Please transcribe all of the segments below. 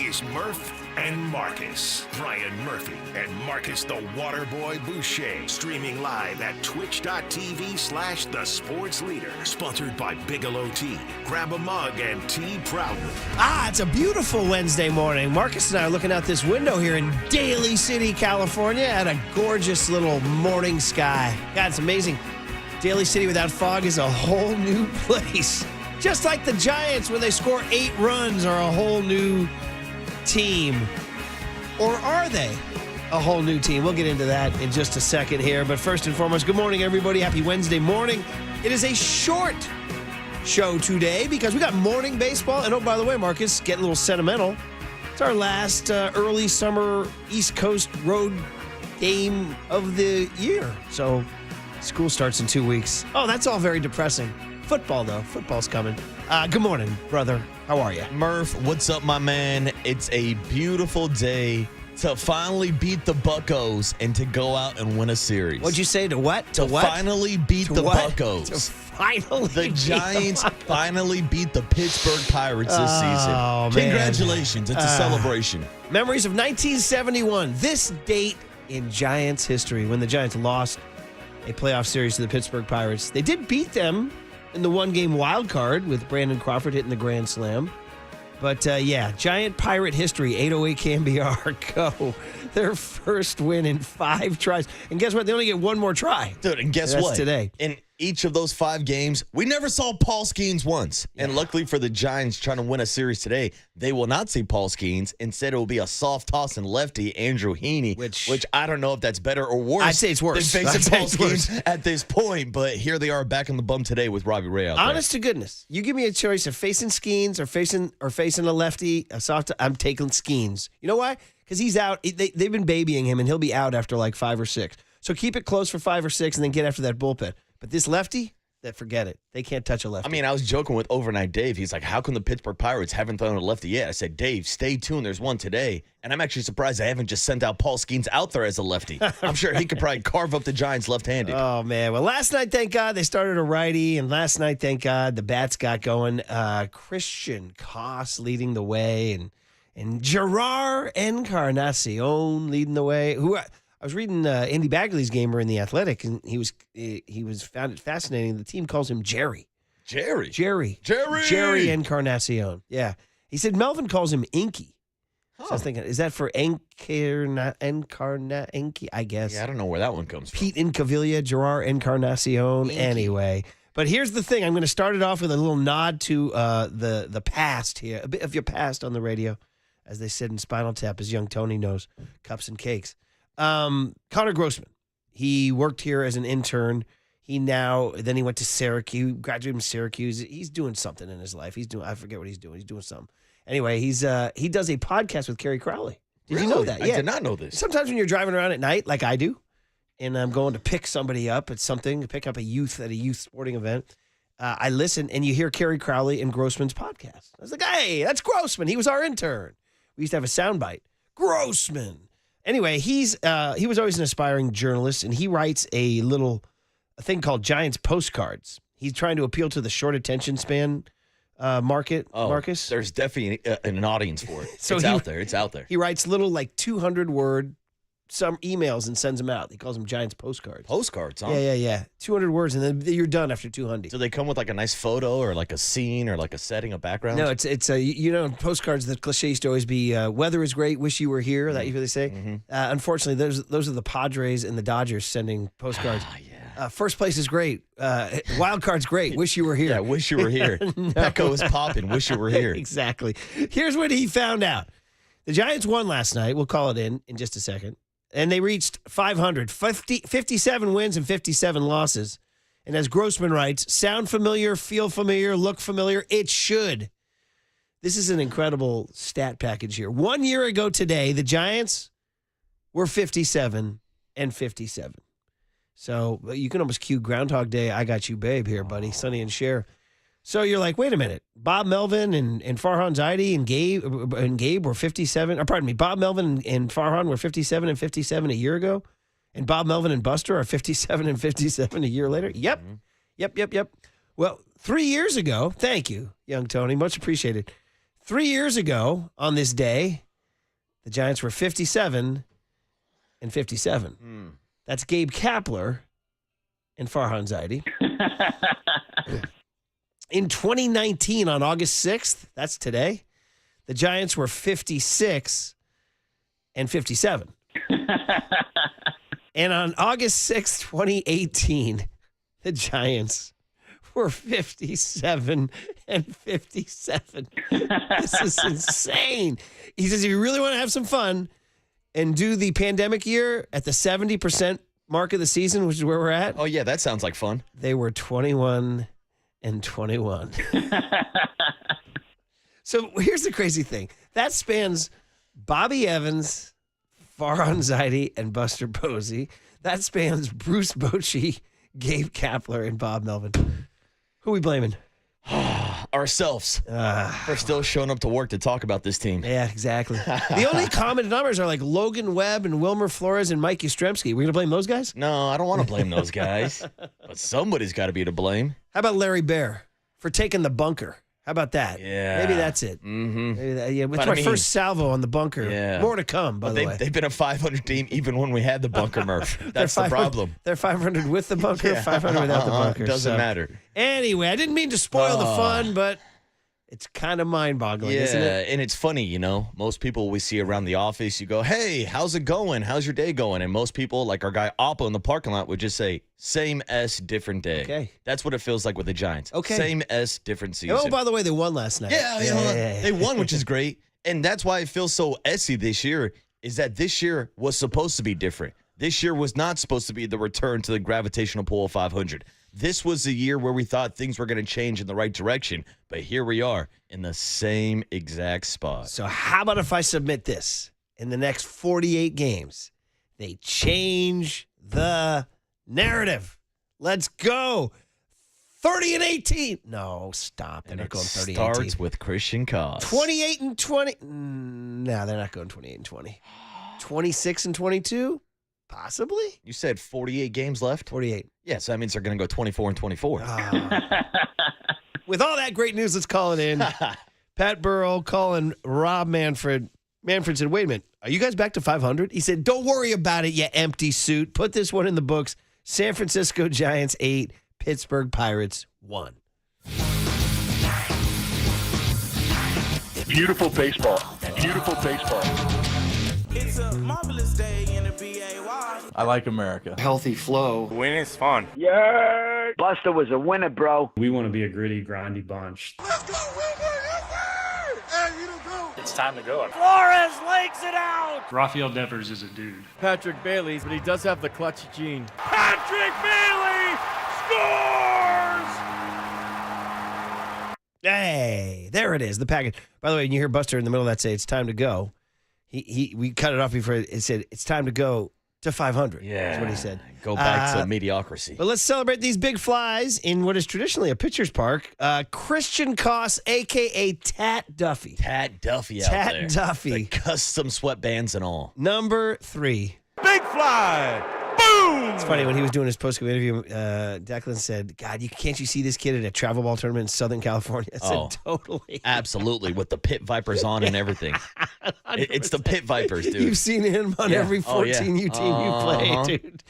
is Murph and Marcus. Brian Murphy and Marcus the Waterboy Boucher. Streaming live at twitch.tv/The Sports Leader. Sponsored by Bigelow Tea. Grab a mug and tea proudly. It's a beautiful Wednesday morning. Marcus and I are looking out this window here in Daly City, California at a gorgeous little morning sky. God, it's amazing. Daly City without fog is a whole new place. Just like the Giants when they score 8 runs are a whole new team. Or are they a whole new team? We'll get into that in just a second here. But first and foremost, good morning, everybody. Happy Wednesday morning. It is a short show today because we got morning baseball. And oh, by the way, Marcus, getting a little sentimental. It's our last early summer East Coast road game of the year. So school starts in 2 weeks. Oh, that's all very depressing. Football, though. Football's coming. Good morning, brother. How are you? Murph, what's up, my man? It's a beautiful day to finally beat the Buccos and to go out and win a series. What'd you say? To what? To what? Finally beat the Buccos. To finally the Giants finally beat the Pittsburgh Pirates this season. Man. Congratulations. It's a celebration. Memories of 1971. This date in Giants history when the Giants lost a playoff series to the Pittsburgh Pirates. They did beat them in the one-game wild card with Brandon Crawford hitting the grand slam. But, Giant Pirate history, 808 KNBR, go. Their first win in 5 tries. And guess what? They only get one more try. Dude, and guess That's what? Today. In each of those 5 games, we never saw Paul Skeens once. Yeah. And luckily for the Giants trying to win a series today, they will not see Paul Skeens. Instead, it will be a soft-tossing lefty, Andrew Heaney, which I don't know if that's better or worse. I'd say it's worse. Than facing Paul Skeens at this point. But here they are back on the bum today with Robbie Ray out there. Honest to goodness, you give me a choice of facing Skeens or facing a lefty, a soft. I'm taking Skeens. You know why? Because he's out. They've been babying him, and he'll be out after like 5 or 6. So keep it close for 5 or 6, and then get after that bullpen. But this lefty, forget it. They can't touch a lefty. I mean, I was joking with Overnight Dave. He's like, how come the Pittsburgh Pirates haven't thrown a lefty yet? I said, Dave, stay tuned. There's one today. And I'm actually surprised I haven't just sent out Paul Skeens out there as a lefty. I'm sure he could probably carve up the Giants left-handed. Oh, man. Well, last night, thank God, they started a righty. And last night, thank God, the bats got going. Christian Koss leading the way. And Gerard Encarnacion leading the way. I was reading Andy Bagley's gamer in The Athletic, and he was found it fascinating. The team calls him Jerry. Jerry Encarnacion. Yeah. He said Melvin calls him Inky. So I was thinking, is that for Inky? I guess. Yeah, I don't know where that one comes from. Pete Incaviglia, Gerard Encarnacion. Inky. Anyway. But here's the thing. I'm going to start it off with a little nod to the past here. A bit of your past on the radio, as they said in Spinal Tap, as young Tony knows, cups and cakes. Connor Grossman, he worked here as an intern. Then he went to Syracuse, graduated from Syracuse. He's doing something in his life. I forget what he's doing. He's doing something. Anyway, he does a podcast with Kerry Crowley. Did you know that? I did not know this. Sometimes when you're driving around at night, like I do, and I'm going to pick somebody up at something, pick up a youth at a youth sporting event, I listen, and you hear Kerry Crowley and Grossman's podcast. I was like, hey, that's Grossman. He was our intern. We used to have a soundbite. Grossman. Anyway, he was always an aspiring journalist, and he writes a thing called Giants Postcards. He's trying to appeal to the short attention span market, Marcus. There's definitely an audience for it. So it's out there. He writes little 200-word some emails and sends them out. He calls them Giants Postcards. Postcards, huh? Yeah. 200 words, and then you're done after 200. So they come with a nice photo or a scene or a setting, a background? No, it's postcards, the cliche used to always be, weather is great, wish you were here, that you really say. Mm-hmm. Unfortunately, those are the Padres and the Dodgers sending postcards. Yeah. First place is great. Wild card's great. Wish you were here. Yeah, wish you were here. No. Petco is popping. Wish you were here. Exactly. Here's what he found out. The Giants won last night. We'll call it in just a second. And they reached 500, 57 wins and 57 losses. And as Grossman writes, sound familiar, feel familiar, look familiar. It should. This is an incredible stat package here. 1 year ago today, the Giants were 57 and 57. So you can almost cue Groundhog Day, I got you, babe, here, buddy, Sonny and Cher. So you're like, wait a minute. Bob Melvin and Farhan Zaidi and Gabe were 57. Or pardon me, Bob Melvin and Farhan were 57 and 57 a year ago. And Bob Melvin and Buster are 57 and 57 a year later. Yep. Mm-hmm. Yep. Well, 3 years ago, thank you, young Tony, much appreciated. 3 years ago on this day, the Giants were 57-57. That's Gabe Kapler and Farhan Zaidi. In 2019, on August 6th, that's today, the Giants were 56-57. And on August 6th, 2018, the Giants were 57-57. This is insane. He says, if you really want to have some fun and do the pandemic year at the 70% mark of the season, which is where we're at. Oh, yeah, that sounds like fun. They were 21-21. So here's the crazy thing. That spans Bobby Evans, Farhan Zaidi, and Buster Posey. That spans Bruce Bochy, Gabe Kapler, and Bob Melvin. Who are we blaming? Ourselves. For still showing up to work to talk about this team. Yeah, exactly. The only common numbers are like Logan Webb and Wilmer Flores and Mike Yastrzemski. We're going to blame those guys? No, I don't want to blame those guys. But somebody's got to be to blame. How about Larry Bear for taking the bunker? How about that? Yeah. Maybe that's it. Mm-hmm. Maybe that, yeah, it's my first salvo on the bunker. Yeah. More to come, by the way. They've been a 500 team even when we had the bunker, Murph. That's the problem. They're 500 with the bunker, 500 without the bunker. Doesn't matter. Anyway, I didn't mean to spoil the fun, but it's kind of mind-boggling, isn't it? And it's funny, you know. Most people we see around the office, you go, hey, how's it going? How's your day going? And most people, like our guy Oppo in the parking lot, would just say, same S, different day. Okay. That's what it feels like with the Giants. Okay. Same S, different season. Oh, by the way, they won last night. Yeah. They won, which is great. And that's why it feels so S-y this year, is that this year was supposed to be different. This year was not supposed to be the return to the gravitational pull of 500. This was the year where we thought things were going to change in the right direction, but here we are in the same exact spot. So how about if I submit this? In the next 48 games, they change the narrative. Let's go. 30-18. No, stop. They're not going 30-18. Starts with Christian Cause. 28-20. No, they're not going 28-20. 26-22? Possibly. You said 48 games left? 48. Yeah, so that means they're going to go 24-24. With all that great news, let's call it in. Pat Burrow calling Rob Manfred. Manfred said, wait a minute, are you guys back to 500? He said, don't worry about it, you empty suit. Put this one in the books. San Francisco Giants 8, Pittsburgh Pirates 1. Beautiful baseball. Beautiful baseball. It's a marvelous day in the BAY. I like America. Healthy flow. Winning's fun. Yeah. Buster was a winner, bro. We want to be a gritty, grindy bunch. Let's go, Wilbur! Yes, sir! Hey, you don't go. It's time to go. Flores legs it out! Rafael Devers is a dude. Patrick Bailey, but he does have the clutch gene. Patrick Bailey scores! Hey, there it is, the package. By the way, when you hear Buster in the middle of that say it's time to go, we cut it off before it said it's time to go to 500. Yeah. That's what he said. Go back to mediocrity. But let's celebrate these big flies in what is traditionally a pitcher's park. Christian Koss, a.k.a. Tat Duffy. Tat Duffy out there. Tat Duffy. The custom sweatbands and all. Number 3. Big fly! Boom! It's funny, when he was doing his post-game interview, Declan said, God, can't you see this kid at a travel ball tournament in Southern California? I said, totally. Absolutely, with the Pit Vipers on and everything. It's the Pit Vipers, dude. You've seen him on every 14U team you play, dude.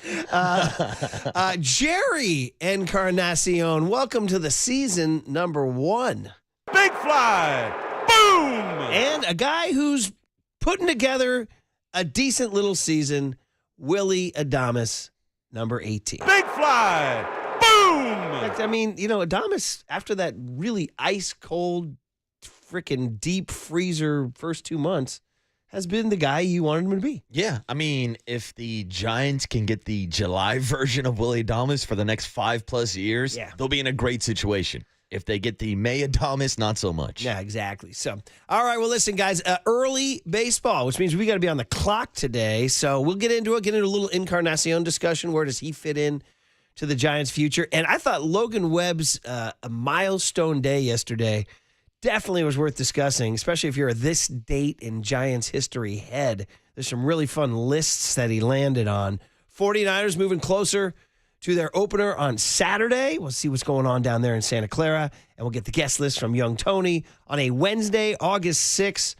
Jerry Encarnacion, welcome to the season number 1. Big fly! Boom! And a guy who's putting together a decent little season, Willie Adames, number 18. Big fly! Boom! I mean, you know, Adames, after that really ice-cold, freaking deep freezer first 2 months, has been the guy you wanted him to be. Yeah, I mean, if the Giants can get the July version of Willie Adames for the next 5+ years, they'll be in a great situation. If they get the May Adames, not so much. Yeah, exactly. So, all right, well, listen, guys, early baseball, which means we got to be on the clock today. So we'll get into a little Encarnacion discussion. Where does he fit in to the Giants' future? And I thought Logan Webb's a milestone day yesterday definitely was worth discussing, especially if you're a this date in Giants history head. There's some really fun lists that he landed on. 49ers moving closer to their opener on Saturday. We'll see what's going on down there in Santa Clara, and we'll get the guest list from Young Tony on a Wednesday, August 6th,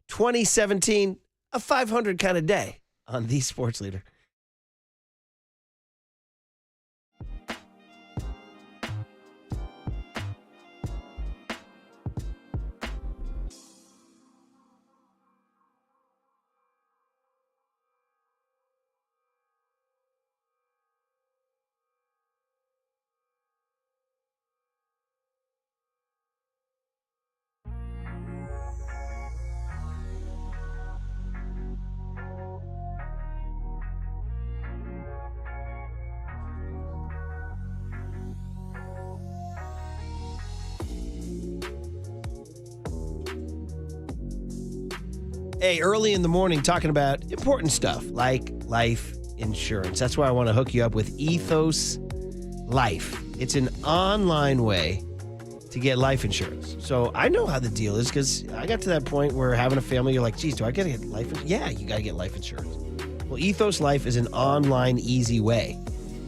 2017, a 500 kind of day on The Sports Leader. Hey, early in the morning talking about important stuff like life insurance. That's why I want to hook you up with Ethos Life. It's an online way to get life insurance. So I know how the deal is because I got to that point where having a family, you're like, geez, do I got to get life insurance? Yeah, you got to get life insurance. Well, Ethos Life is an online, easy way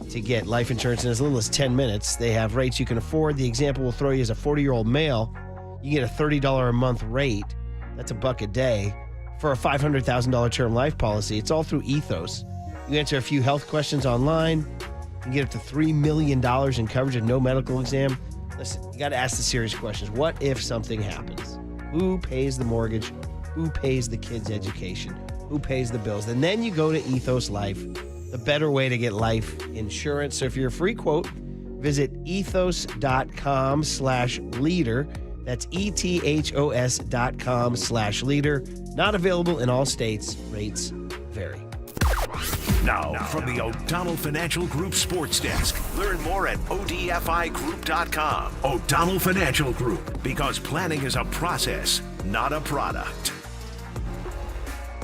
to get life insurance in as little as 10 minutes. They have rates you can afford. The example we'll throw you as a 40-year-old male. You get a $30 a month rate. That's $1 a day. For a $500,000 term life policy. It's all through Ethos. You answer a few health questions online. You can get up to $3 million in coverage and no medical exam. Listen, you got to ask the serious questions. What if something happens? Who pays the mortgage? Who pays the kids' education? Who pays the bills? And then you go to Ethos Life, the better way to get life insurance. So if you're a free quote, visit ethos.com/leader. That's ethos.com/leader. Not available in all states. Rates vary. Now, from the O'Donnell Financial Group Sports Desk. Learn more at odfigroup.com. O'Donnell Financial Group, because planning is a process, not a product.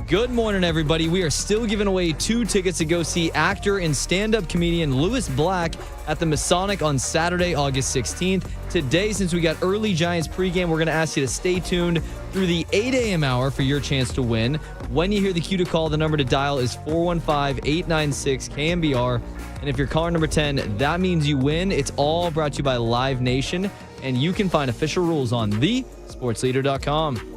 Good morning, everybody. We are still giving away 2 tickets to go see actor and stand-up comedian Lewis Black at the Masonic on Saturday, August 16th. Today, since we got early Giants pregame, we're going to ask you to stay tuned through the 8 a.m. hour for your chance to win. When you hear the cue to call, the number to dial is 415-896-KNBR. And if you're caller number 10, that means you win. It's all brought to you by Live Nation. And you can find official rules on thesportsleader.com.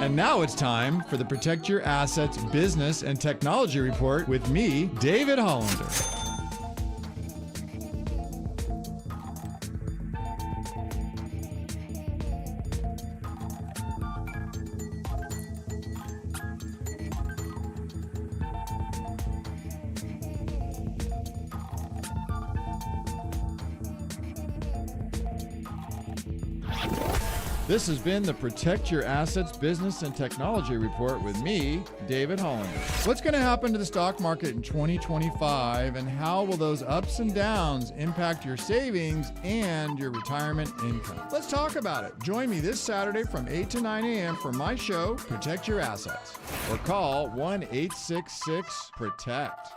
And now it's time for the Protect Your Assets Business and Technology Report with me, David Hollander. This has been the Protect Your Assets Business and Technology Report with me, David Hollander. What's going to happen to the stock market in 2025, and how will those ups and downs impact your savings and your retirement income? Let's talk about it. Join me this Saturday from 8 to 9 a.m. for my show, Protect Your Assets, or call 1-866-PROTECT.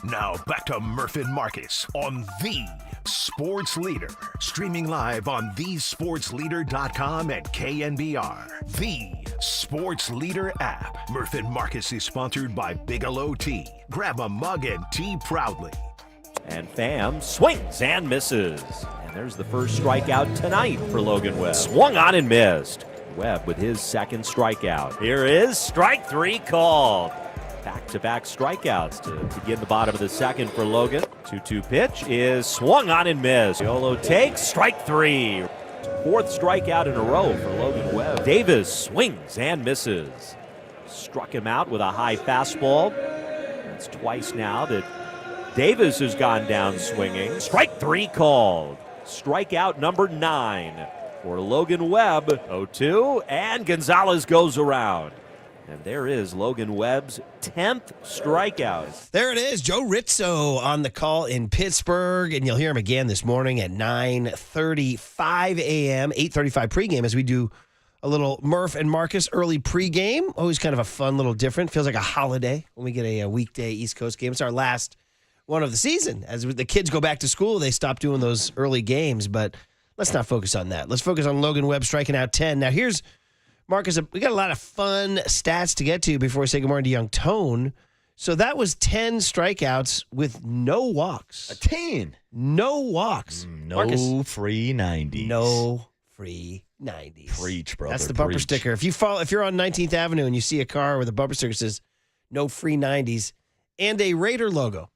Now back to Murph and Marcus on The Sports Leader. Streaming live on thesportsleader.com and KNBR. The Sports Leader app. Murph and Marcus is sponsored by Bigelow Tea. Grab a mug and tea proudly. And Pham swings and misses. And there's the first strikeout tonight for Logan Webb. Swung on and missed. Webb with his second strikeout. Here is strike three called. Back-to-back strikeouts to begin the bottom of the second for Logan. 2-2 pitch is swung on and missed. Yolo takes strike three. Fourth strikeout in a row for Logan Webb. Davis swings and misses. Struck him out with a high fastball. That's twice now that Davis has gone down swinging. Strike three called. Strikeout number 9 for Logan Webb. 0-2, and Gonzalez goes around. And there is Logan Webb's 10th strikeout. There it is, Joe Rizzo on the call in Pittsburgh, and you'll hear him again this morning at 9:35 a.m., 8:35 pregame as we do a little Murph and Marcus early pregame. Always kind of a fun little different. Feels like a holiday when we get a weekday East Coast game. It's our last one of the season. As the kids go back to school, they stop doing those early games, but let's not focus on that. Let's focus on Logan Webb striking out 10. Now here's Marcus, we got a lot of fun stats to get to before we say good morning to young Tone. So that was 10 strikeouts with no walks. 10. No walks. No Marcus, free 90s. no free 90s. Preach, brother. That's the bumper preach. sticker. If you're on 19th Avenue and you see a car with a bumper sticker that says no free 90s and a Raider logo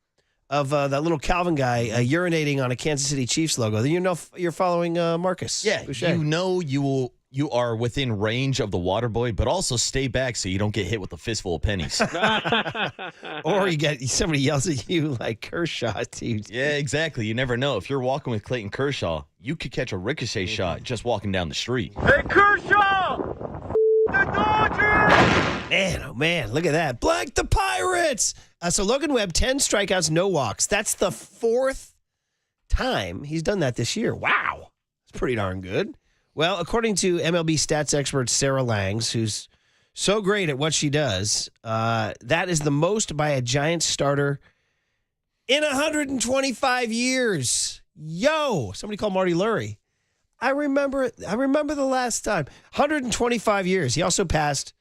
of that little Calvin guy urinating on a Kansas City Chiefs logo, then you know you're following Marcus. Yeah, Boucher. you know you are within range of the water boy, but also stay back so you don't get hit with a fistful of pennies. Or you get somebody yells at you like Kershaw. Dude. Yeah, exactly. You never know. If you're walking with Clayton Kershaw, you could catch a ricochet shot just walking down the street. Hey, Kershaw! The Dodgers! Man, oh man, look at that. Blank the Pirates. So Logan Webb, 10 strikeouts, no walks. That's the 4th time he's done that this year. Wow. It's pretty darn good. Well, according to MLB stats expert Sarah Langs, who's so great at what she does, that is the most by a Giants starter in 125 years. Yo, somebody call Marty Lurie. I remember the last time. 125 years. He also passed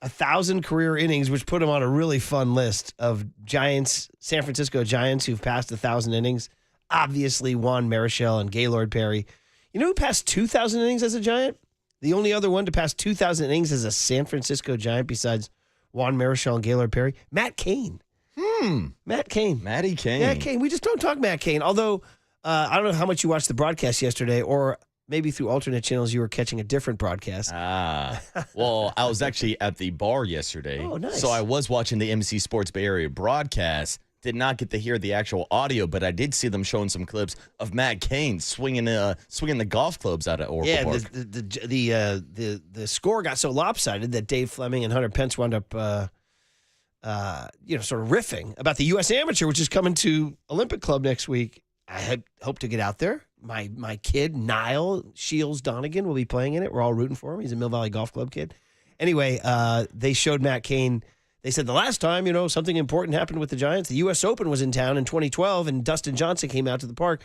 1,000 career innings, which put him on a really fun list of Giants, San Francisco Giants, who've passed 1,000 innings. Obviously, Juan Marichal and Gaylord Perry. You know who passed 2,000 innings as a Giant? The only other one to pass 2,000 innings as a San Francisco Giant besides Juan Marichal and Gaylord Perry? Matt Cain. Matt Cain. Matty Cain. Matt Cain. We just don't talk Matt Cain. Although, I don't know how much you watched the broadcast yesterday, or maybe through alternate channels you were catching a different broadcast. Well, I was actually at the bar yesterday. Oh, nice. So I was watching the MC Sports Bay Area broadcast. Did not get to hear the actual audio, but I did see them showing some clips of Matt Cain swinging the golf clubs out of Oracle Park. The score got so lopsided that Dave Fleming and Hunter Pence wound up, sort of riffing about the U.S. Amateur, which is coming to Olympic Club next week. I hope to get out there. My kid Niall Shields Donegan will be playing in it. We're all rooting for him. He's a Mill Valley Golf Club kid. Anyway, they showed Matt Cain. They said the last time, something important happened with the Giants, the U.S. Open was in town in 2012, and Dustin Johnson came out to the park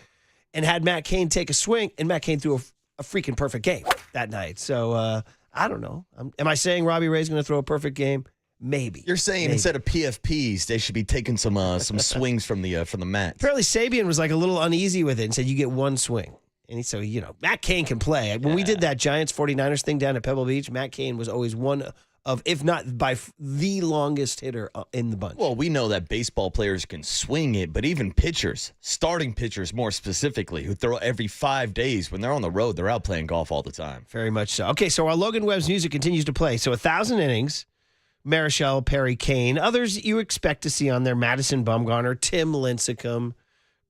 and had Matt Cain take a swing, and Matt Cain threw a freaking perfect game. that night. So I don't know. Am I saying Robbie Ray's going to throw a perfect game? Maybe. You're saying instead of PFPs, they should be taking some swings from the mat. Apparently, Sabian was like a little uneasy with it and said you get one swing. And so, Matt Cain can play. When we did that Giants 49ers thing down at Pebble Beach, Matt Cain was always one of, if not by the longest hitter in the bunch. Well, we know that baseball players can swing it, but even pitchers, starting pitchers more specifically, who throw every 5 days, when they're on the road, they're out playing golf all the time. Very much so. Okay, so while Logan Webb's music continues to play, so 1,000 innings, Marichal, Perry, Kane, others you expect to see on there, Madison Bumgarner, Tim Lincecum,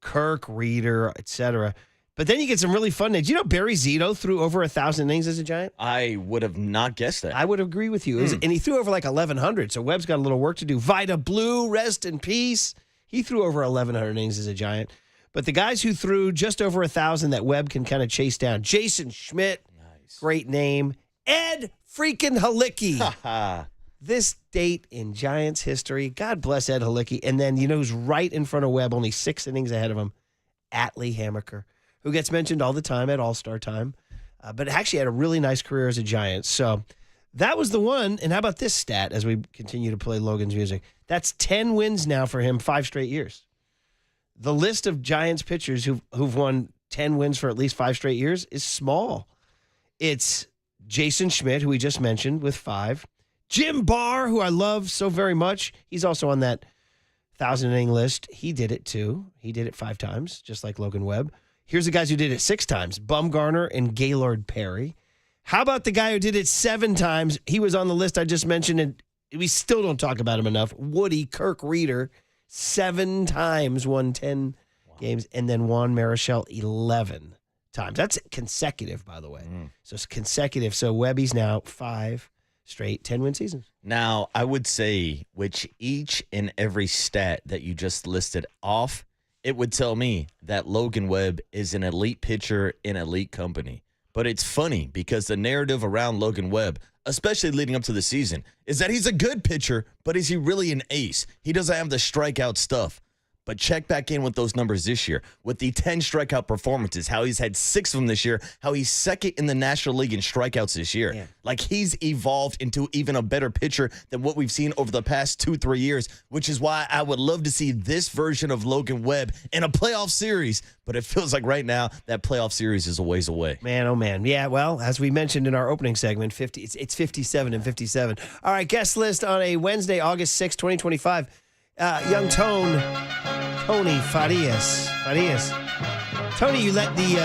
Kirk Reeder, etc. But then you get some really fun names. Barry Zito threw over 1,000 innings as a Giant? I would have not guessed that. I would agree with you. And he threw over like 1,100, so Webb's got a little work to do. Vida Blue, rest in peace. He threw over 1,100 innings as a Giant. But the guys who threw just over 1,000 that Webb can kind of chase down. Jason Schmidt, nice. Great name. Ed freaking Halicki. This date in Giants history, God bless Ed Halicki. And then, who's right in front of Webb, only 6 innings ahead of him? Atlee Hammaker, who gets mentioned all the time at All-Star time, but actually had a really nice career as a Giant. So that was the one. And how about this stat as we continue to play Logan's music? That's 10 wins now for him, 5 straight years. The list of Giants pitchers who've won 10 wins for at least 5 straight years is small. It's Jason Schmidt, who we just mentioned, with 5. Jim Barr, who I love so very much. He's also on that 1,000-inning list. He did it, too. He did it 5 times, just like Logan Webb. Here's the guys who did it 6 times, Bumgarner and Gaylord Perry. How about the guy who did it 7 times? He was on the list I just mentioned, and we still don't talk about him enough. Woody Kirk Reeder, 7 times, won 10 games, and then Juan Marichal 11 times. That's consecutive, by the way. So it's consecutive. So Webby's now 5 straight 10-win seasons. Now, I would say, which each and every stat that you just listed off, it would tell me that Logan Webb is an elite pitcher in elite company. But it's funny because the narrative around Logan Webb, especially leading up to the season, is that he's a good pitcher, but is he really an ace? He doesn't have the strikeout stuff. But check back in with those numbers this year. With the 10 strikeout performances, how he's had 6 of them this year, how he's second in the National League in strikeouts this year. Yeah. Like he's evolved into even a better pitcher than what we've seen over the past 2-3 years, which is why I would love to see this version of Logan Webb in a playoff series. But it feels like right now that playoff series is a ways away. Man, oh man. Yeah, well, as we mentioned in our opening segment, it's 57 and 57. All right, guest list on a Wednesday, August 6, 2025. Young Tony Farias. Tony, you let the...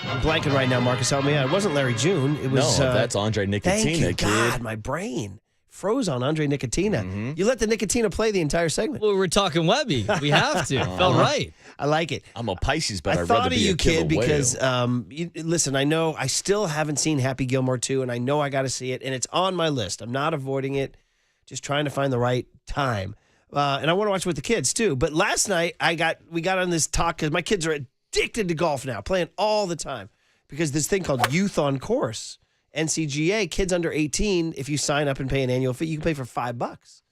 I'm blanking right now, Marcus. Help me out. It wasn't Larry June. It was... No, that's Andre Nicotina, thank you, kid. God, my brain froze on Andre Nicotina. Mm-hmm. You let the Nicotina play the entire segment. Well, we're talking Webby. We have to. Felt right. I like it. I'm a Pisces, but I'd thought rather of be you, a kid, because whale. listen, I know I still haven't seen Happy Gilmore 2, and I know I got to see it, and it's on my list. I'm not avoiding it, just trying to find the right time. And I want to watch it with the kids, too. But last night, we got on this talk, because my kids are addicted to golf now, playing all the time, because this thing called Youth on Course. NCGA, kids under 18, if you sign up and pay an annual fee, you can pay for $5.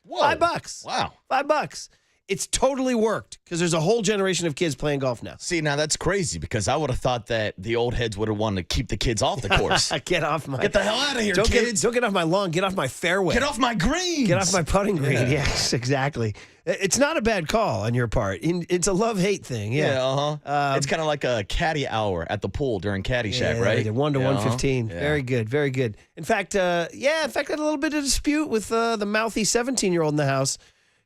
Whoa. $5. Wow. $5. It's totally worked because there's a whole generation of kids playing golf now. See, now that's crazy because I would have thought that the old heads would have wanted to keep the kids off the course. Get the hell out of here, kids. Don't get off my lawn. Get off my fairway. Get off my greens. Get off my putting green. Yeah. Yes, exactly. It's not a bad call on your part. It's a love-hate thing. Yeah. It's kind of like a caddy hour at the pool during Caddyshack, right? 1 to 115. Yeah. Very good. Very good. In fact, I had a little bit of dispute with the mouthy 17-year-old in the house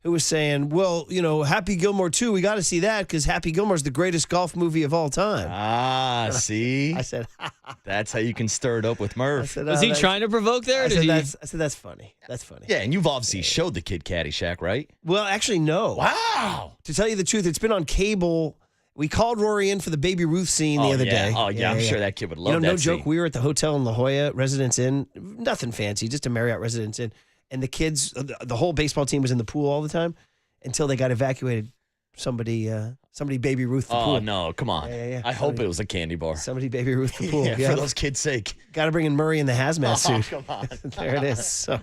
who was saying, well, Happy Gilmore 2, we got to see that because Happy Gilmore's the greatest golf movie of all time. Ah, see? I said, that's how you can stir it up with Murph. Was he trying to provoke there? I said, that's funny. That's funny. Yeah, and you've obviously showed the kid Caddyshack, right? Well, actually, no. Wow. To tell you the truth, it's been on cable. We called Rory in for the Baby Ruth scene the other day. Oh, yeah, I'm sure that kid would love that no scene. joke, we were at the hotel in La Jolla, Residence Inn. Nothing fancy, just a Marriott Residence Inn. And the kids, the whole baseball team was in the pool all the time until they got evacuated. Somebody Baby Ruth the pool. Oh, no, come on. Yeah. I hope it was a candy bar. Somebody Baby Ruth the pool. For those kids' sake. Got to bring in Murray in the hazmat suit. Come on. There it is. So,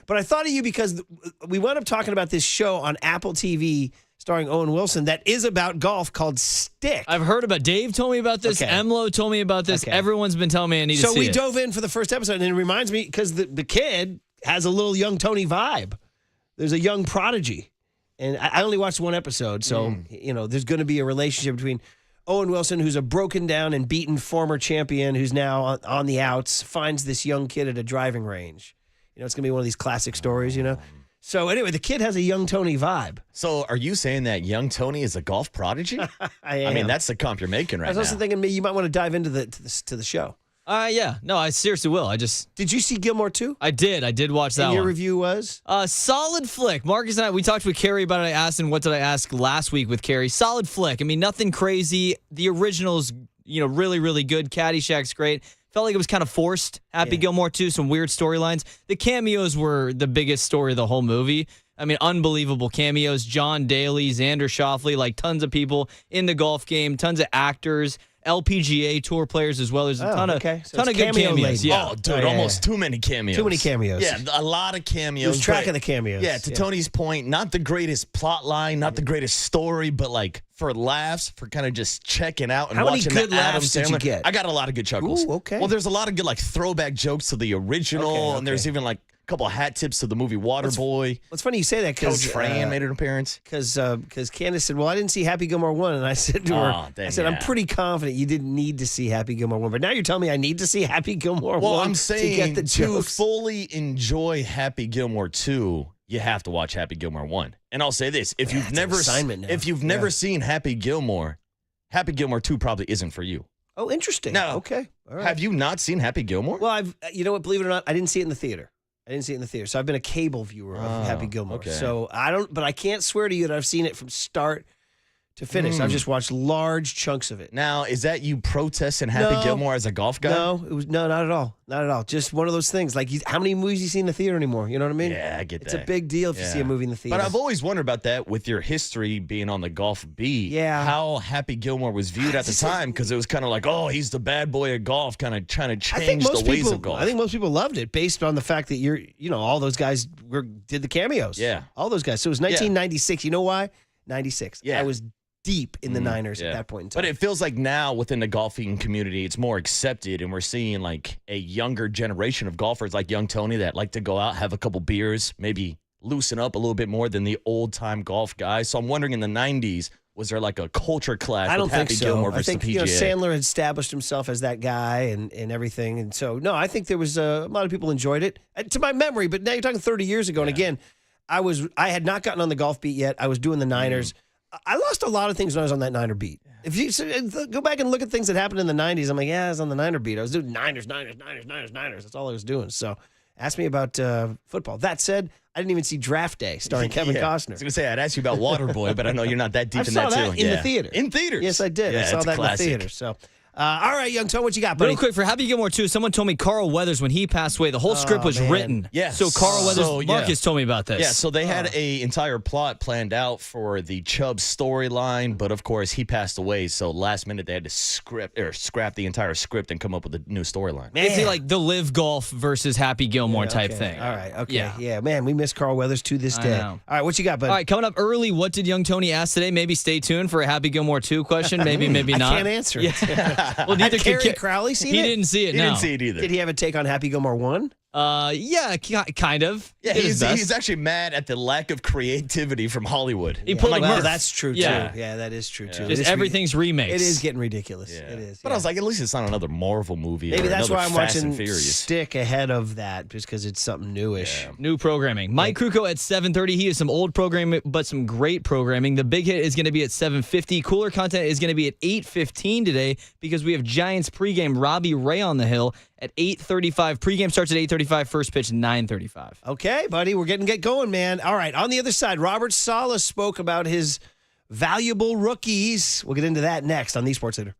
but I thought of you because we wound up talking about this show on Apple TV starring Owen Wilson that is about golf called Stick. I've heard about. Dave told me about this. Okay. Emlo told me about this. Okay. Everyone's been telling me I need to see it. So we dove in for the first episode, and it reminds me because the kid has a little young Tony vibe. There's a young prodigy, and I only watched one episode, so there's going to be a relationship between Owen Wilson, who's a broken down and beaten former champion who's now on the outs, finds this young kid at a driving range. It's going to be one of these classic stories, So anyway, the kid has a young Tony vibe. So are you saying that young Tony is a golf prodigy? I am. I mean, that's the comp you're making right now. I was also thinking maybe you might want to dive into the show. Yeah. No, I seriously will. Did you see Gilmore 2? I did watch that and one. your review was? Solid flick. Marcus and I, we talked with Carrie about it. I asked him, what did I ask last week with Carrie? Solid flick. I mean, nothing crazy. The original's, really, really good. Caddyshack's great. Felt like it was kind of forced. Happy Gilmore 2, some weird storylines. The cameos were the biggest story of the whole movie. I mean, unbelievable cameos. John Daly, Xander Schauffele, like tons of people in the golf game, tons of actors. LPGA tour players as well. There's a ton of good cameos. Yeah. Oh, dude, almost too many cameos. Too many cameos. Yeah, a lot of cameos. Lose track of the cameos. Yeah, to Tony's point, not the greatest plot line, not the greatest story, but like for laughs, for kind of just checking out and watching good the Adam laughs did you Sandler. get? I got a lot of good chuckles. Ooh, okay. Well, there's a lot of good like throwback jokes to the original, and there's even like a couple of hat tips to the movie Waterboy. It's funny you say that because Coach Fran made an appearance. Because Candace said, well, I didn't see Happy Gilmore 1. And I said to her, I'm pretty confident you didn't need to see Happy Gilmore 1. But now you're telling me I need to see Happy Gilmore 1 Well, I'm saying to get the jokes. fully enjoy Happy Gilmore 2, you have to watch Happy Gilmore 1. And I'll say this, if you've never seen Happy Gilmore 2 probably isn't for you. Oh, interesting. Now, okay. All right. Have you not seen Happy Gilmore? Well, you know what, believe it or not, I didn't see it in the theater. So I've been a cable viewer of Happy Gilmore. Okay. So but I can't swear to you that I've seen it from start to finish. I've just watched large chunks of it. Now, is that you protesting Happy Gilmore as a golf guy? No, not at all. Not at all. Just one of those things. Like, how many movies you see in the theater anymore? You know what I mean? Yeah, I get that. It's a big deal if you see a movie in the theater. But I've always wondered about that with your history being on the golf beat. Yeah. How Happy Gilmore was viewed at the time, because it was kind of like, oh, he's the bad boy of golf, kind of trying to change the ways of golf. I think most people loved it based on the fact that all those guys did the cameos. Yeah. All those guys. So it was 1996. You know why? 96. Yeah. I was deep in the Niners at that point in time. But it feels like now within the golfing community, it's more accepted, and we're seeing like a younger generation of golfers like young Tony that like to go out, have a couple beers, maybe loosen up a little bit more than the old-time golf guys. So I'm wondering, in the 90s, was there like a culture clash I don't with think Happy so. Gilmore I versus think the PGA? Sandler had established himself as that guy and everything. And so, no, I think there was a lot of people enjoyed it. To my memory, but now you're talking 30 years ago. And again, I had not gotten on the golf beat yet. I was doing the Niners. I lost a lot of things when I was on that Niner beat. If you go back and look at things that happened in the 90s, I'm like, I was on the Niner beat. I was doing Niners. That's all I was doing. So ask me about football. That said, I didn't even see Draft Day starring Kevin Costner. I was going to say, I'd ask you about Waterboy, but I know you're not that deep in that, too. I saw that in the theater. In theaters? Yes, I did. Yeah, I saw it's that classic. in the theater. So, all right, Young Tone, what you got, buddy? Real quick, for Happy Gilmore 2, someone told me Carl Weathers, when he passed away, the whole script was written. Yeah. So Carl Weathers, Marcus told me about this. Yeah, so they had a entire plot planned out for the Chubb storyline, but of course he passed away, so last minute they had to scrap the entire script and come up with a new storyline. It's like the Live Golf versus Happy Gilmore type thing. All right, okay. Yeah. Yeah, man, we miss Carl Weathers to this day. know. All right, what you got, buddy? All right, coming up early, what did Young Tony ask today? Maybe stay tuned for a Happy Gilmore 2 question. Maybe not. I can't answer it. Yeah. Well, neither Kerry could Crowley seen He it? didn't see it, He no. didn't see it either. Did he have a take on Happy Gilmore 1? Yeah, kind of. Yeah, Did his best. he's actually mad at the lack of creativity from Hollywood. He pulled Well, like Murph. that's true, too. Yeah. Yeah, that is true, too. Just everything's remakes. It is getting ridiculous. Yeah. It is. But I was like, at least it's not another Marvel movie. Maybe or that's another why I'm Fast and watching Furious. Stick ahead of that, just because it's something newish. New programming. Mike Krukow at 7:30. He has some old programming, but some great programming. The big hit is going to be at 7:50. Cooler content is going to be at 8:15 today because we have Giants pregame. Robbie Ray on the hill at 8:35. Pregame starts at 8:35. First pitch 9:35. Okay, buddy, we're getting going, man. All right, on the other side, Robert Saleh spoke about his valuable rookies. We'll get into that next on the Sports Leader.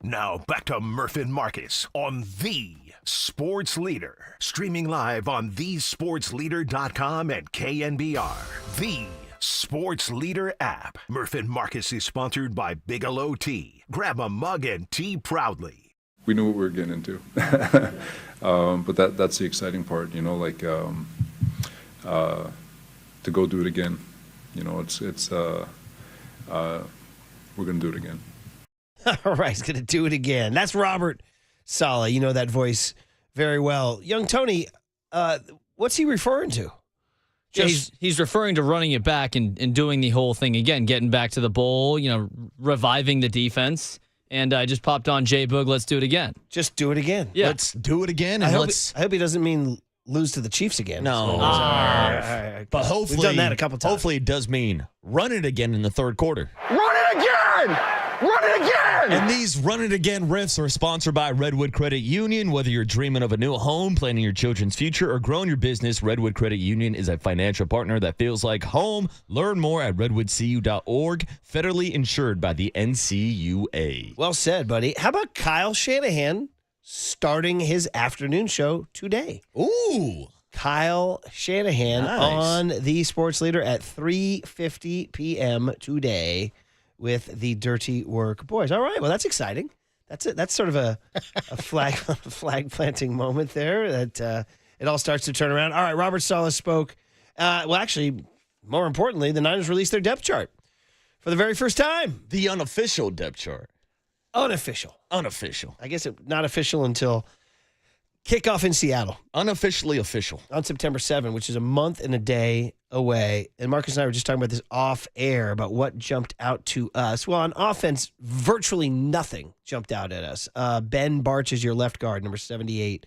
Now back to Murph and Marcus on the Sports Leader. Streaming live on thesportsleader.com and KNBR. The Sports Leader app. Murph and Marcus is sponsored by Bigelow Tea. Grab a mug and tea proudly. We knew what we were getting into. But that's the exciting part, you know, like to go do it again. You know, we're going to do it again. All right, he's going to do it again. That's Robert Saleh. You know that voice very well. Young Tony, what's he referring to? He's referring to running it back and doing the whole thing again, getting back to the bowl, you know, reviving the defense. And I just popped on J-Boog, let's do it again. Just do it again. Yeah. Let's do it again. And I hope he doesn't mean lose to the Chiefs again. No. So, all right. But hopefully, we've done that a couple times. Hopefully it does mean run it again in the third quarter. Run it again! Run it again! And these Run It Again riffs are sponsored by Redwood Credit Union. Whether you're dreaming of a new home, planning your children's future, or growing your business, Redwood Credit Union is a financial partner that feels like home. Learn more at redwoodcu.org. Federally insured by the NCUA. Well said, buddy. How about Kyle Shanahan starting his afternoon show today? Ooh. Kyle Shanahan on the Sports Leader at 3:50 p.m. today with the Dirty Work Boys. All right, well, that's exciting. That's it. That's sort of a flag planting moment there that it all starts to turn around. All right, Robert Saleh spoke. Well, actually, more importantly, the Niners released their depth chart for the very first time. The unofficial depth chart. Unofficial. Unofficial. I guess not official until Kickoff in Seattle. Unofficially official. On September 7, which is a month and a day away. And Marcus and I were just talking about this off air about what jumped out to us. Well, on offense, virtually nothing jumped out at us. Ben Barch is your left guard, number 78.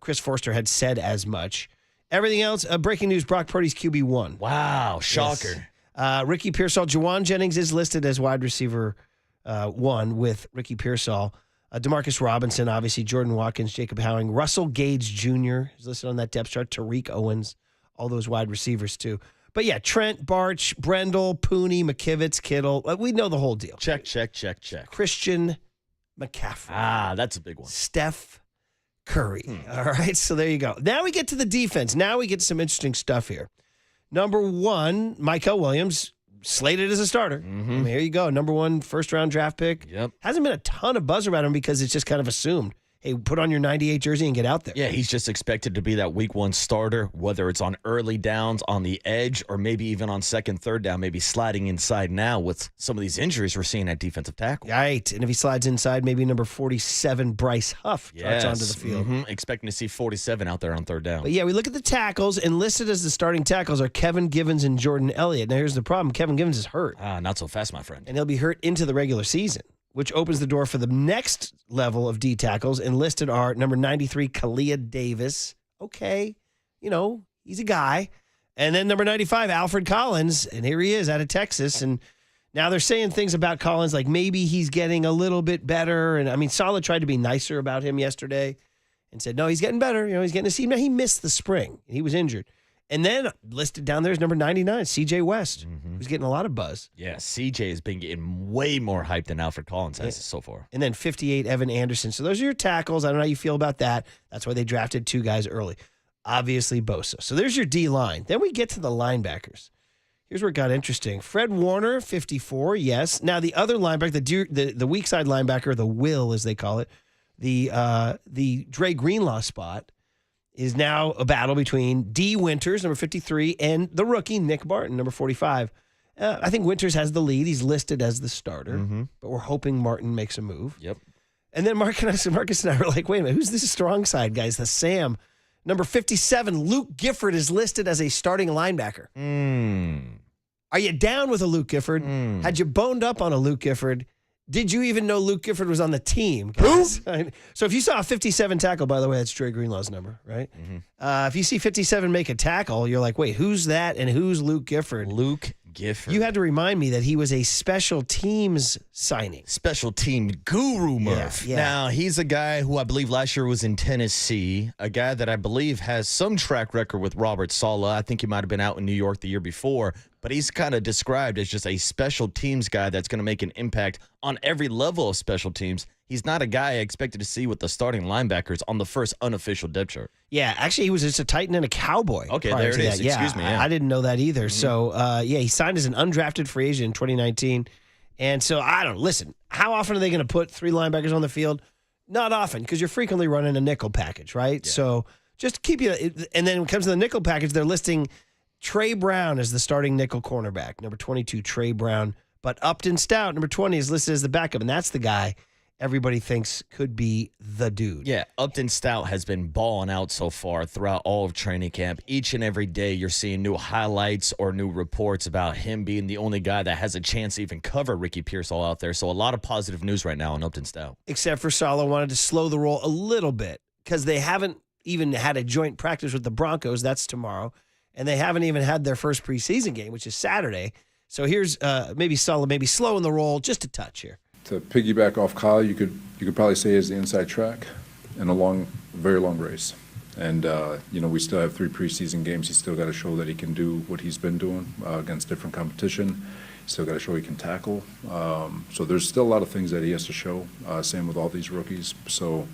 Chris Forster had said as much. Everything else, breaking news, Brock Purdy's QB1. Wow, shocker. Yes. Ricky Pearsall, Juwan Jennings is listed as wide receiver 1 with Ricky Pearsall. DeMarcus Robinson, obviously, Jordan Watkins, Jacob Howing, Russell Gage Jr. is listed on that depth chart, Tariq Owens, all those wide receivers too. But yeah, Trent, Barch, Brendel, Pooney, McKivitz, Kittle. We know the whole deal. Check. Christian McCaffrey. Ah, that's a big one. Steph Curry. All right, so there you go. Now we get to the defense. Now we get to some interesting stuff here. Number 1, Michael Williams, slated as a starter. Here you go. Number 1 first-round draft pick. Yep. Hasn't been a ton of buzz around him because it's just kind of assumed. Hey, put on your 98 jersey and get out there. Yeah, he's just expected to be that week 1 starter, whether it's on early downs, on the edge, or maybe even on second, third down, maybe sliding inside now with some of these injuries we're seeing at defensive tackle. Right, and if he slides inside, maybe number 47, Bryce Huff, trots onto the field. Expecting to see 47 out there on third down. But yeah, we look at the tackles, and listed as the starting tackles are Kevin Givens and Jordan Elliott. Now here's the problem. Kevin Givens is hurt. Not so fast, my friend. And he'll be hurt into the regular season, which opens the door for the next level of D tackles. And listed are number 93, Kalia Davis. Okay, he's a guy. And then number 95, Alfred Collins. And here he is out of Texas. And now they're saying things about Collins like maybe he's getting a little bit better. And I mean, Saleh tried to be nicer about him yesterday and said, no, he's getting better. He's getting to see him. Now, he missed the spring. He was injured. And then listed down there is number 99, C.J. West, who's getting a lot of buzz. Yeah, C.J. has been getting way more hype than Alfred Collins has so far. And then 58, Evan Anderson. So those are your tackles. I don't know how you feel about that. That's why they drafted 2 guys early. Obviously, Bosa. So there's your D-line. Then we get to the linebackers. Here's where it got interesting. Fred Warner, 54, yes. Now, the other linebacker, the weak side linebacker, the will, as they call it, the Dre Greenlaw spot, is now a battle between D. Winters, number 53, and the rookie, Nick Barton, number 45. I think Winters has the lead. He's listed as the starter, but we're hoping Martin makes a move. Yep. And then Marcus and I were like, wait a minute, who's this strong side, guys? The Sam. Number 57, Luke Gifford is listed as a starting linebacker. Are you down with a Luke Gifford? Had you boned up on a Luke Gifford? Did you even know Luke Gifford was on the team? Guys? So if you saw a 57 tackle, by the way, that's Dre Greenlaw's number, right? If you see 57 make a tackle, you're like, wait, who's that and who's Luke Gifford? Luke Gifford. You had to remind me that he was a special teams signing. Special team guru, Murph. Yeah. Now, he's a guy who I believe last year was in Tennessee, a guy that I believe has some track record with Robert Saleh. I think he might have been out in New York the year before, but he's kind of described as just a special teams guy that's going to make an impact on every level of special teams. He's not a guy I expected to see with the starting linebackers on the first unofficial depth chart. Yeah, actually, he was just a Titan and a Cowboy. Okay, there it is. Excuse me. I didn't know that either. So, he signed as an undrafted free agent in 2019. And so, listen, how often are they going to put 3 linebackers on the field? Not often, because you're frequently running a nickel package, right? Yeah. So, just keep you. And then when it comes to the nickel package, they're listing Trey Brown as the starting nickel cornerback, number 22, Trey Brown. But Upton Stout, number 20, is listed as the backup, and that's the guy everybody thinks could be the dude. Yeah, Upton Stout has been balling out so far throughout all of training camp. Each and every day you're seeing new highlights or new reports about him being the only guy that has a chance to even cover Ricky Pearsall out there. So a lot of positive news right now on Upton Stout. Except for Saleh wanted to slow the roll a little bit because they haven't even had a joint practice with the Broncos. That's tomorrow. And they haven't even had their first preseason game, which is Saturday. So here's maybe Saleh maybe slowing the roll just a touch here. To piggyback off Kyle, you could probably say is the inside track in a very long race. And, we still have 3 preseason games. He's still got to show that he can do what he's been doing against different competition. He's still got to show he can tackle. So there's still a lot of things that he has to show, same with all these rookies. So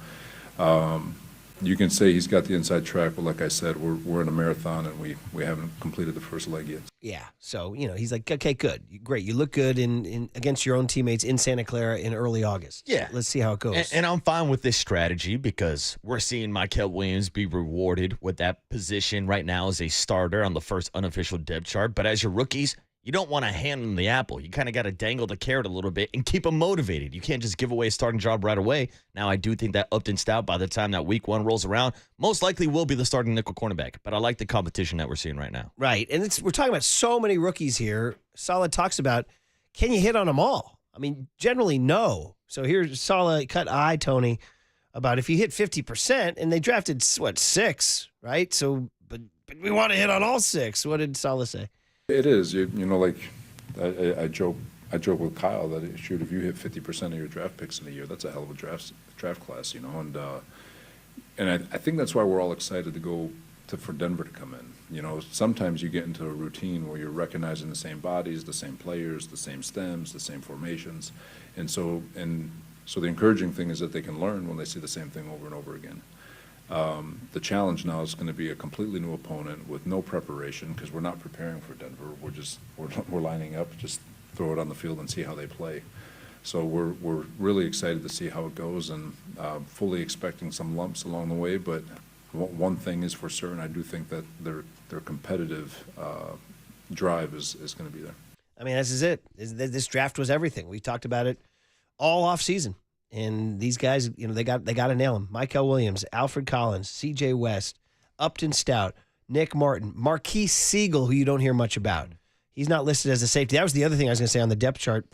you can say he's got the inside track, but like I said, we're in a marathon and we haven't completed the first leg yet. Yeah, so he's like, okay, good, great, you look good in against your own teammates in Santa Clara in early August. Yeah, let's see how it goes. And I'm fine with this strategy because we're seeing Michael Williams be rewarded with that position right now as a starter on the first unofficial depth chart. But as your rookies, you don't want to hand them the apple. You kind of got to dangle the carrot a little bit and keep them motivated. You can't just give away a starting job right away. Now, I do think that Upton Stout, by the time that week 1 rolls around, most likely will be the starting nickel cornerback. But I like the competition that we're seeing right now. Right. And we're talking about so many rookies here. Saleh talks about, can you hit on them all? I mean, generally, no. So here's Saleh cut eye, Tony, about if you hit 50%, and they drafted, 6, right? So, but we want to hit on all 6. What did Saleh say? It is. You know, like I joke with Kyle that, shoot, if you hit 50% of your draft picks in a year, that's a hell of a draft class, you know. And I think that's why we're all excited to go for Denver to come in. You know, sometimes you get into a routine where you're recognizing the same bodies, the same players, the same stems, the same formations. And so the encouraging thing is that they can learn when they see the same thing over and over again. The challenge now is going to be a completely new opponent with no preparation, because we're not preparing for Denver. We're lining up, just throw it on the field and see how they play. So we're really excited to see how it goes, and fully expecting some lumps along the way. But one thing is for certain, I do think that their competitive drive is going to be there. I mean, this is it. This draft was everything. We talked about it all off season. And these guys, you know, they got to nail them. Michael Williams, Alfred Collins, C.J. West, Upton Stout, Nick Martin, Marquise Siegel, who you don't hear much about. He's not listed as a safety. That was the other thing I was going to say on the depth chart.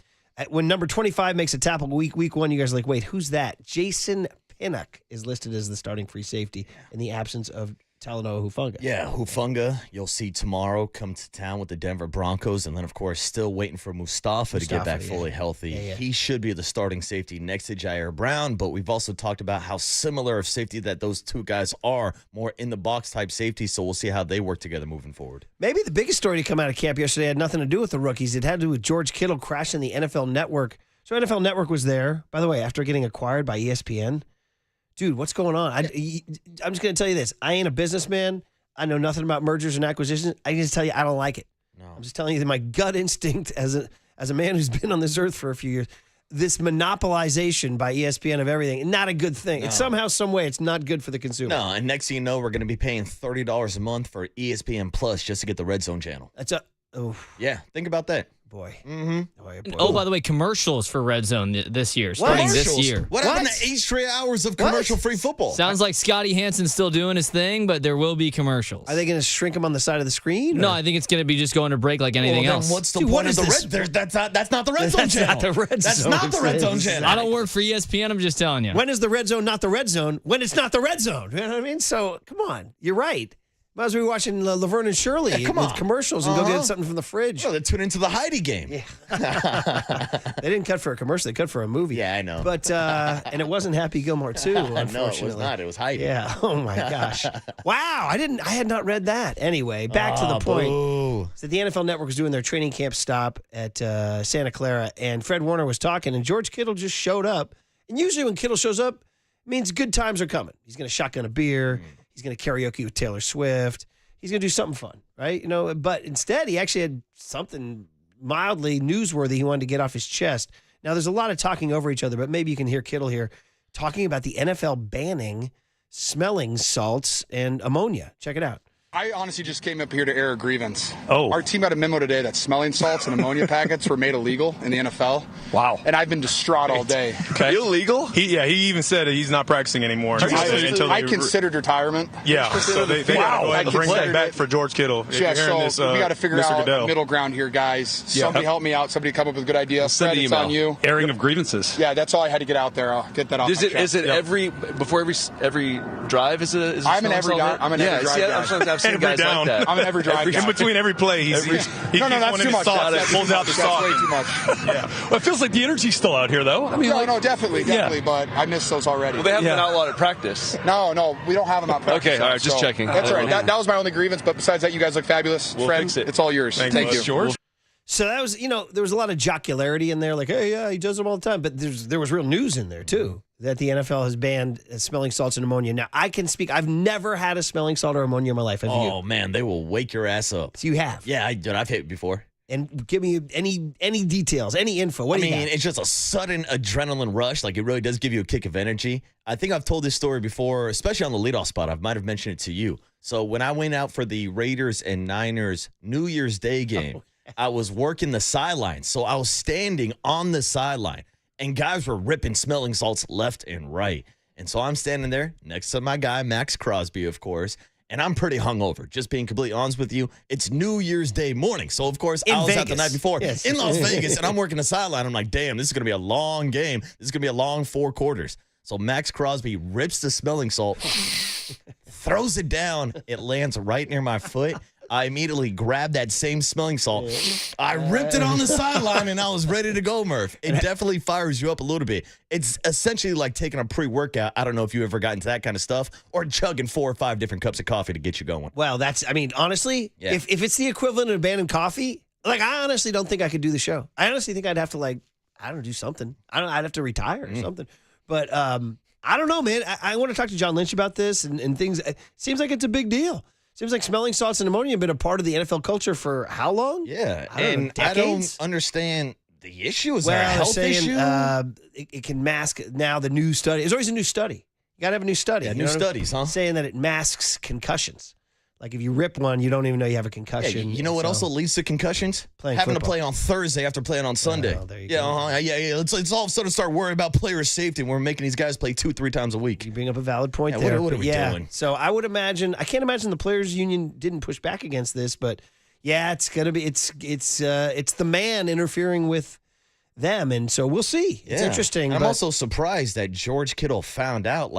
When number 25 makes a tackle week 1, you guys are like, wait, who's that? Jason Pinnock is listed as the starting free safety in the absence of Talanoa Hufanga. Yeah, Hufanga, you'll see tomorrow come to town with the Denver Broncos. And then, of course, still waiting for Mustafa to get back fully healthy. Yeah. He should be the starting safety next to Jair Brown. But we've also talked about how similar of safety that those two guys are, more in-the-box type safety. So we'll see how they work together moving forward. Maybe the biggest story to come out of camp yesterday had nothing to do with the rookies. It had to do with George Kittle crashing the NFL Network. So NFL Network was there, by the way, after getting acquired by ESPN. Dude, what's going on? I'm just going to tell you this. I ain't a businessman. I know nothing about mergers and acquisitions. I can just tell you I don't like it. No. I'm just telling you that my gut instinct as a man who's been on this earth for a few years, this monopolization by ESPN of everything, not a good thing. No. It's somehow, some way, it's not good for the consumer. No, and next thing you know, we're going to be paying $30 a month for ESPN Plus just to get the Red Zone channel. Yeah, think about that. Boy. Mm-hmm. Oh, by the way, commercials for Red Zone this year, starting this year. What happened to 8 straight hours of commercial-free football? Sounds like Scotty Hansen's still doing his thing, but there will be commercials. Are they going to shrink them on the side of the screen? No, I think it's going to be just going to break like anything else. What's the point of the Red? That's not the Red Zone channel. That's not the Red Zone channel. I don't work for ESPN. I'm just telling you. When is the Red Zone not the Red Zone? When it's not the Red Zone. You know what I mean? So, come on. You're right. Might as well be watching Laverne and Shirley with commercials and go get something from the fridge. Well, they tune into the Heidi game. Yeah. They didn't cut for a commercial. They cut for a movie. Yeah, I know. But and it wasn't Happy Gilmore 2, unfortunately. No, it was not. It was Heidi. Yeah. Oh, my gosh. Wow. I had not read that. Anyway, back to the point. So the NFL Network was doing their training camp stop at Santa Clara, and Fred Warner was talking, and George Kittle just showed up. And usually when Kittle shows up, it means good times are coming. He's going to shotgun a beer. He's going to karaoke with Taylor Swift. He's going to do something fun, right? You know, but instead he actually had something mildly newsworthy he wanted to get off his chest. Now, there's a lot of talking over each other, but maybe you can hear Kittle here talking about the NFL banning smelling salts and ammonia. Check it out. I honestly just came up here to air a grievance. Oh. Our team got a memo today that smelling salts and ammonia packets were made illegal in the NFL. Wow. And I've been distraught all day. Okay. Illegal? He even said he's not practicing anymore. I considered retirement. Yeah, so they got to go ahead and bring that back for George Kittle. Yeah, so we got to figure out a middle ground here, guys. Somebody help me out. Somebody come up with a good idea. Fred, it's on you. Airing of grievances. Yeah, that's all I had to get out there. I'll get that off. Is it before every drive? I'm an every drive guy. I've seen guys like that. I'm an every drive guy. In between every play, he that's too much. Pulls out the sock. That's way too much. Yeah. Well, it feels like the energy's still out here, though. I mean, no, definitely. But I missed those already. Well, they haven't been outlawed at practice. No, we don't have them out practice. Okay, all right, just checking. That's all right. That was my only grievance, but besides that, you guys look fabulous. We'll Fred, fix it. It's all yours. Thank you. George. So that was, there was a lot of jocularity in there, like, hey, yeah, he does them all the time. But there was real news in there, too, that the NFL has banned smelling salts and ammonia. Now, I can speak. I've never had a smelling salt or ammonia in my life. Have you? Oh, man, they will wake your ass up. So you have? Yeah, I've hit it before. And give me any details, any info. What do you got? It's just a sudden adrenaline rush. Like, it really does give you a kick of energy. I think I've told this story before, especially on the leadoff spot. I might have mentioned it to you. So when I went out for the Raiders and Niners New Year's Day game, I was working the sideline. So I was standing on the sideline, and guys were ripping smelling salts left and right. And so I'm standing there next to my guy, Max Crosby, of course, and I'm pretty hungover. Just being completely honest with you, it's New Year's Day morning. So, of course, I was out the night before in Las Vegas, and I'm working the sideline. I'm like, damn, this is going to be a long game. This is going to be a long 4 quarters. So Max Crosby rips the smelling salt, throws it down. It lands right near my foot. I immediately grabbed that same smelling salt. I ripped it on the sideline, and I was ready to go, Murph. It definitely fires you up a little bit. It's essentially like taking a pre-workout. I don't know if you ever got into that kind of stuff, or chugging 4 or 5 different cups of coffee to get you going. Well, honestly, if it's the equivalent of abandoned coffee, like, I honestly don't think I could do the show. I honestly think I'd have to, do something. I'd have to retire or something. But I don't know, man. I want to talk to John Lynch about this and things. It seems like it's a big deal. Seems like smelling salts and ammonia have been a part of the NFL culture for how long? Yeah, I don't understand the issue. Is there a health issue? It can mask now the new study. There's always a new study. You got to have a new study. Yeah, new studies, huh? Saying that it masks concussions. Like if you rip one, you don't even know you have a concussion. Yeah, you know what also leads to concussions? Having to play on Thursday after playing on Sunday. There you go. Yeah. It's all of a sudden start worrying about player safety when we're making these guys play 2-3 times a week. You bring up a valid point there. What are we doing? So I would imagine, I can't imagine the players union didn't push back against this, but yeah, it's gonna be it's the man interfering with them, and so we'll see. It's interesting. I'm also surprised that George Kittle found out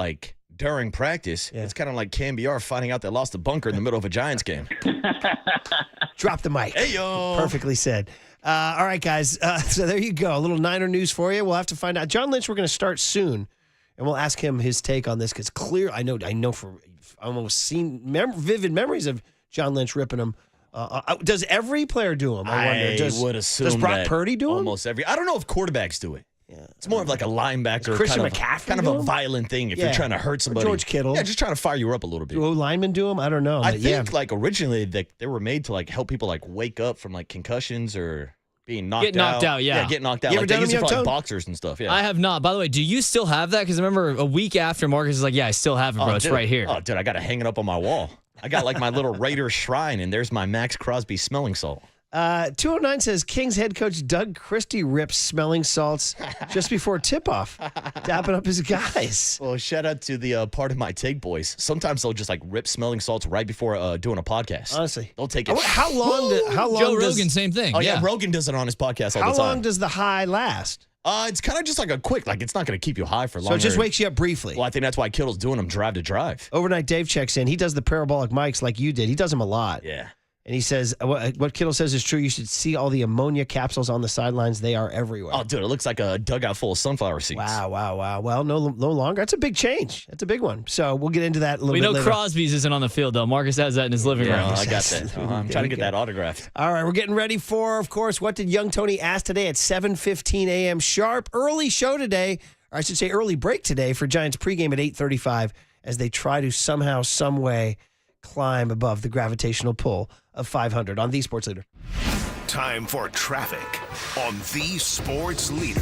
during practice. It's kind of like KNBR finding out they lost a bunker in the middle of a Giants game. Drop the mic. Hey, yo. Perfectly said. All right, guys. So there you go. A little Niner news for you. We'll have to find out. John Lynch, we're going to start soon, and we'll ask him his take on this because I know for almost seen vivid memories of John Lynch ripping him. Does every player do them? I wonder. Would assume does Brock Purdy do them? Almost every. I don't know if quarterbacks do it. Yeah. It's more of like a linebacker, Christian McCaffrey kind of a violent thing if you're trying to hurt somebody. George Kittle. Yeah, just trying to fire you up a little bit. Do linemen do them? I don't know. I think originally they were made to help people wake up from concussions or being knocked out. Get knocked out, yeah. Yeah, get knocked out. You ever They done use them, it for Young Tone? boxers and stuff, yeah. I have not. By the way, do you still have that? Because I remember a week after Marcus is like, yeah, I still have it, bro. It's right here. Oh, dude, I got to hang it up on my wall. I got my little Raider shrine, and there's my Max Crosby smelling salt. 209 says Kings head coach Doug Christie rips smelling salts just before tip-off, dapping up his guys. Well, shout out to the part of my take boys. Sometimes they'll just rip smelling salts right before doing a podcast. Honestly, they'll take it. How long? Joe Rogan, same thing. Oh yeah, Rogan does it on his podcast all the time. How long does the high last? It's kind of just a quick, it's not going to keep you high for long. So it just wakes you up briefly. Well, I think that's why Kittle's doing them drive to drive. Overnight Dave checks in. He does the parabolic mics like you did. He does them a lot. Yeah. And he says, what Kittle says is true. You should see all the ammonia capsules on the sidelines. They are everywhere. Oh, dude, it looks like a dugout full of sunflower seeds. Wow. Well, no longer. That's a big change. That's a big one. So we'll get into that a little bit later. We know Crosby's isn't on the field, though. Marcus has that in his living room. I got that. I'm trying to get that autographed. All right, we're getting ready for, of course, What Did Young Tony Ask today at 7:15 a.m. sharp. Early show today, or I should say early break today for Giants pregame at 8:35 as they try to somehow, some way climb above the gravitational pull of 500 on the Sports Leader. Time for traffic on the Sports Leader.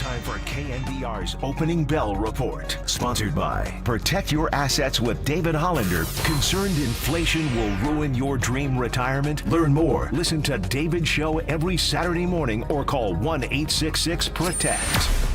Time for KNBR's Opening Bell Report. Sponsored by Protect Your Assets with David Hollander. Concerned inflation will ruin your dream retirement? Learn more. Listen to David's show every Saturday morning or call 1-866-PROTECT.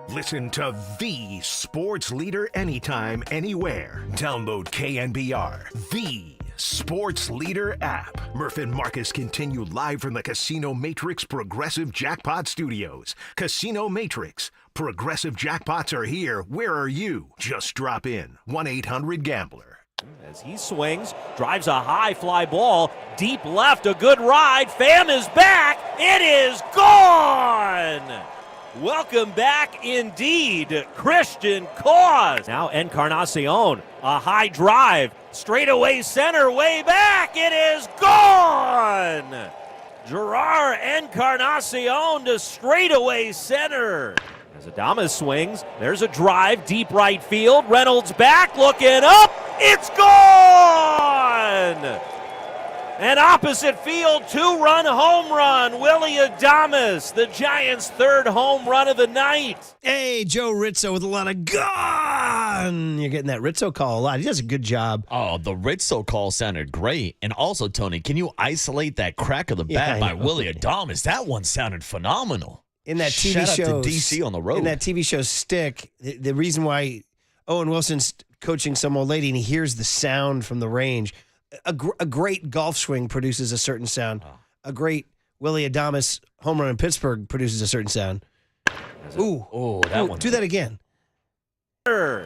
Listen to the sports leader anytime, anywhere. Download KNBR, the sports leader app. Murph and Marcus continue live from the Casino Matrix Progressive Jackpot Studios. Casino Matrix. Progressive jackpots are here. Where are you? Just drop in. 1-800-GAMBLER. As he swings, drives a high fly ball, deep left, a good ride. Pham is back. It is gone. Welcome back indeed, Christian Cause. Now Encarnacion, a high drive, straightaway center, way back. It is gone. Gerard Encarnacion to straightaway center. As Adames swings, there's a drive, deep right field. Reynolds back, looking up. It's gone. An opposite field, 2-run home run. Willie Adames, the Giants' third home run of the night. Hey, Joe Rizzo with a lot of gun. You're getting that Rizzo call a lot. He does a good job. Oh, the Rizzo call sounded great. And also, Tony, can you isolate that crack of the bat by Willie Adames? That one sounded phenomenal. In that TV Shout show, out to DC on the road. In that TV show Stick, the reason why Owen Wilson's coaching some old lady and he hears the sound from the range. A great golf swing produces a certain sound. Oh. A great Willie Adames home run in Pittsburgh produces a certain sound. Ooh, that one. Do that again. Ooh.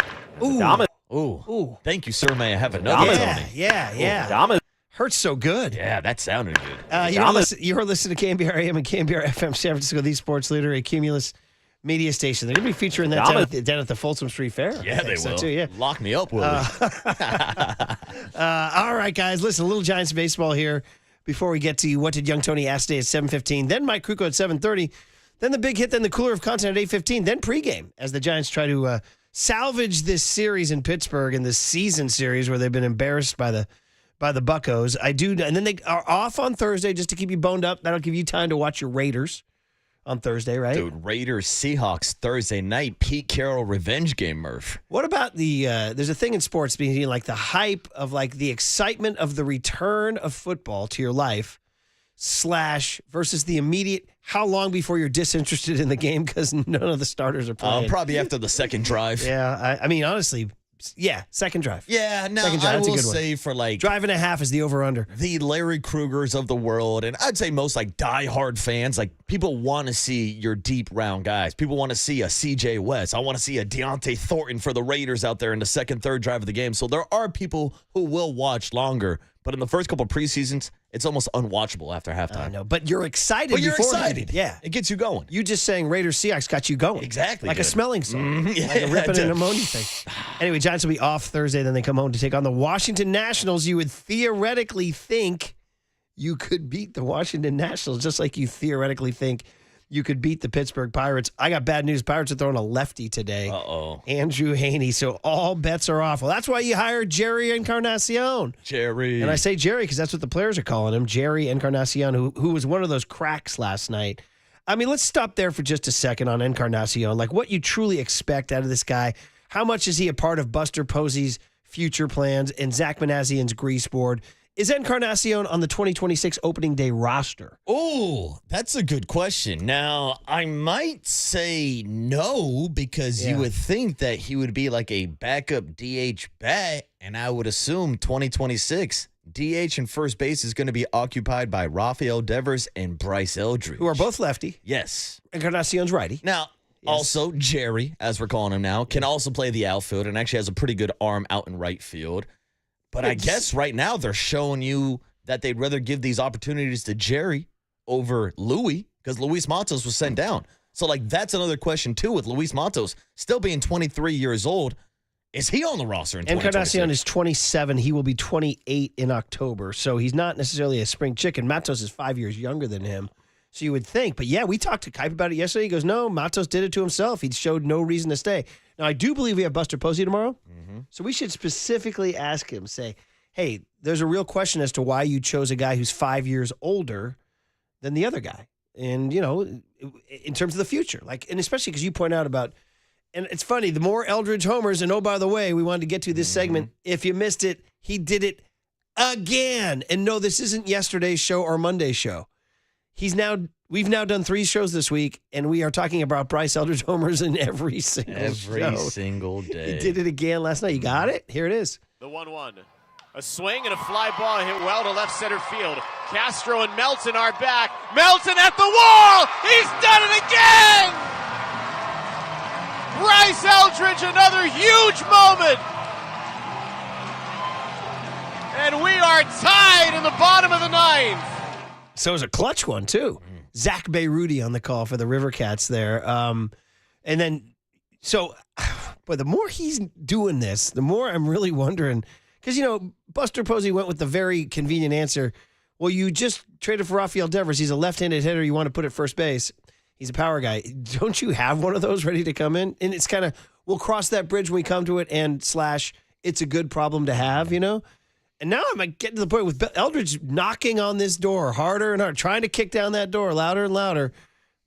Ooh. Thank you, sir. May I have another? Yeah. Adames. Hurts so good. Yeah, that sounded good. You're listening to KNBR AM and KNBR FM San Francisco, the sports leader, a Cumulus media station. They're going to be featuring that down at the Folsom Street Fair. Yeah, they will. Too, yeah. Lock me up, Willie. All right, guys. Listen, a little Giants baseball here before we get to What Did Young Tony Ask Today at 7:15. Then Mike Krukow at 7:30. Then the big hit, then the cooler of content at 8:15. Then pregame as the Giants try to salvage this series in Pittsburgh and this season series where they've been embarrassed by the Buccos. And then they are off on Thursday just to keep you boned up. That'll give you time to watch your Raiders on Thursday, right? Dude, Raiders-Seahawks Thursday night, Pete Carroll revenge game, Murph. What about there's a thing in sports being like the hype of like the excitement of the return of football to your life / versus the immediate how long before you're disinterested in the game because none of the starters are playing? Probably after the second drive. Yeah, I mean, honestly, yeah, second drive. Yeah, no, second drive. I will That's a good say one. for like drive and a half is the over-under. The Larry Krugers of the world, and I'd say most like diehard fans, like people want to see your deep round guys. People want to see a CJ West. I want to see a Deontay Thornton for the Raiders out there in the second, third drive of the game. So there are people who will watch longer, but in the first couple of preseasons, it's almost unwatchable after halftime. I know, but you're excited. But you're beforehand. excited. Yeah. It gets you going. You just saying Raiders Seahawks got you going. Exactly. Like good. a smelling song. Yeah, like a ripping and ammonia thing. Anyway, Giants will be off Thursday. Then they come home to take on the Washington Nationals. You would theoretically think you could beat the Washington Nationals, just like you theoretically think you could beat the Pittsburgh Pirates. I got bad news. Pirates are throwing a lefty today. Uh-oh. Andrew Haney. So all bets are off. Well, that's why you hired Jerry Encarnacion. Jerry. And I say Jerry because that's what the players are calling him. Jerry Encarnacion, who was one of those cracks last night. I mean, let's stop there for just a second on Encarnacion. Like what you truly expect out of this guy. How much is he a part of Buster Posey's future plans and Zach Manassian's grease board? Is Encarnacion on the 2026 opening day roster? Oh, that's a good question. Now, I might say no because you would think that he would be like a backup DH bat, and I would assume 2026 DH and first base is going to be occupied by Rafael Devers and Bryce Eldridge. Who are both lefty. Yes. Encarnacion's righty. Now, also Jerry, as we're calling him now, can also play the outfield and actually has a pretty good arm out in right field. But I guess right now they're showing you that they'd rather give these opportunities to Jerry over Louis because Luis Matos was sent down. So, that's another question, too, with Luis Matos still being 23 years old. Is he on the roster in 2026? Encarnacion is 27. He will be 28 in October. So he's not necessarily a spring chicken. Matos is 5 years younger than him. So you would think. But, yeah, we talked to Kipe about it yesterday. He goes, no, Matos did it to himself. He showed no reason to stay. Now, I do believe we have Buster Posey tomorrow. Mm-hmm. So we should specifically ask him, say, hey, there's a real question as to why you chose a guy who's 5 years older than the other guy. And, in terms of the future. And especially because you point out about, and it's funny, the more Eldridge homers, and oh, by the way, we wanted to get to this segment. If you missed it, he did it again. And no, this isn't yesterday's show or Monday's show. We've now done 3 shows this week, and we are talking about Bryce Eldridge homers in every single single day. He did it again last night. You got it? Here it is. The 1-1. A swing and a fly ball hit well to left center field. Castro and Melton are back. Melton at the wall! He's done it again! Bryce Eldridge, another huge moment! And we are tied in the bottom of the 9th. So it was a clutch one, too. Zach Beirudi on the call for the River Cats there. And then, but the more he's doing this, the more I'm really wondering, because, Buster Posey went with the very convenient answer. Well, you just traded for Rafael Devers. He's a left-handed hitter. You want to put at first base. He's a power guy. Don't you have one of those ready to come in? And it's kind of, we'll cross that bridge when we come to it, and / it's a good problem to have, And now I'm getting to the point with Eldridge knocking on this door harder and harder, trying to kick down that door louder and louder.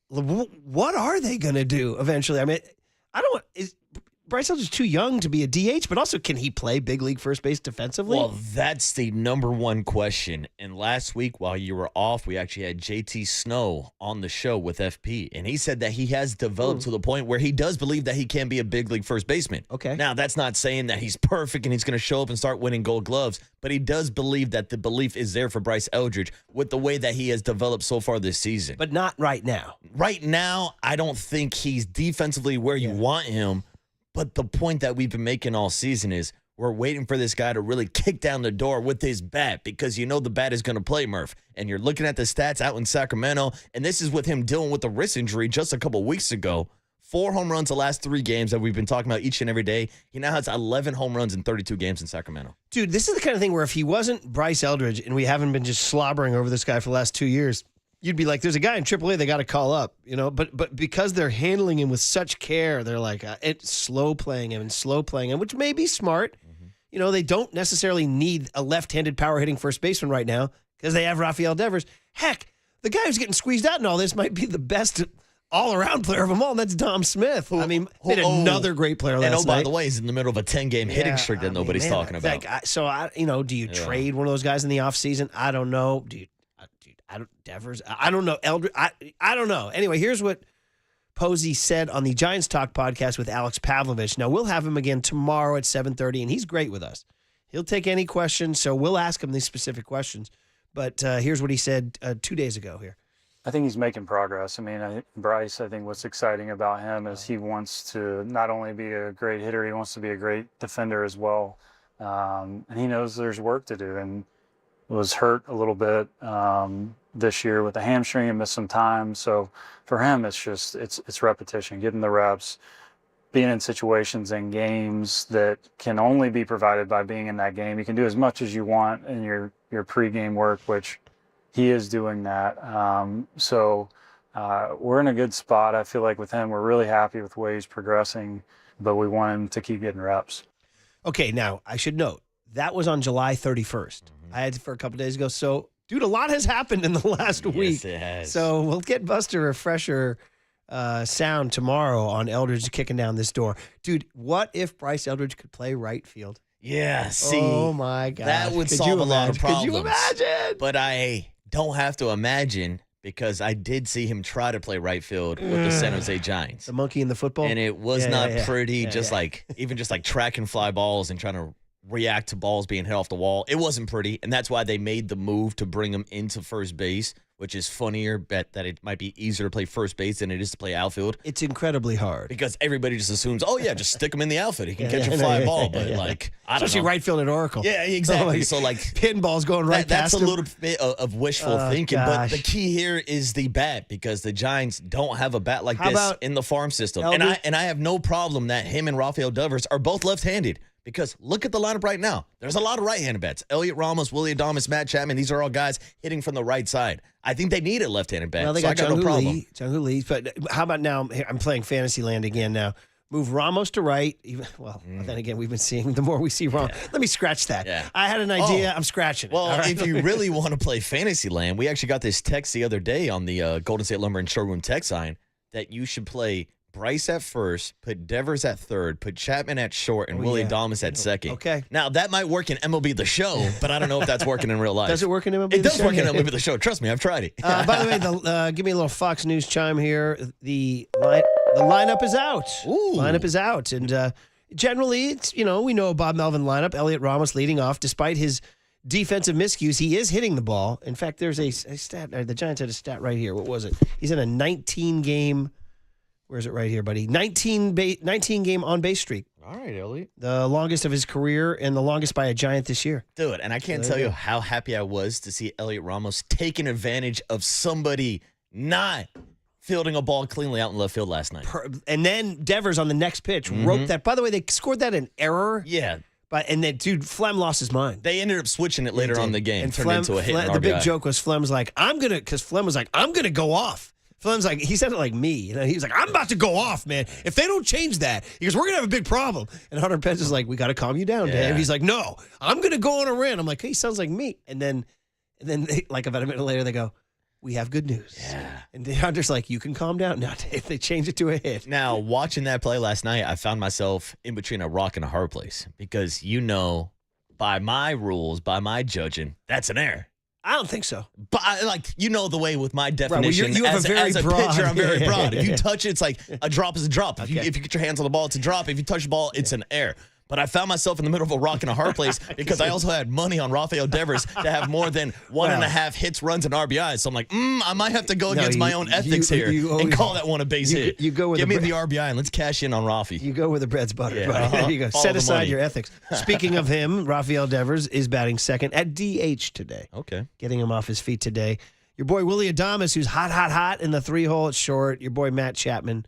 What are they going to do eventually? I mean, is Bryce Eldridge too young to be a DH, but also can he play big league first base defensively? Well, that's the number one question. And last week while you were off, we actually had JT Snow on the show with FP, and he said that he has developed to the point where he does believe that he can be a big league first baseman. Okay. Now, that's not saying that he's perfect and he's going to show up and start winning Gold Gloves, but he does believe that the belief is there for Bryce Eldridge with the way that he has developed so far this season. But not right now. Right now, I don't think he's defensively where you want him. But the point that we've been making all season is we're waiting for this guy to really kick down the door with his bat because the bat is going to play, Murph. And you're looking at the stats out in Sacramento, and this is with him dealing with a wrist injury just a couple weeks ago. 4 home runs the last 3 games that we've been talking about each and every day. He now has 11 home runs in 32 games in Sacramento. Dude, this is the kind of thing where if he wasn't Bryce Eldridge and we haven't been just slobbering over this guy for the last 2 years, you'd be like, there's a guy in AAA they got to call up, But because they're handling him with such care, they're like, it's slow playing him, which may be smart. Mm-hmm. They don't necessarily need a left-handed power-hitting first baseman right now because they have Rafael Devers. Heck, the guy who's getting squeezed out in all this might be the best all-around player of them all, and that's Dom Smith. Another great player last night. By the way, he's in the middle of a 10-game hitting streak that nobody's talking about. Do you trade one of those guys in the offseason? I don't know. Devers. I don't know. Eldridge. I don't know. Anyway, here's what Posey said on the Giants Talk podcast with Alex Pavlovich. Now, we'll have him again tomorrow at 7:30, and he's great with us. He'll take any questions, so we'll ask him these specific questions. But here's what he said 2 days ago here. I think he's making progress. Bryce, I think what's exciting about him is he wants to not only be a great hitter, he wants to be a great defender as well. And he knows there's work to do, and was hurt a little bit this year with a hamstring and missed some time. So for him, it's repetition, getting the reps, being in situations and games that can only be provided by being in that game. You can do as much as you want in your pregame work, which he is doing that. We're in a good spot. I feel like with him, we're really happy with the way he's progressing, but we want him to keep getting reps. Okay, now I should note, that was on July 31st. I had it for a couple days ago. So, dude, a lot has happened in the last week. Yes, it has. So we'll get Buster a fresher sound tomorrow on Eldridge kicking down this door. Dude, what if Bryce Eldridge could play right field? Yeah, see. Oh, my God. That would solve a lot of problems. Could you imagine? But I don't have to imagine because I did see him try to play right field with the San Jose Giants. The monkey in the football? And it was not pretty, even track and fly balls and trying to react to balls being hit off the wall. It wasn't pretty, and that's why they made the move to bring him into first base, which is funnier, bet that it might be easier to play first base than it is to play outfield. It's incredibly hard. Because everybody just assumes, oh, yeah, just stick him in the outfield. He can catch a fly ball. But, like, I don't know. Especially right field at Oracle. Yeah, exactly. So, like, pinball's going right past that's him. a little bit of wishful thinking. Gosh. But the key here is the bat, because the Giants don't have a bat like this in the farm system. Elder? And I have no problem that him and Rafael Devers are both left-handed. Because look at the lineup right now. There's a lot of right-handed bats. Elliot Ramos, Willie Adames, Matt Chapman. These are all guys hitting from the right side. I think they need a left-handed bat. Well, they so got I got no problem. Jung-Hoo Lee. But how about now? I'm playing Fantasyland again now. Move Ramos to right. Then again, we've been seeing the more we see Ramos. Let me scratch that. Yeah. I had an idea. I'm scratching it. Well, All right? if you really want to play Fantasyland, we actually got this text the other day on the Golden State Lumber and Showroom text line that you should play Bryce at first, put Devers at third, put Chapman at short, and Willie Adames at second. Okay. Now, that might work in MLB The Show, but I don't know if that's working in real life. Does it work in MLB? It does work in MLB The Show. Trust me, I've tried it. By the way, give me a little Fox News chime here. The lineup is out. Ooh. Lineup is out. And generally, it's we know a Bob Melvin lineup. Elliot Ramos leading off. Despite his defensive miscues, he is hitting the ball. In fact, there's a stat. The Giants had a stat right here. What was it? He's in a 19-game... Where is it right here, buddy? 19-game on-base streak. All right, Elliot. The longest of his career and the longest by a Giant this year. Dude, and I can't tell you how happy I was to see Elliot Ramos taking advantage of somebody not fielding a ball cleanly out in left field last night. And then Devers on the next pitch roped that. By the way, they scored that in error. Yeah. And then, dude, Flem lost his mind. They ended up switching it later on in the game. And turned into a hit and the RBI. big joke was Flem's like, because Flem was like, I'm going to go off. Flem's like, he said it like me. He was like, I'm about to go off, man. If they don't change that, he goes, we're going to have a big problem. And Hunter Pence is like, we got to calm you down, Dave. He's like, no, I'm going to go on a rant. I'm like, hey, sounds like me. And then they, like about a minute later, they go, we have good news. Yeah. And Hunter's like, you can calm down now, Dave. They change it to a hit. Now, watching that play last night, I found myself in between a rock and a hard place because, by my rules, by my judging, that's an error. I don't think so. But the way with my definition, right, well, you have as a broad, pitcher, I'm very broad. If you touch it, it's like a drop is a drop. If you get your hands on the ball, it's a drop. If you touch the ball, it's an error. But I found myself in the middle of a rock and a hard place because I also had money on Rafael Devers to have more than 1.5 hits, runs, and RBIs. So I'm like, I might have to go against my own ethics here and call that one a base hit. You go with Give me the RBI and let's cash in on Rafi. You go where the bread's buttered. Yeah. Right? There you go. Follow Set the aside money. your ethics. Speaking of him, Rafael Devers is batting second at DH today. Okay. Getting him off his feet today. Your boy Willie Adames, who's hot in the 3-hole at short. Your boy Matt Chapman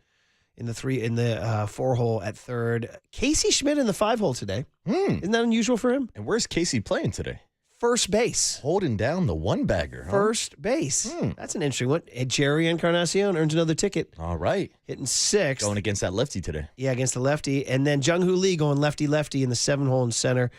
in the 4-hole at third. Casey Schmidt in the 5-hole today. Isn't that unusual for him? And where's Casey playing today? First base. Holding down the one-bagger. Huh? First base. That's an interesting one. And Jerry Encarnacion earns another ticket. All right. Hitting 6th. Going against that lefty today. Yeah, against the lefty. And then Jung-Hoo Lee going lefty-lefty in the 7-hole in center.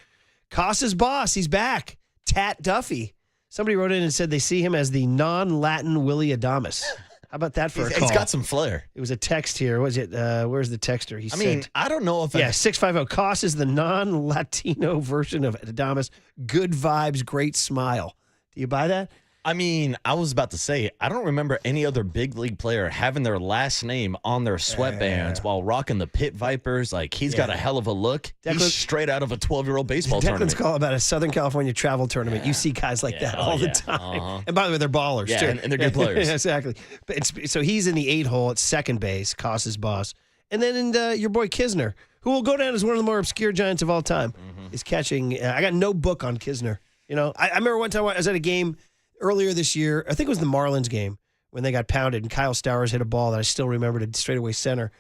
Costa's boss, he's back. Tat Duffy. Somebody wrote in and said they see him as the non-Latin Willie Adames. How about that for a call? He's got some flair. It was a text here. Was it? Where's the texter? He said, I don't know if 650. Cost is the non-Latino version of Adames. Good vibes, great smile. Do you buy that? I mean, I was about to say, I don't remember any other big league player having their last name on their sweatbands while rocking the Pit Vipers. Like, he's got a hell of a look. He's straight out of a 12-year-old baseball tournament. Declan's call about a Southern California travel tournament. You see guys like that all the time. And by the way, they're ballers, too. And they're good players. Exactly. But so he's in the 8-hole at second base, Costa's boss. And then your boy Kisner, who will go down as one of the more obscure Giants of all time, is catching. I got no book on Kisner. I remember one time I was at a game earlier this year, I think it was the Marlins game when they got pounded and Kyle Stowers hit a ball that I still remember to straightaway center.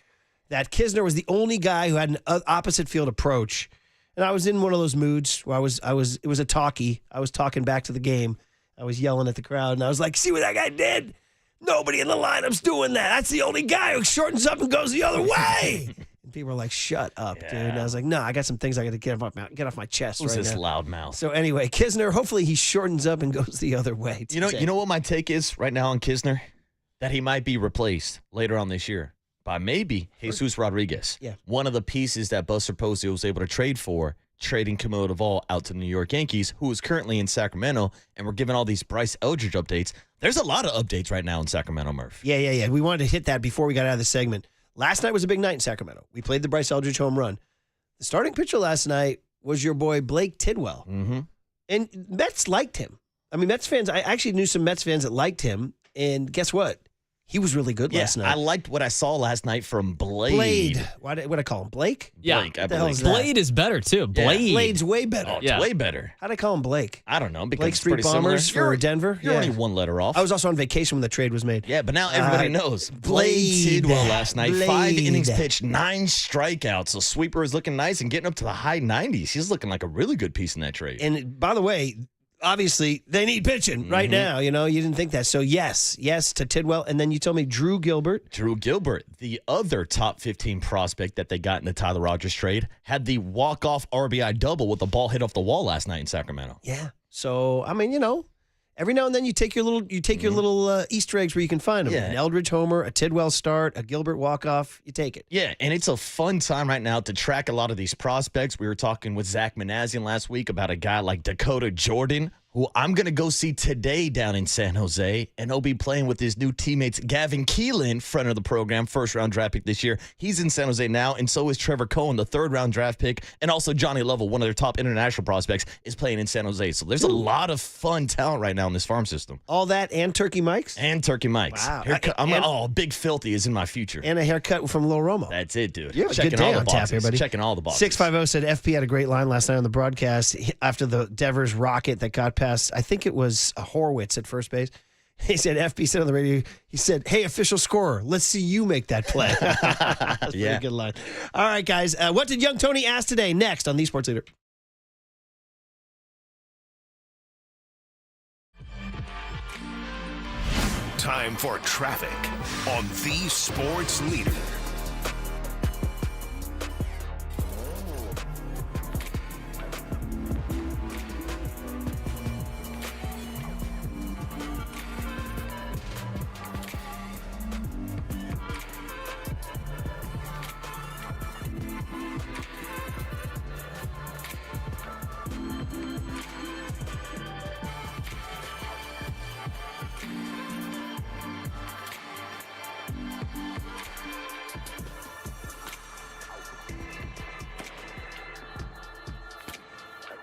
That Kisner was the only guy who had an opposite field approach. And I was in one of those moods where it was a talkie. I was talking back to the game. I was yelling at the crowd and I was like, see what that guy did? Nobody in the lineup's doing that. That's the only guy who shortens up and goes the other way. And people were like, shut up, dude. And I was like, no, I got some things I got to get off my chest Who's right this now. loud mouth? So anyway, Kisner, hopefully he shortens up and goes the other way. You know what my take is right now on Kisner? That he might be replaced later on this year by maybe Jesus Rodriguez. Yeah. One of the pieces that Buster Posey was able to trade for, trading Camilo Duvall out to the New York Yankees, who is currently in Sacramento, and we're giving all these Bryce Eldridge updates. There's a lot of updates right now in Sacramento, Murph. Yeah. We wanted to hit that before we got out of the segment. Last night was a big night in Sacramento. We played the Bryce Eldridge home run. The starting pitcher last night was your boy Blake Tidwell. Mm-hmm. And Mets liked him. I mean, Mets fans, I actually knew some Mets fans that liked him, and guess what? He was really good last night. I liked what I saw last night from Blade. What'd I call him? Blake? Yeah. Blake, I What the hell believe. is that? Blade is better, too. Blade. Blade's way better. Oh, it's way better. How'd I call him Blake? I don't know. Because Blake it's Street pretty Bombers similar. for Denver? You're only one letter off. I was also on vacation when the trade was made. Yeah, but now everybody knows. Blade Tidwell last night. 5 innings pitched, 9 strikeouts. So sweeper is looking nice and getting up to the high 90s. He's looking like a really good piece in that trade. And by the way, obviously, they need pitching right now. You didn't think that. So, yes to Tidwell. And then you told me Drew Gilbert. Drew Gilbert, the other top 15 prospect that they got in the Tyler Rogers trade, had the walk-off RBI double with the ball hit off the wall last night in Sacramento. Yeah. So, I mean, every now and then you take your little Easter eggs where you can find them. Yeah. An Eldridge homer, a Tidwell start, a Gilbert walk-off. You take it. Yeah, and it's a fun time right now to track a lot of these prospects. We were talking with Zach Manassian last week about a guy like Dakota Jordan, who I'm going to go see today down in San Jose, and he'll be playing with his new teammates, Gavin Keelan, friend of the program, first-round draft pick this year. He's in San Jose now, and so is Trevor Cohen, the third-round draft pick, and also Johnny Lovell, one of their top international prospects, is playing in San Jose. So there's a lot of fun talent right now in this farm system. All that and Turkey Mike's? And Turkey Mike's. Wow. Big Filthy is in my future. And a haircut from Lil Romo. That's it, dude. You have a Checking good day all the on tap boxes. here, buddy. Checking all the boxes. 650 said FP had a great line last night on the broadcast after the Devers rocket that got past, I think it was Horwitz at first base. He said, FP said on the radio, he said, hey, official scorer, let's see you make that play. That's a pretty good line. All right, guys. What did young Tony ask today? Next on The Sports Leader. Time for traffic on The Sports Leader.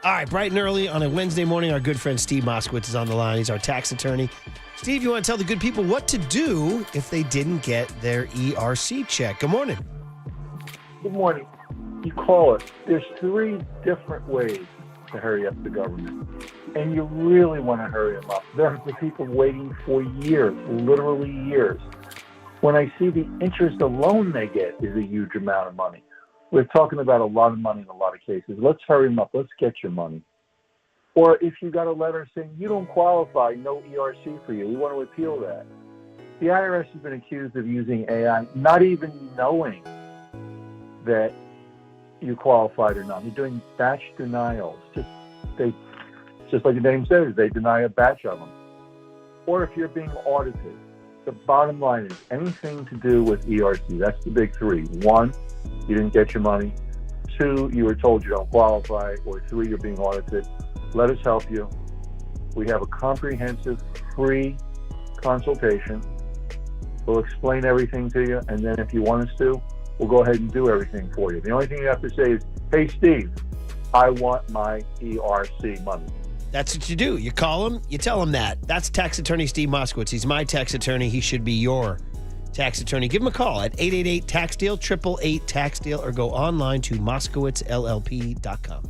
All right, bright and early on a Wednesday morning, our good friend Steve Moskowitz is on the line. He's our tax attorney. Steve, you want to tell the good people what to do if they didn't get their ERC check? Good morning. Good morning. You call it. There's 3 different ways to hurry up the government, and you really want to hurry them up. There are people waiting for years, literally years. When I see the interest alone they get is a huge amount of money. We're talking about a lot of money in a lot of cases. Let's hurry them up. Let's get your money. Or if you got a letter saying you don't qualify, no ERC for you, we want to appeal that. The IRS has been accused of using AI, not even knowing that you qualified or not. They're doing batch denials. Just like the name says, they deny a batch of them. Or if you're being audited, the bottom line is anything to do with ERC. That's the big 3. 1, you didn't get your money. 2, you were told you don't qualify. Or 3, you're being audited. Let us help you. We have a comprehensive, free consultation. We'll explain everything to you, and then if you want us to, we'll go ahead and do everything for you. The only thing you have to say is, hey, Steve, I want my ERC money. That's what you do. You call him, you tell him that. That's tax attorney Steve Moskowitz. He's my tax attorney. He should be your tax attorney. Give him a call at 888-TAX-DEAL, 888-TAX-DEAL, or go online to moskowitzllp.com.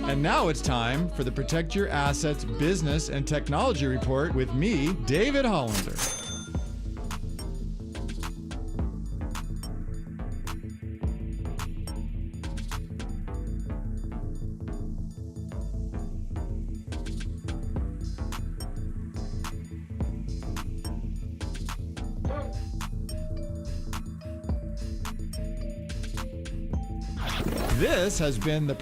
And now it's time for the Protect Your Assets Business and Technology Report with me, David Hollander. This has been the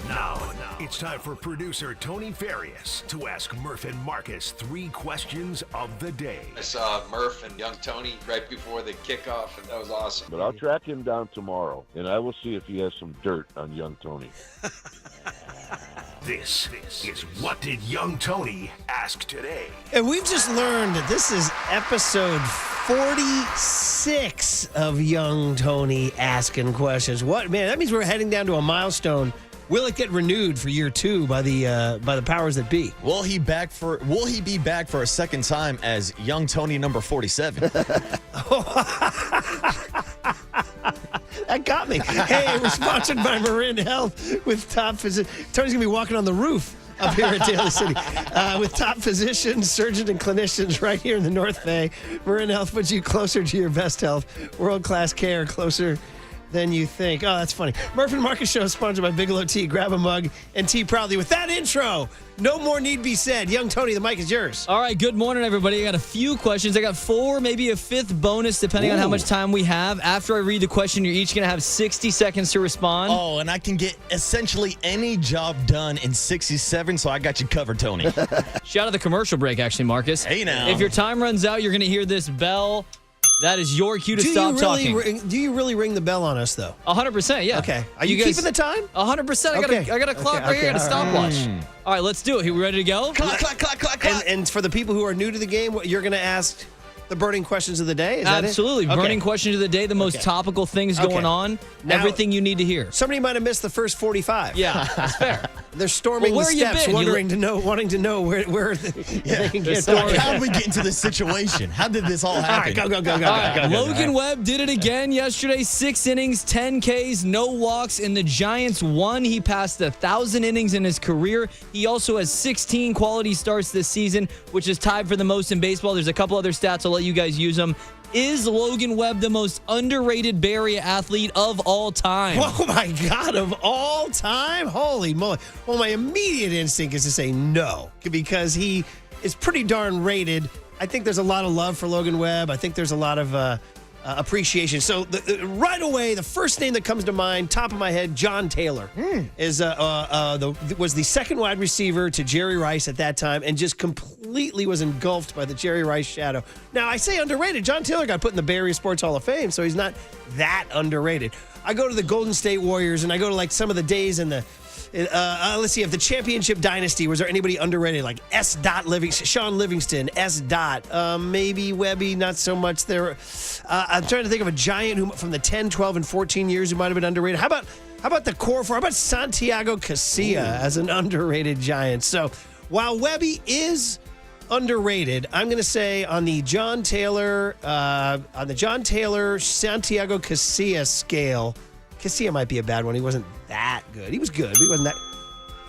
Now, it's time for producer Tony Farias to ask Murph and Marcus 3 questions of the day. I saw Murph and young Tony right before the kickoff, and that was awesome. But I'll track him down tomorrow, and I will see if he has some dirt on young Tony. This is What Did Young Tony Ask Today? And we've just learned that this is episode 46 of Young Tony Asking Questions. What, man, that means we're heading down to a milestone. Will it get renewed for year 2 by the powers that be? Will he be back for a second time as young Tony number 47? That got me. Hey, we're sponsored by Marin Health with top physicians. Tony's going to be walking on the roof up here at Daly City with top physicians, surgeons, and clinicians right here in the North Bay. Marin Health puts you closer to your best health. World-class care, closer than you think. Oh, that's funny. Murph and Marcus Show is sponsored by Bigelow Tea. Grab a mug and tea proudly. With that intro, no more need be said. Young Tony, the mic is yours. All right, good morning, everybody. I got a few questions. I got 4, maybe a 5th bonus, depending on how much time we have. After I read the question, you're each going to have 60 seconds to respond. Oh, and I can get essentially any job done in 67, so I got you covered, Tony. Shout out the commercial break, actually, Marcus. Hey, now. If your time runs out, you're going to hear this bell. That is your cue to stop talking. Do you really ring the bell on us, though? 100%, yeah. Okay. Are you keeping the time? 100%. I got a clock right here. I got a stopwatch. All right, let's do it. Are we ready to go? Clock. And for the people who are new to the game, you're going to ask the burning questions of the day? Is that Absolutely. it? Burning questions of the day, the most topical things going on, now, everything you need to hear. Somebody might have missed the first 45. Yeah, that's fair. They're storming the steps, wanting to know where they can get started. How did we get into this situation? How did this all happen? All right, go. Logan Webb did it again yesterday. 6 innings, 10 Ks, no walks, and the Giants won. He passed 1,000 innings in his career. He also has 16 quality starts this season, which is tied for the most in baseball. There's a couple other stats. I'll let you guys use them. Is Logan Webb the most underrated Bay Area athlete of all time? Oh, my God, of all time? Holy moly. Well, my immediate instinct is to say no, because he is pretty darn rated. I think there's a lot of love for Logan Webb. I think there's a lot of appreciation. So right away, the first name that comes to mind, top of my head, John Taylor, was the second wide receiver to Jerry Rice at that time and just completely was engulfed by the Jerry Rice shadow. Now, I say underrated. John Taylor got put in the Bay Area Sports Hall of Fame, so he's not that underrated. I go to the Golden State Warriors, and I go to like some of the days in the let's see, if the championship dynasty, was there anybody underrated? Like Sean Livingston, maybe Webby, not so much there. I'm trying to think of a Giant who from the 10, 12, and 14 years who might have been underrated. How about the core four? How about Santiago Casilla as an underrated Giant? So while Webby is underrated, I'm going to say on the John Taylor, Santiago Casilla scale, Casilla might be a bad one. He wasn't that good. He was good, but he wasn't that.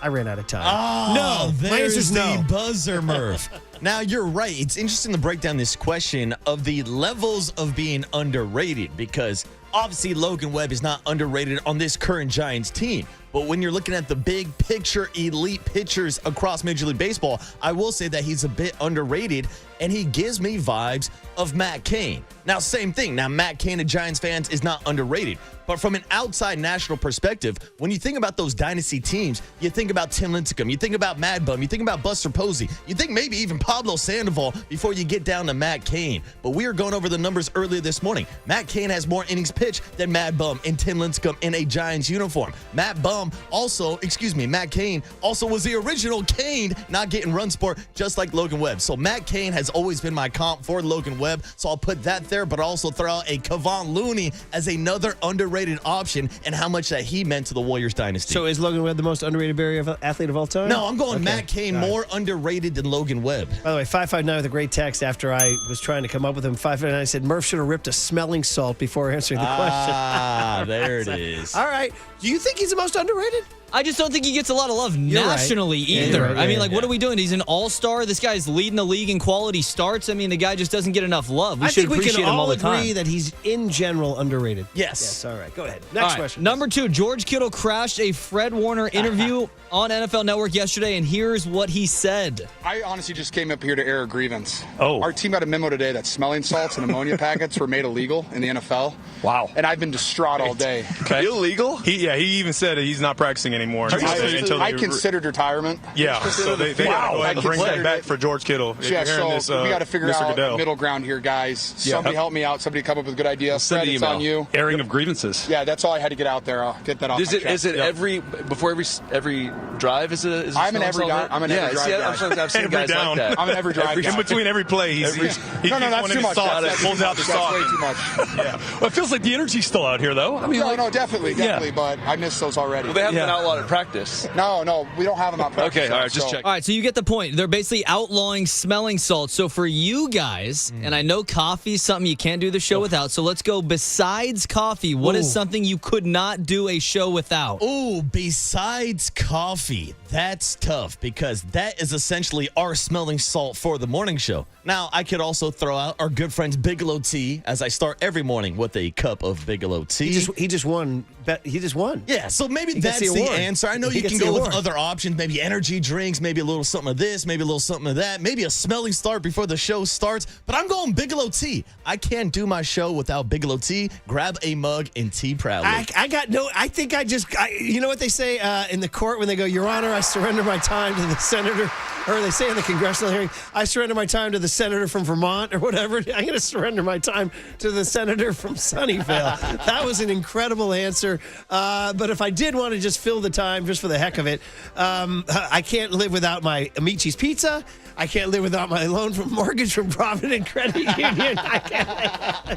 I ran out of time. Oh, no. There's the buzzer, Murph. Now, you're right. It's interesting to break down this question of the levels of being underrated, because obviously Logan Webb is not underrated on this current Giants team. But when you're looking at the big picture elite pitchers across Major League Baseball, I will say that he's a bit underrated, and he gives me vibes of Matt Cain. Now, same thing. Now, Matt Cain to Giants fans is not underrated. But from an outside national perspective, when you think about those dynasty teams, you think about Tim Lincecum, you think about Mad Bum, you think about Buster Posey, you think maybe even Pablo Sandoval before you get down to Matt Cain. But we are going over the numbers earlier this morning. Matt Cain has more innings pitched than Mad Bum and Tim Lincecum in a Giants uniform. Matt Cain also was the original Cain not getting run support, just like Logan Webb. So Matt Cain has always been my comp for Logan Webb. So I'll put that there, but also throw out a Kevon Looney as another underrated option and how much that he meant to the Warriors dynasty. So is Logan Webb the most underrated Bay Area athlete of all time? No, I'm going Matt Cain, more underrated than Logan Webb. By the way, 559 with a great text after I was trying to come up with him. 559 said Murph should have ripped a smelling salt before answering the question. There it is. All right. Do you think he's the most underrated? I just don't think he gets a lot of love nationally either. I mean, what are we doing? He's an all-star. This guy's leading the league in quality starts. I mean, the guy just doesn't get enough love. We should appreciate him all the time. I think we can all agree that he's, in general, underrated. Yes. All right. Go ahead. Next question. Number 2, George Kittle crashed a Fred Warner interview on NFL Network yesterday, and here's what he said. I honestly just came up here to air a grievance. Oh. Our team got a memo today that smelling salts and ammonia packets were made illegal in the NFL. Wow. And I've been distraught all day. Okay. Illegal? He even said he's not practicing anymore. I considered retirement. Yeah, so they got to go ahead and bring that back for George Kittle. Yeah, so we got to figure out middle ground here, guys. Somebody help me out. Somebody come up with a good idea. Fred, it's on you. Airing of grievances. Yeah, that's all I had to get out there. I'll get that off. Is it before every drive? I'm an every drive guy. I've seen guys like that. I'm an every drive guy. In between every play, he's no, that's too much. Pulls out the sock. That's way too much. Yeah. Well, it feels like the energy's still out here, though. I mean, no, definitely. But I missed those already. Well, they haven't been outlawed at practice. No, we don't have them out practice. Okay, all right, just check. All right, so you get the point. They're basically outlawing smelling salts. So for you guys, and I know coffee is something you can't do the show without, so let's go besides coffee. What is something you could not do a show without? Oh, besides coffee. That's tough because that is essentially our smelling salt for the morning show. Now, I could also throw out our good friends Bigelow Tea as I start every morning with a cup of Bigelow Tea. He just won. He just won. Yeah, so maybe that's the answer. I know you can go with other options, maybe energy drinks, maybe a little something of this, maybe a little something of that, maybe a smelling start before the show starts, but I'm going Bigelow Tea. I can't do my show without Bigelow Tea. Grab a mug and tea proudly. You know what they say in the court when they go, Your Honor, I surrender my time to the senator, or they say in the congressional hearing, I surrender my time to the senator from Vermont or whatever. I'm going to surrender my time to the senator from Sunnyvale. That was an incredible answer. But if I did want to just fill the time just for the heck of it, I can't live without my Amici's Pizza. I can't live without my loan from mortgage from Provident Credit Union.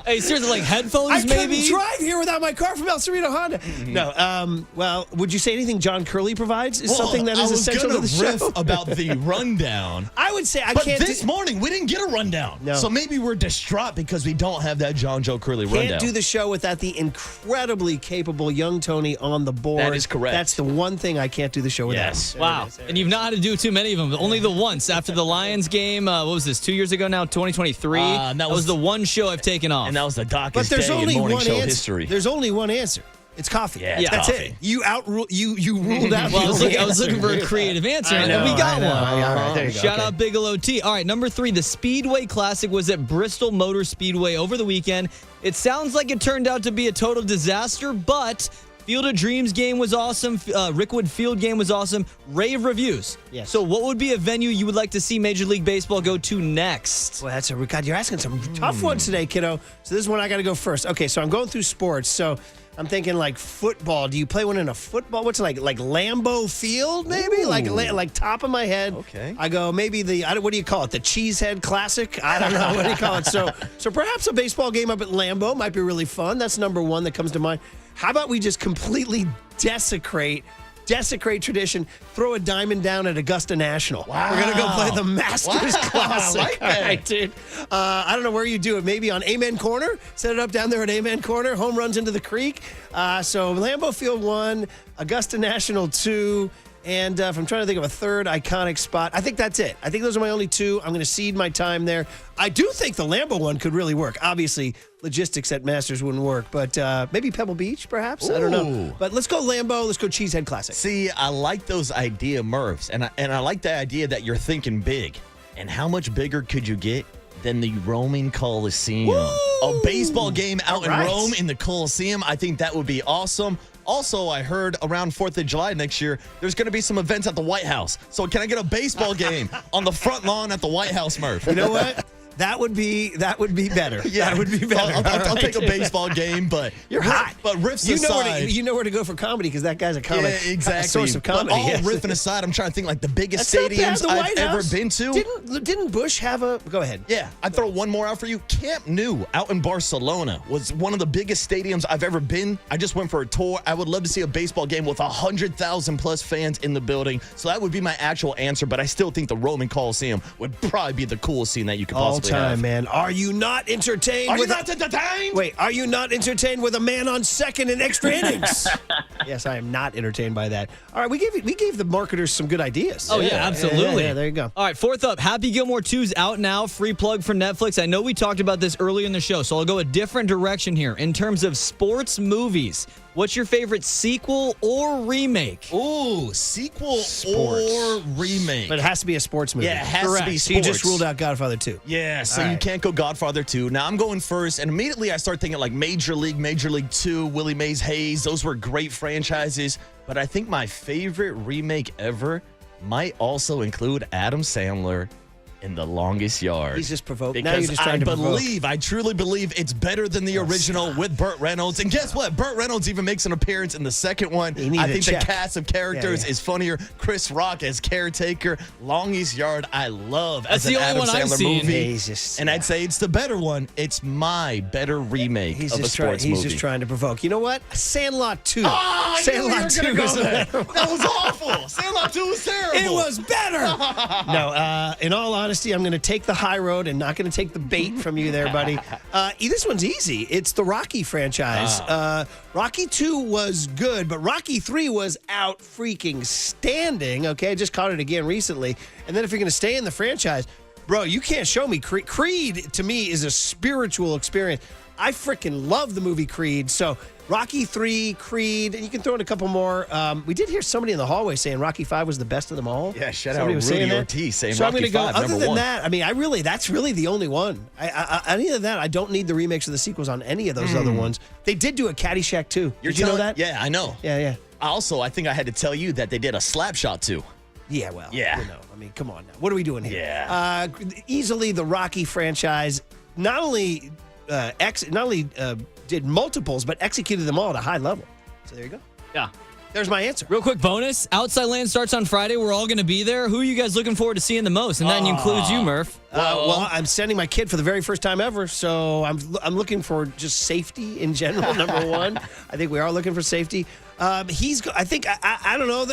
Hey, seriously, like headphones, I maybe? couldn't drive here without my car from El Cerrito Honda. No, well, would you say anything John Curley provides is something that is essential to the show? About the rundown. I would say But this morning, we didn't get a rundown. No. So maybe we're distraught because we don't have that John Joe Curley rundown. Can't do the show without the incredibly capable young Tony on the board. That is correct. That's the one thing I can't do the show without. Yes. Wow. And you've not had to do too many of them. Only the once after the Lions game. What was this, 2 years ago now, 2023? That was the one show I've taken off. And that was the darkest But there's day only in morning one show answer. history. The's only one answer. It's coffee. Yeah, it's that's coffee. it. You ruled out. Well, I was looking for a creative answer, and we got one. There you go. Shout out Bigelow Tea. All right, number 3, the Speedway Classic was at Bristol Motor Speedway over the weekend. It sounds like it turned out to be a total disaster, but Field of Dreams game was awesome. Rickwood Field game was awesome. Rave reviews. Yes. So what would be a venue you would like to see Major League Baseball go to next? Well, God, you're asking some tough ones today, kiddo. So this is one I got to go first. Okay, so I'm going through sports. So I'm thinking like football. Do you play one in a football? What's it like Lambeau Field, maybe? Like top of my head. Okay. I go maybe what do you call it? The Cheesehead Classic? I don't know. What do you call it? So perhaps a baseball game up at Lambeau might be really fun. That's number one that comes to mind. How about we just completely desecrate tradition, throw a diamond down at Augusta National. Wow. We're going to go play the Masters Classic. I like that. All right, dude. I don't know where you do it. Maybe on Amen Corner. Set it up down there at Amen Corner. Home runs into the creek. So Lambeau Field 1, Augusta National 2. And if I'm trying to think of a third iconic spot, I think that's it. I think those are my only two. I'm going to cede my time there. I do think the Lambeau one could really work. Obviously, logistics at Masters wouldn't work, but maybe Pebble Beach, perhaps? Ooh. I don't know. But let's go Lambeau. Let's go Cheesehead Classic. See, I like those idea, Murphs, and I like the idea that you're thinking big. And how much bigger could you get than the Roman Coliseum? Woo! A baseball game out in Rome in the Coliseum. I think that would be awesome. Also, I heard around 4th of July next year, there's going to be some events at the White House. So can I get a baseball game on the front lawn at the White House, Murph? You know what? That would be better. Yeah, that would be better. I'll take a baseball game, but you're hot. But riffs aside, you know where to go for comedy because that guy's a comic. Yeah, exactly. A source of comedy. But all riffing aside, I'm trying to think like the biggest stadiums I've ever been to. Didn't Bush have a? Go ahead. Yeah, I throw one more out for you. Camp Nou out in Barcelona was one of the biggest stadiums I've ever been. I just went for a tour. I would love to see a baseball game with 100,000 plus fans in the building. So that would be my actual answer. But I still think the Roman Coliseum would probably be the coolest scene that you could possibly have. All time, man. Are you not entertained? Are you not entertained? Wait, are you not entertained with a man on second in extra innings? Yes, I am not entertained by that. All right, we gave the marketers some good ideas. Oh, yeah, absolutely. Yeah, there you go. All right, fourth up, Happy Gilmore 2's out now. Free plug for Netflix. I know we talked about this earlier in the show, so I'll go a different direction here. In terms of sports movies, what's your favorite sequel or remake? Ooh, sequel or remake. But it has to be a sports movie. Yeah, it has to be sports. So you just ruled out Godfather 2. Yeah, so you can't go Godfather 2. Now I'm going first, and immediately I start thinking like Major League 2, Willie Mays Hayes. Those were great franchises. But I think my favorite remake ever might also include Adam Sandler in The Longest Yard. He's just provoked. Because now you're just trying to provoke. I truly believe it's better than the original with Burt Reynolds. And guess what? Burt Reynolds even makes an appearance in the second one. I think the cast of characters is funnier. Chris Rock as caretaker. Longest Yard, I love as an Adam Sandler movie. And I'd say it's the better one. It's my better remake of a sports movie. He's just trying to provoke. You know what? Sandlot 2. Oh, Sandlot 2 was that was awful. Sandlot 2 was terrible. It was better. No, in all honesty, I'm going to take the high road and not going to take the bait from you there, buddy. This one's easy. It's the Rocky franchise. Rocky 2 was good, but Rocky 3 was out freaking standing. Okay, I just caught it again recently. And then if you're going to stay in the franchise, bro, you can't show me Creed. Creed, to me, is a spiritual experience. I freaking love the movie Creed. So Rocky 3, Creed, and you can throw in a couple more. We did hear somebody in the hallway saying Rocky 5 was the best of them all. Yeah, shout out Rudy Ortiz saying so Rocky 5, number 1. Other than that, I mean, that's really the only one. Any of that, I don't need the remakes or the sequels on any of those other ones. They did do a Caddyshack 2. Did you know that? Yeah, I know. Yeah. Also, I think I had to tell you that they did a Slapshot 2. Yeah, well, yeah. I mean, come on now. What are we doing here? Yeah. Easily the Rocky franchise not only did multiples, but executed them all at a high level. So there you go. Yeah. There's my answer. Real quick bonus. Outside Land starts on Friday. We're all going to be there. Who are you guys looking forward to seeing the most? And that includes you, Murph. Well, I'm sending my kid for the very first time ever, so I'm looking for just safety in general, number one. I think we are looking for safety. I don't know.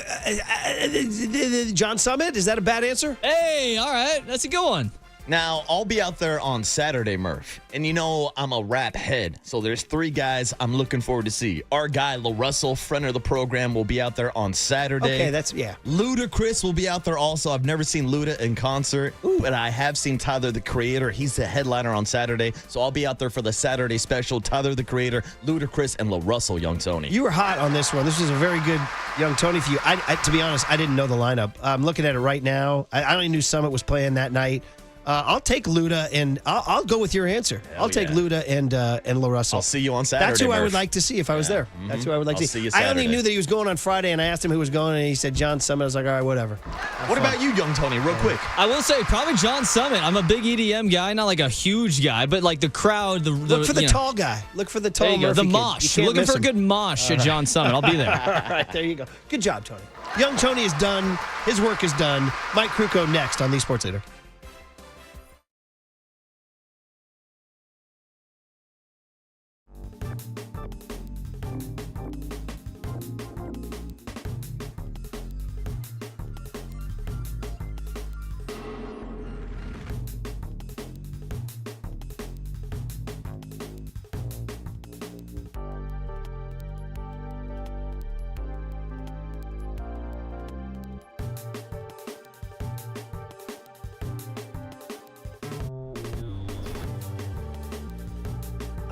John Summit, is that a bad answer? Hey, all right. That's a good one. Now, I'll be out there on Saturday, Murph. And you know I'm a rap head, so there's 3 guys I'm looking forward to see. Our guy, LaRussell, friend of the program, will be out there on Saturday. Okay, Ludacris will be out there also. I've never seen Luda in concert, but I have seen Tyler, the Creator. He's the headliner on Saturday, so I'll be out there for the Saturday special. Tyler, the Creator, Ludacris, and LaRussell, Young Tony. You were hot on this one. This was a very good Young Tony for you. To be honest, I didn't know the lineup. I'm looking at it right now. I only knew Summit was playing that night. I'll take Luda, and I'll go with your answer. I'll take Luda and LaRussell. I'll see you on Saturday. That's who Murph. I would like to see if I was there. Mm-hmm. That's who I would like to see you I only Saturday. knew that he was going on Friday, and I asked him who was going, and he said John Summit. I was like, all right, whatever. What about you, Young Tony, real quick? I will say probably John Summit. I'm a big EDM guy, not like a huge guy, but like the crowd. Look for the tall guy. Look for the tall There you go. Murphy The kid. mosh. You can't Looking miss for a him. good mosh at John Summit. I'll be there. All right, there you go. Good job, Tony. Young Tony is done. His work is done. Mike Krukow next on The Sports Leader.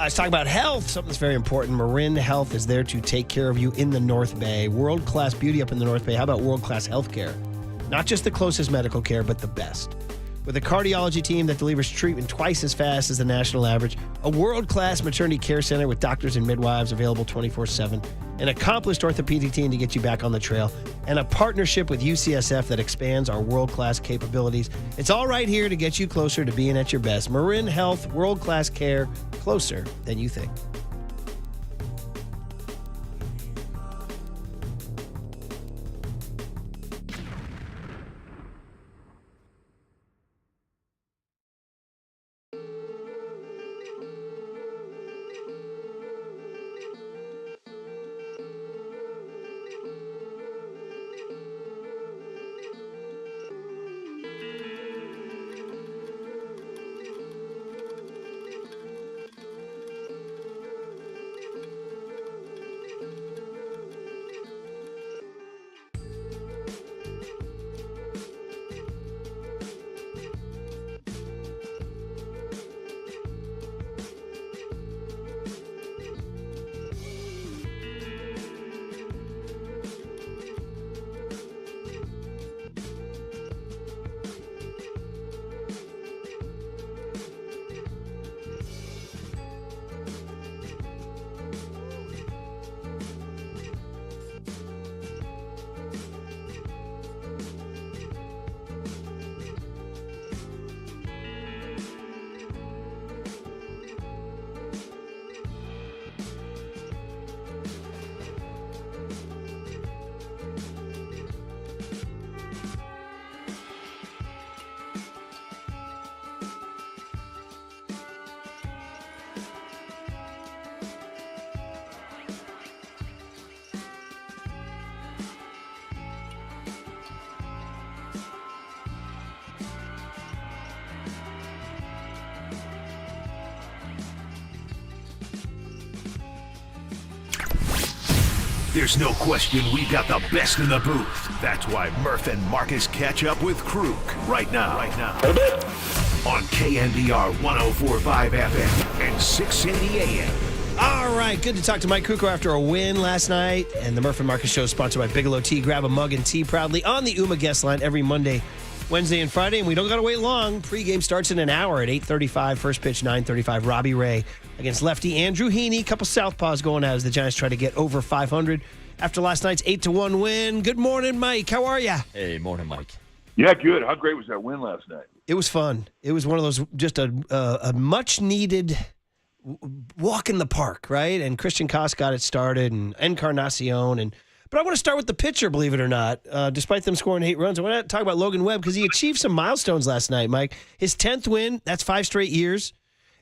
Let's talk about health, something that's very important. Marin Health is there to take care of you in the North Bay. World-class beauty up in the North Bay. How about world-class health care? Not just the closest medical care, but the best. With a cardiology team that delivers treatment twice as fast as the national average, a world-class maternity care center with doctors and midwives available 24/7, an accomplished orthopedic team to get you back on the trail, and a partnership with UCSF that expands our world-class capabilities. It's all right here to get you closer to being at your best. Marin Health, world-class care, closer than you think. There's no question we've got the best in the booth. That's why Murph and Marcus catch up with Kruk right now. On KNBR 104.5 FM and 680 AM. All right, good to talk to Mike Krukow after a win last night. And the Murph and Marcus show is sponsored by Bigelow Tea. Grab a mug and tea proudly on the UMA guest line every Monday, Wednesday, and Friday. And we don't got to wait long. Pregame starts in an hour at 8:35. First pitch, 9:35. Robbie Ray against lefty Andrew Heaney. Couple southpaws going out as the Giants try to get over 500 after last night's 8-1 win. Good morning, Mike. How are you? Hey, morning, Mike. Yeah, good. How great was that win last night? It was fun. It was one of those, just a much-needed walk in the park, right? And Christian Koss got it started, and Encarnacion. But I want to start with the pitcher, believe it or not. Despite them scoring 8 runs, I want to talk about Logan Webb because he achieved some milestones last night, Mike. His 10th win, that's 5 straight years.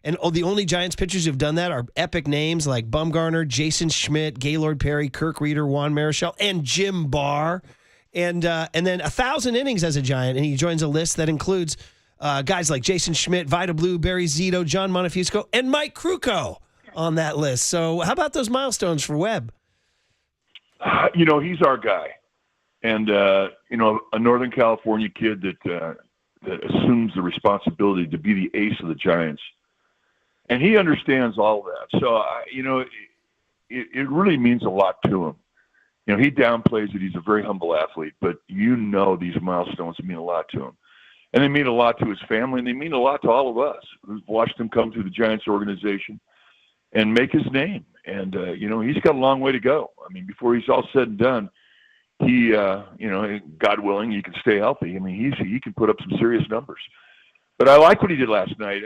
And the only Giants pitchers who've done that are epic names like Bumgarner, Jason Schmidt, Gaylord Perry, Kirk Reeder, Juan Marichal, and Jim Barr. And then 1,000 innings as a Giant. And he joins a list that includes guys like Jason Schmidt, Vida Blue, Barry Zito, John Montefiusco, and Mike Krukow on that list. So how about those milestones for Webb? He's our guy. And, a Northern California kid that assumes the responsibility to be the ace of the Giants. And he understands all of that. So, it really means a lot to him. He downplays it. He's a very humble athlete, but these milestones mean a lot to him. And they mean a lot to his family, and they mean a lot to all of us who've watched him come through the Giants organization and make his name. And, he's got a long way to go. I mean, before he's all said and done, he, God willing, he can stay healthy. I mean, he can put up some serious numbers. But I like what he did last night.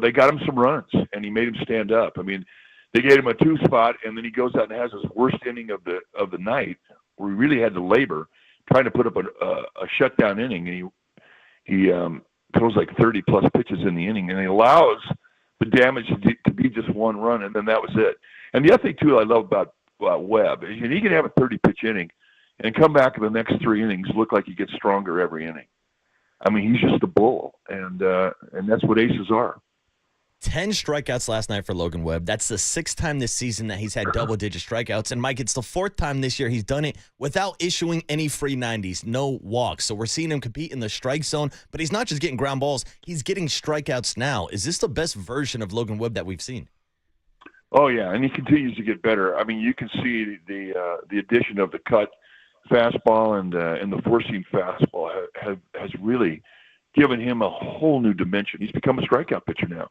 They got him some runs, and he made him stand up. I mean, they gave him a 2 spot, and then he goes out and has his worst inning of the night, where he really had to labor trying to put up a shutdown inning, and he throws like 30-plus pitches in the inning, and he allows the damage to be just 1 run, and then that was it. And the other thing, too, I love about Webb is he can have a 30-pitch inning and come back in the next 3 innings, look like he gets stronger every inning. I mean, he's just a bull, and that's what aces are. 10 strikeouts last night for Logan Webb. That's the 6th time this season that he's had double-digit strikeouts. And, Mike, it's the 4th time this year he's done it without issuing any free 90s, no walks. So we're seeing him compete in the strike zone, but he's not just getting ground balls. He's getting strikeouts now. Is this the best version of Logan Webb that we've seen? Oh yeah, and he continues to get better. I mean, you can see the addition of the cut fastball and the four-seam fastball has really given him a whole new dimension. He's become a strikeout pitcher now.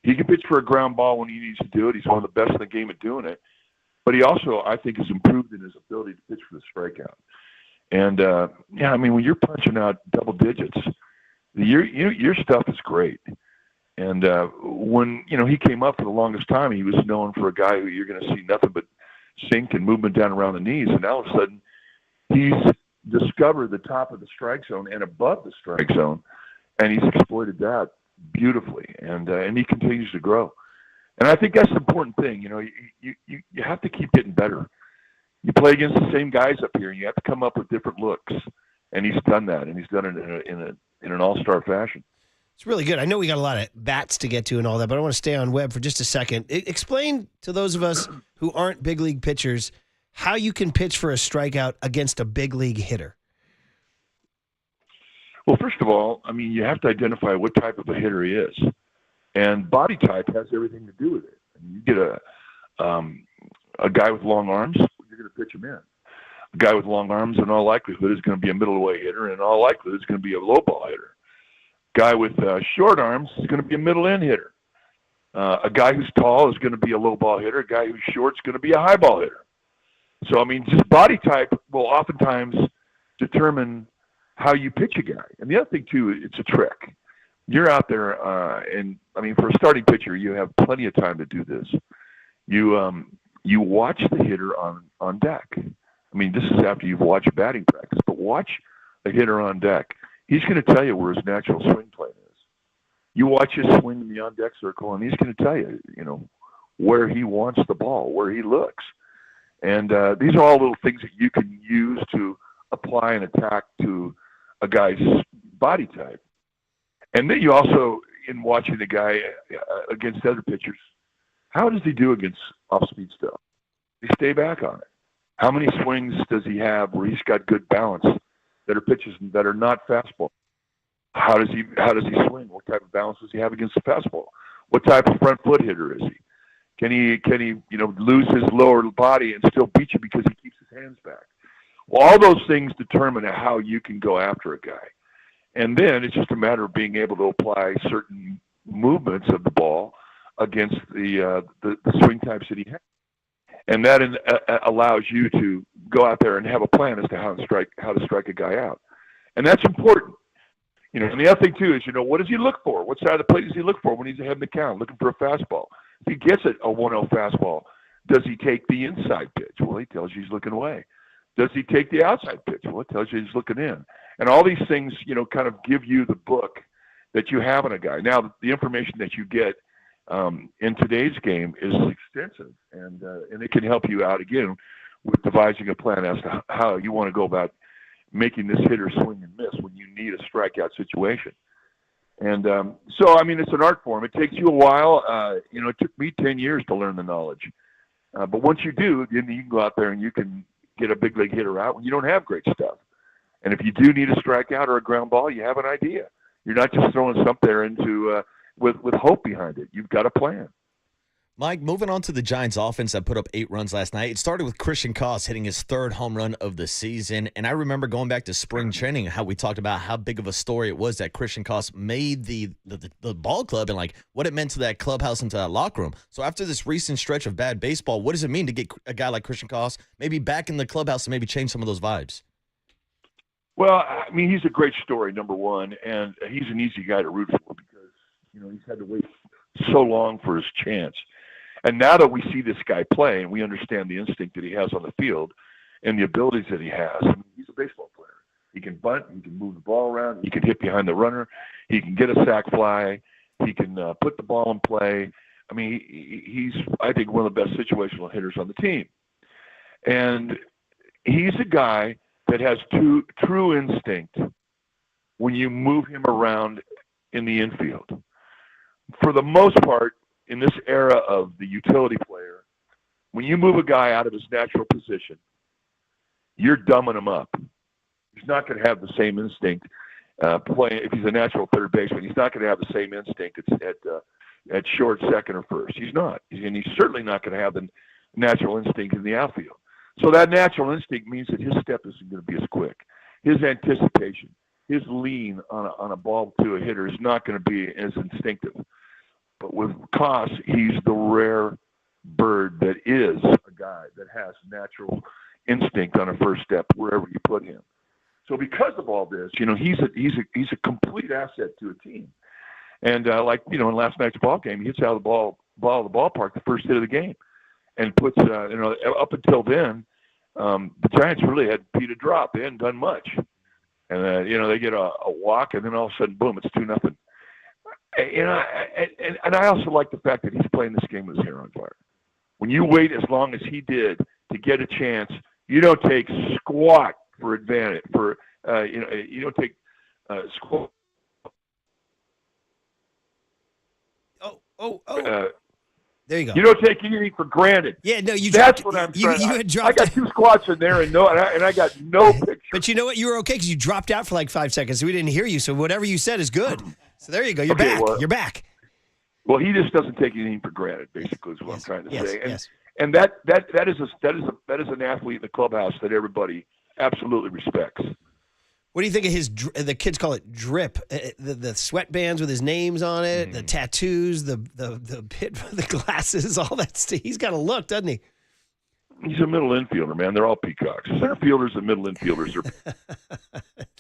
He can pitch for a ground ball when he needs to do it. He's one of the best in the game at doing it. But he also, I think, has improved in his ability to pitch for the strikeout. And yeah, I mean, when you're punching out double digits, your stuff is great. And when he came up for the longest time, he was known for a guy who you're going to see nothing but sink and movement down around the knees. And now all of a sudden, he's discovered the top of the strike zone and above the strike zone, and he's exploited that beautifully. And he continues to grow. And I think that's the important thing. You have to keep getting better. You play against the same guys up here, and you have to come up with different looks. And he's done that, and he's done it in an all-star fashion. It's really good. I know we got a lot of bats to get to and all that, but I want to stay on Webb for just a second. Explain to those of us who aren't big league pitchers how you can pitch for a strikeout against a big league hitter. Well, first of all, I mean, you have to identify what type of a hitter he is. And body type has everything to do with it. I mean, you get a guy with long arms, you're going to pitch him in. A guy with long arms, in all likelihood, is going to be a middle-away hitter, and in all likelihood, is going to be a low-ball hitter. Guy with short arms is going to be a middle-end hitter. A guy who's tall is going to be a low-ball hitter. A guy who's short is going to be a high-ball hitter. So, I mean, just body type will oftentimes determine how you pitch a guy. And the other thing, too, it's a trick. You're out there, and, I mean, for a starting pitcher, you have plenty of time to do this. You watch the hitter on deck. I mean, this is after you've watched batting practice, but watch a hitter on deck. He's going to tell you where his natural swing plane is. You watch his swing in the on-deck circle, and he's going to tell you, where he wants the ball, where he looks. And these are all little things that you can use to apply an attack to a guy's body type. And then you also, in watching the guy against other pitchers, how does he do against off-speed stuff? Does he stay back on it? How many swings does he have where he's got good balance that are pitches that are not fastball? How does he swing? What type of balance does he have against the fastball? What type of front foot hitter is he? Can he lose his lower body and still beat you because he keeps his hands back? Well, all those things determine how you can go after a guy. And then it's just a matter of being able to apply certain movements of the ball against the swing types that he has. And that allows you to go out there and have a plan as to how to strike a guy out. And that's important. And the other thing, too, is, what does he look for? What side of the plate does he look for when he's ahead in the count, looking for a fastball? If he gets a 1-0 fastball, does he take the inside pitch? Well, he tells you he's looking away. Does he take the outside pitch? Well, it tells you he's looking in. And all these things, kind of give you the book that you have on a guy. Now, the information that you get in today's game is extensive, and it can help you out, again, with devising a plan as to how you want to go about making this hitter swing and miss when you need a strikeout situation. And so, I mean, it's an art form. It takes you a while. It took me 10 years to learn the knowledge. But once you do, then you can go out there and you can get a big league hitter out when you don't have great stuff. And if you do need a strikeout or a ground ball, you have an idea. You're not just throwing something there into with hope behind it. You've got a plan. Mike, moving on to the Giants offense that put up 8 runs last night. It started with Christian Koss hitting his 3rd home run of the season. And I remember going back to spring training, how we talked about how big of a story it was that Christian Koss made the ball club and like what it meant to that clubhouse and to that locker room. So after this recent stretch of bad baseball, what does it mean to get a guy like Christian Koss maybe back in the clubhouse and maybe change some of those vibes? Well, I mean, he's a great story, number one, and he's an easy guy to root for because, he's had to wait so long for his chance. And now that we see this guy play and we understand the instinct that he has on the field and the abilities that he has, I mean, he's a baseball player. He can bunt, he can move the ball around, he can hit behind the runner, he can get a sac fly, he can put the ball in play. I mean, he's, I think, one of the best situational hitters on the team. And he's a guy that has true instinct when you move him around in the infield. For the most part, in this era of the utility player, when you move a guy out of his natural position, you're dumbing him up. He's not going to have the same instinct playing. If he's a natural third baseman, he's not going to have the same instinct at at short, second, or first. He's not. And he's certainly not going to have the natural instinct in the outfield. So that natural instinct means that his step isn't going to be as quick. His anticipation, his lean on a ball to a hitter is not going to be as instinctive. But with Koss, he's the rare bird that is a guy that has natural instinct on a first step wherever you put him. So because of all this, he's a complete asset to a team. And in last night's ball game, he hits out of the ball of the ballpark the first hit of the game, and puts up until then, the Giants really had Pete a drop. They hadn't done much, and they get a walk, and then all of a sudden, boom, it's 2-0. And I also like the fact that he's playing this game with his hair on fire. When you wait as long as he did to get a chance, you don't take squat for advantage. You don't take squat. There you go. You don't take anything for granted. Yeah, no, That's what I'm trying. You had dropped I got 2 squats in there, and I got no picture. But you know what? You were okay because you dropped out for like 5 seconds. So we didn't hear you. So whatever you said is good. So there you go. You're back. You're back. Well, he just doesn't take anything for granted. Basically, is what I'm trying to say. And, yes. And that is an athlete in the clubhouse that everybody absolutely respects. What do you think of the kids call it drip, the sweatbands with his names on it, the tattoos, the pit, the glasses, all that stuff? He's got a look, doesn't he? He's a middle infielder, man. They're all peacocks. Center fielders and middle infielders are.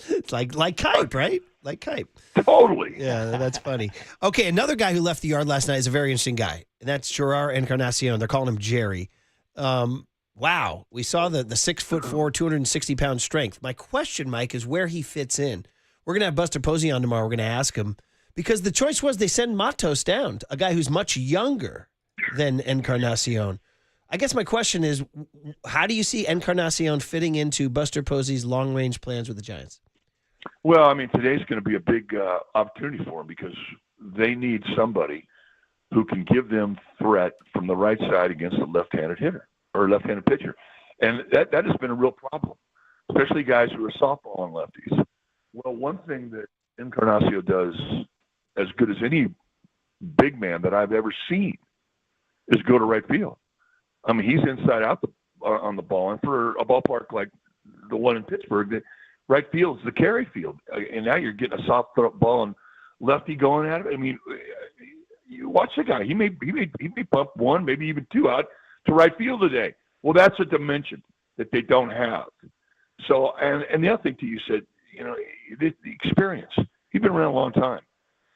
It's like Kipe, right? Like Kipe. Totally. Yeah, that's funny. Okay, another guy who left the yard last night is a very interesting guy, and that's Gerard Encarnacion. They're calling him Jerry. Wow, we saw the 6'4", 260-pound strength. My question, Mike, is where he fits in. We're going to have Buster Posey on tomorrow. We're going to ask him because the choice was they send Matos down, a guy who's much younger than Encarnacion. I guess my question is, how do you see Encarnacion fitting into Buster Posey's long-range plans with the Giants? Well, I mean, today's going to be a big opportunity for him because they need somebody who can give them threat from the right side against a left-handed hitter or left-handed pitcher. And that has been a real problem, especially guys who are softballing lefties. Well, one thing that Encarnacion does as good as any big man that I've ever seen is go to right field. I mean, he's inside out on the ball. And for a ballpark like the one in Pittsburgh, the right field is the carry field. And now you're getting a soft ball and lefty going at it. I mean, you watch the guy. He may bump one, maybe even 2 out to right field today. Well, that's a dimension that they don't have. So, and the other thing, you said, the experience. He's been around a long time.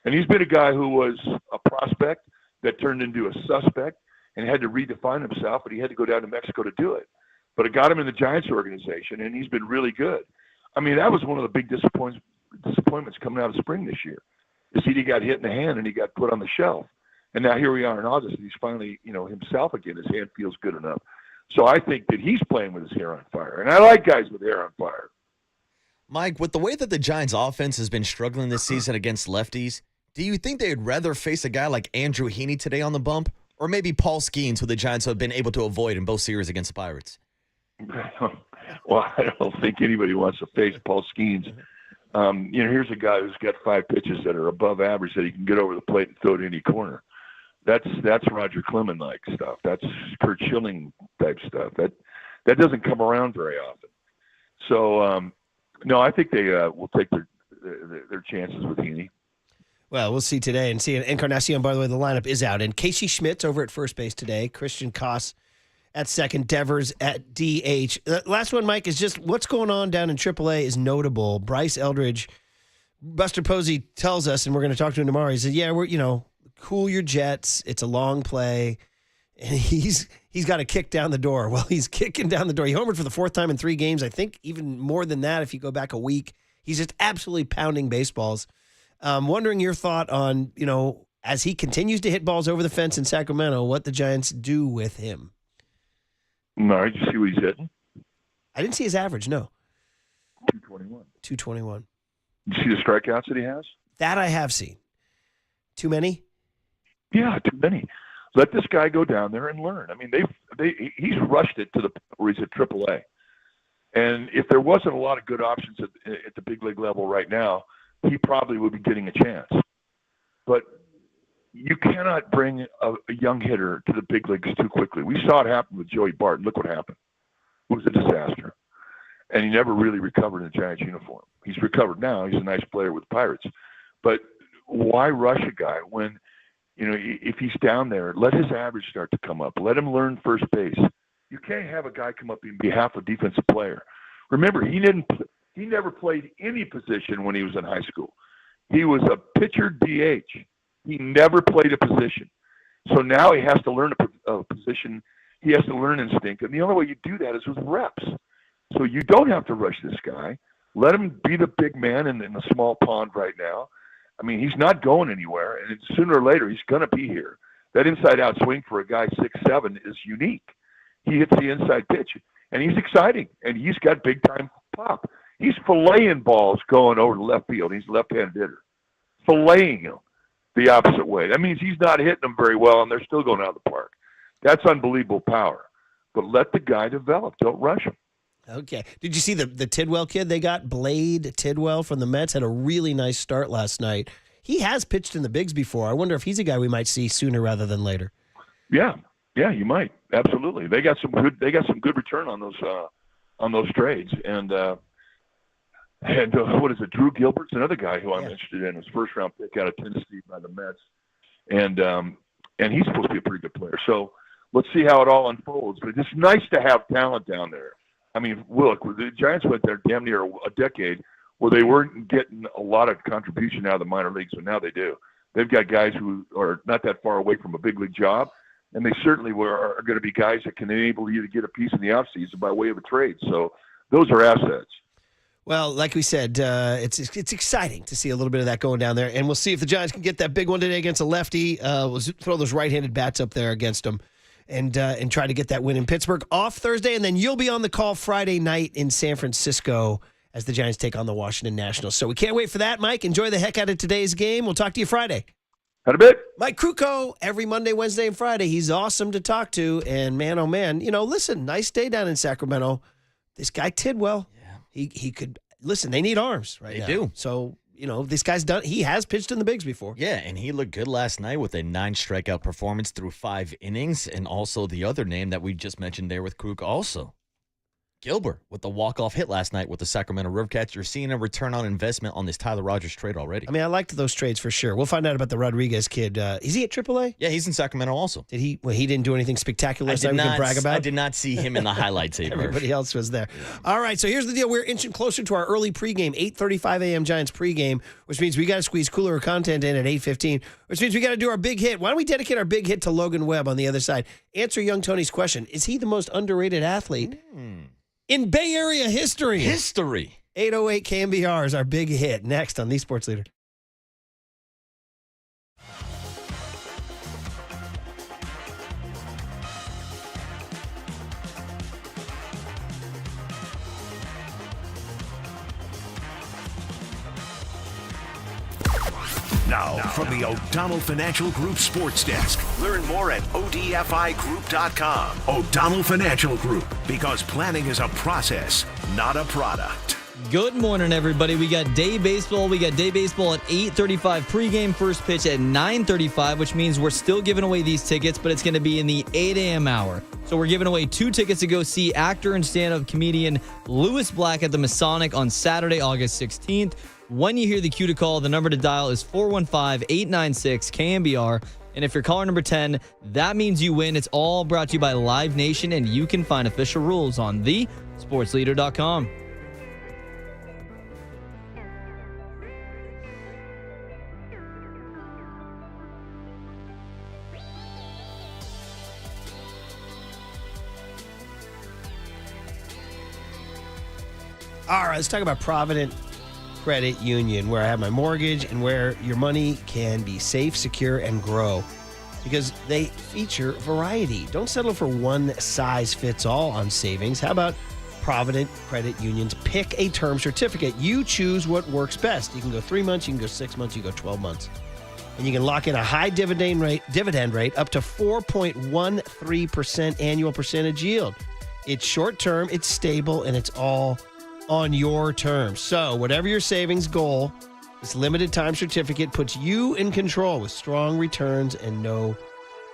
And he's been a guy who was a prospect that turned into a suspect and had to redefine himself, but he had to go down to Mexico to do it. But it got him in the Giants organization, and he's been really good. I mean, that was one of the big disappointments coming out of spring this year. Is he got hit in the hand and he got put on the shelf. And now here we are in August, and he's finally, himself again. His hand feels good enough. So I think that he's playing with his hair on fire. And I like guys with hair on fire. Mike, with the way that the Giants' offense has been struggling this season against lefties, do you think they'd rather face a guy like Andrew Heaney today on the bump, or maybe Paul Skeens, who the Giants have been able to avoid in both series against the Pirates? Well, I don't think anybody wants to face Paul Skeens. Here's a guy who's got 5 pitches that are above average that he can get over the plate and throw to any corner. That's Roger Clemens-like stuff. That's Kurt Schilling type stuff. That doesn't come around very often. So, no, I think they will take their chances with Heaney. Well, we'll see today and see. Encarnacion, by the way, the lineup is out. And Casey Schmidt's over at first base today. Christian Koss at second. Devers at DH. The last one, Mike, is just what's going on down in AAA is notable. Bryce Eldridge, Buster Posey tells us, and we're going to talk to him tomorrow. He said, yeah, we're, cool your jets. It's a long play. And he's got to kick down the door. Well, he's kicking down the door. He homered for the 4th time in 3 games. I think even more than that if you go back a week. He's just absolutely pounding baseballs. Wondering your thought on, as he continues to hit balls over the fence in Sacramento, what the Giants do with him. No, did you see what he's hitting? I didn't see his average, no. 221. 221. You see the strikeouts that he has? That I have seen. Too many? Yeah, too many. Let this guy go down there and learn. I mean, he's rushed it to the point where he's at AAA. And if there wasn't a lot of good options at the big league level right now, he probably would be getting a chance. But you cannot bring a young hitter to the big leagues too quickly. We saw it happen with Joey Barton. Look what happened. It was a disaster. And he never really recovered in a Giants uniform. He's recovered now. He's a nice player with the Pirates. But why rush a guy when, if he's down there, let his average start to come up. Let him learn first base. You can't have a guy come up and be half a defensive player. Remember, he never played any position when he was in high school. He was a pitcher DH. He never played a position. So now he has to learn a position. He has to learn instinct. And the only way you do that is with reps. So you don't have to rush this guy. Let him be the big man in the small pond right now. I mean, he's not going anywhere, and sooner or later he's going to be here. That inside-out swing for a guy 6'7" is unique. He hits the inside pitch, and he's exciting, and he's got big-time pop. He's filleting balls going over the left field. He's a left-handed hitter. Filleting them the opposite way. That means he's not hitting them very well, and they're still going out of the park. That's unbelievable power. But let the guy develop. Don't rush him. Okay. Did you see the Tidwell kid they got? Blade Tidwell from the Mets had a really nice start last night. He has pitched in the bigs before. I wonder if he's a guy we might see sooner rather than later. Yeah, you might. Absolutely. They got some good return on those trades. And what is it? Drew Gilbert's another guy who I'm interested in. His first round pick out of Tennessee by the Mets. And he's supposed to be a pretty good player. So let's see how it all unfolds. But it's nice to have talent down there. I mean, look, the Giants went there damn near a decade where they weren't getting a lot of contribution out of the minor leagues, but now they do. They've got guys who are not that far away from a big league job, and they certainly are going to be guys that can enable you to get a piece in the offseason by way of a trade. So those are assets. Well, like we said, it's exciting to see a little bit of that going down there, and we'll see if the Giants can get that big one today against a lefty. We'll throw those right-handed bats up there against them. And try to get that win in Pittsburgh off Thursday. And then you'll be on the call Friday night in San Francisco as the Giants take on the Washington Nationals. So we can't wait for that, Mike. Enjoy the heck out of today's game. We'll talk to you Friday. Had a bit. Mike Krukow, every Monday, Wednesday, and Friday. He's awesome to talk to. And man, oh man, listen, nice day down in Sacramento. This guy Tidwell, he could, listen, they need arms right now. They do. So, this guy's done. He has pitched in the bigs before. Yeah, and he looked good last night with a 9-strikeout performance through 5 innings. And also the other name that we just mentioned there with Kruk also. Gilbert with the walk-off hit last night with the Sacramento Rivercats. You're seeing a return on investment on this Tyler Rogers trade already. I mean, I liked those trades for sure. We'll find out about the Rodriguez kid. Is he at AAA? Yeah, he's in Sacramento also. Did he? Well, he didn't do anything spectacular so we can brag about? I did not see him in the highlights. Everybody else was there. Yeah. All right, so here's the deal. We're inching closer to our early pregame, 8:35 a.m. Giants pregame, which means we got to squeeze cooler content in at 8:15, which means we got to do our big hit. Why don't we dedicate our big hit to Logan Webb on the other side? Answer young Tony's question. Is he the most underrated athlete in Bay Area history? 808 KNBR is our big hit. Next on the Sports Leader. Now, from the O'Donnell Financial Group Sports Desk. Learn more at ODFIGroup.com. O'Donnell Financial Group, because planning is a process, not a product. Good morning, everybody. We got day baseball. We got day baseball at 8:35 pregame, first pitch at 9:35, which means we're still giving away these tickets, but it's going to be in the 8 a.m. hour. So we're giving away 2 tickets to go see actor and stand-up comedian Lewis Black at the Masonic on Saturday, August 16th. When you hear the cue to call, the number to dial is 415-896-KNBR. And if you're caller number 10, that means you win. It's all brought to you by Live Nation, and you can find official rules on thesportsleader.com. All right, let's talk about Provident Credit Union, where I have my mortgage and where your money can be safe, secure, and grow. Because they feature variety. Don't settle for one size fits all on savings. How about Provident Credit Union's Pick a Term Certificate? You choose what works best. You can go 3 months, you can go 6 months, you can go 12 months. And you can lock in a high dividend rate up to 4.13% annual percentage yield. It's short term, it's stable, and it's all on your terms. So whatever your savings goal, This limited time certificate puts you in control with strong returns and no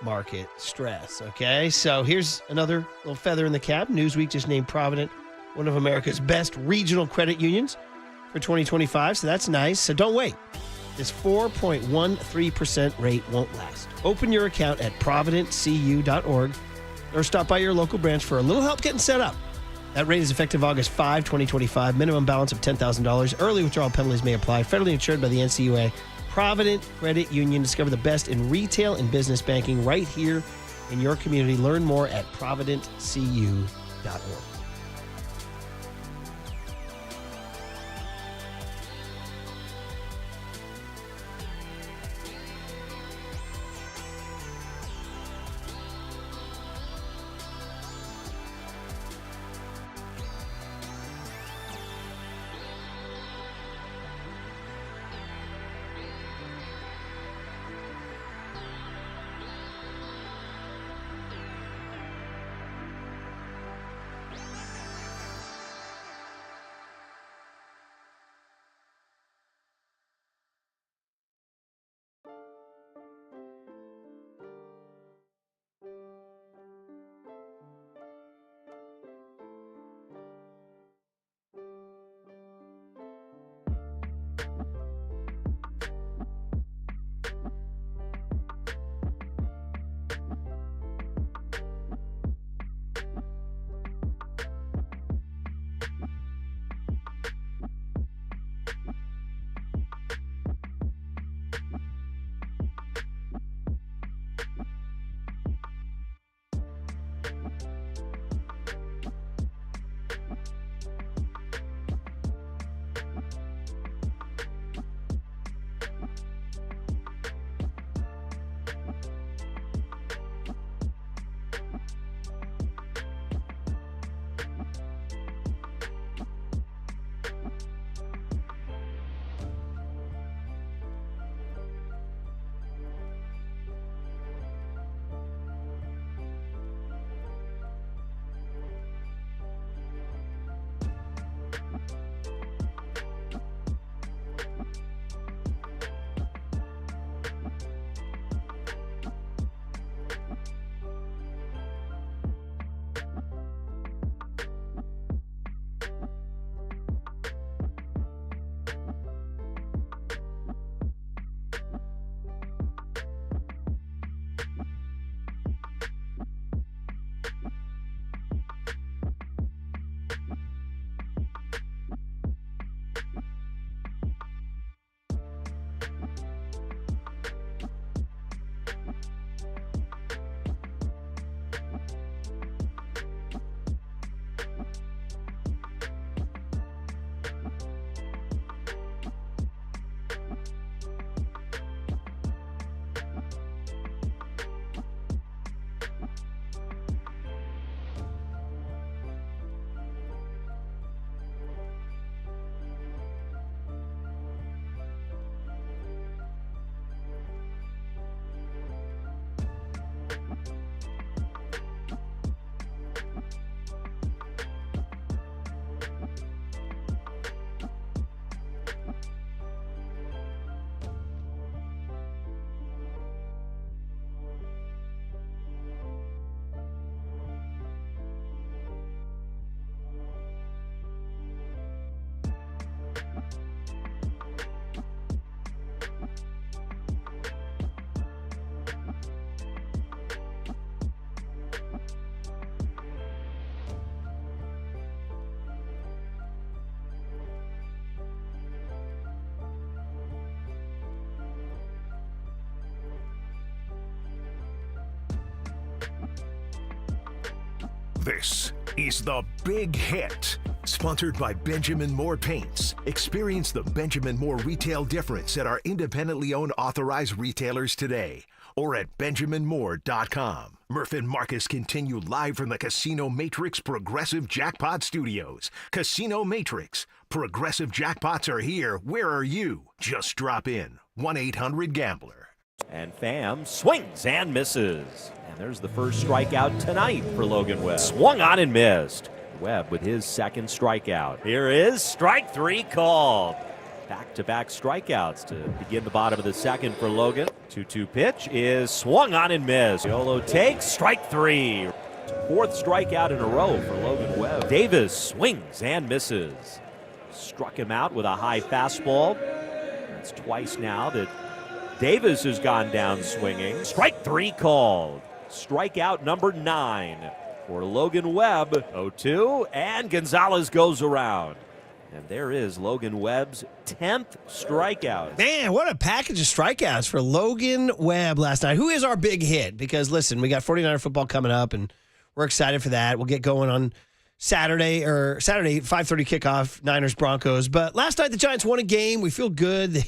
market stress. Okay, so here's another little feather in the cap. Newsweek just named Provident one of America's best regional credit unions for 2025, so that's nice. So don't wait. This 4.13% rate won't last. Open your account at providentcu.org or stop by your local branch for a little help getting set up. That rate is effective August 5, 2025. Minimum balance of $10,000. Early withdrawal penalties may apply. Federally insured by the NCUA. Provident Credit Union. Discover the best in retail and business banking right here in your community. Learn more at providentcu.org. This is The Big Hit, sponsored by Benjamin Moore Paints. Experience the Benjamin Moore retail difference at our independently owned authorized retailers today or at benjaminmoore.com. Murph and Marcus continue live from the Casino Matrix Progressive Jackpot Studios. Casino Matrix. Progressive jackpots are here. Where are you? Just drop in. 1-800-GAMBLER. And Pham swings and misses. And there's the first strikeout tonight for Logan Webb. Swung on and missed. Webb with his second strikeout. Here is strike three called. Back-to-back strikeouts to begin the bottom of the second for Logan. 2-2 pitch is swung on and missed. Yolo takes strike 3. Fourth strikeout in a row for Logan Webb. Davis swings and misses. Struck him out with a high fastball. That's twice now that Davis has gone down swinging. Strike 3 called. Strikeout number 9 for Logan Webb. 0-2, and Gonzalez goes around. And there is Logan Webb's 10th strikeout. Man, what a package of strikeouts for Logan Webb last night. Who is our big hit? Because, listen, we got 49er football coming up, and we're excited for that. We'll get going on Saturday, 5:30 kickoff, Niners-Broncos. But last night, the Giants won a game. We feel good.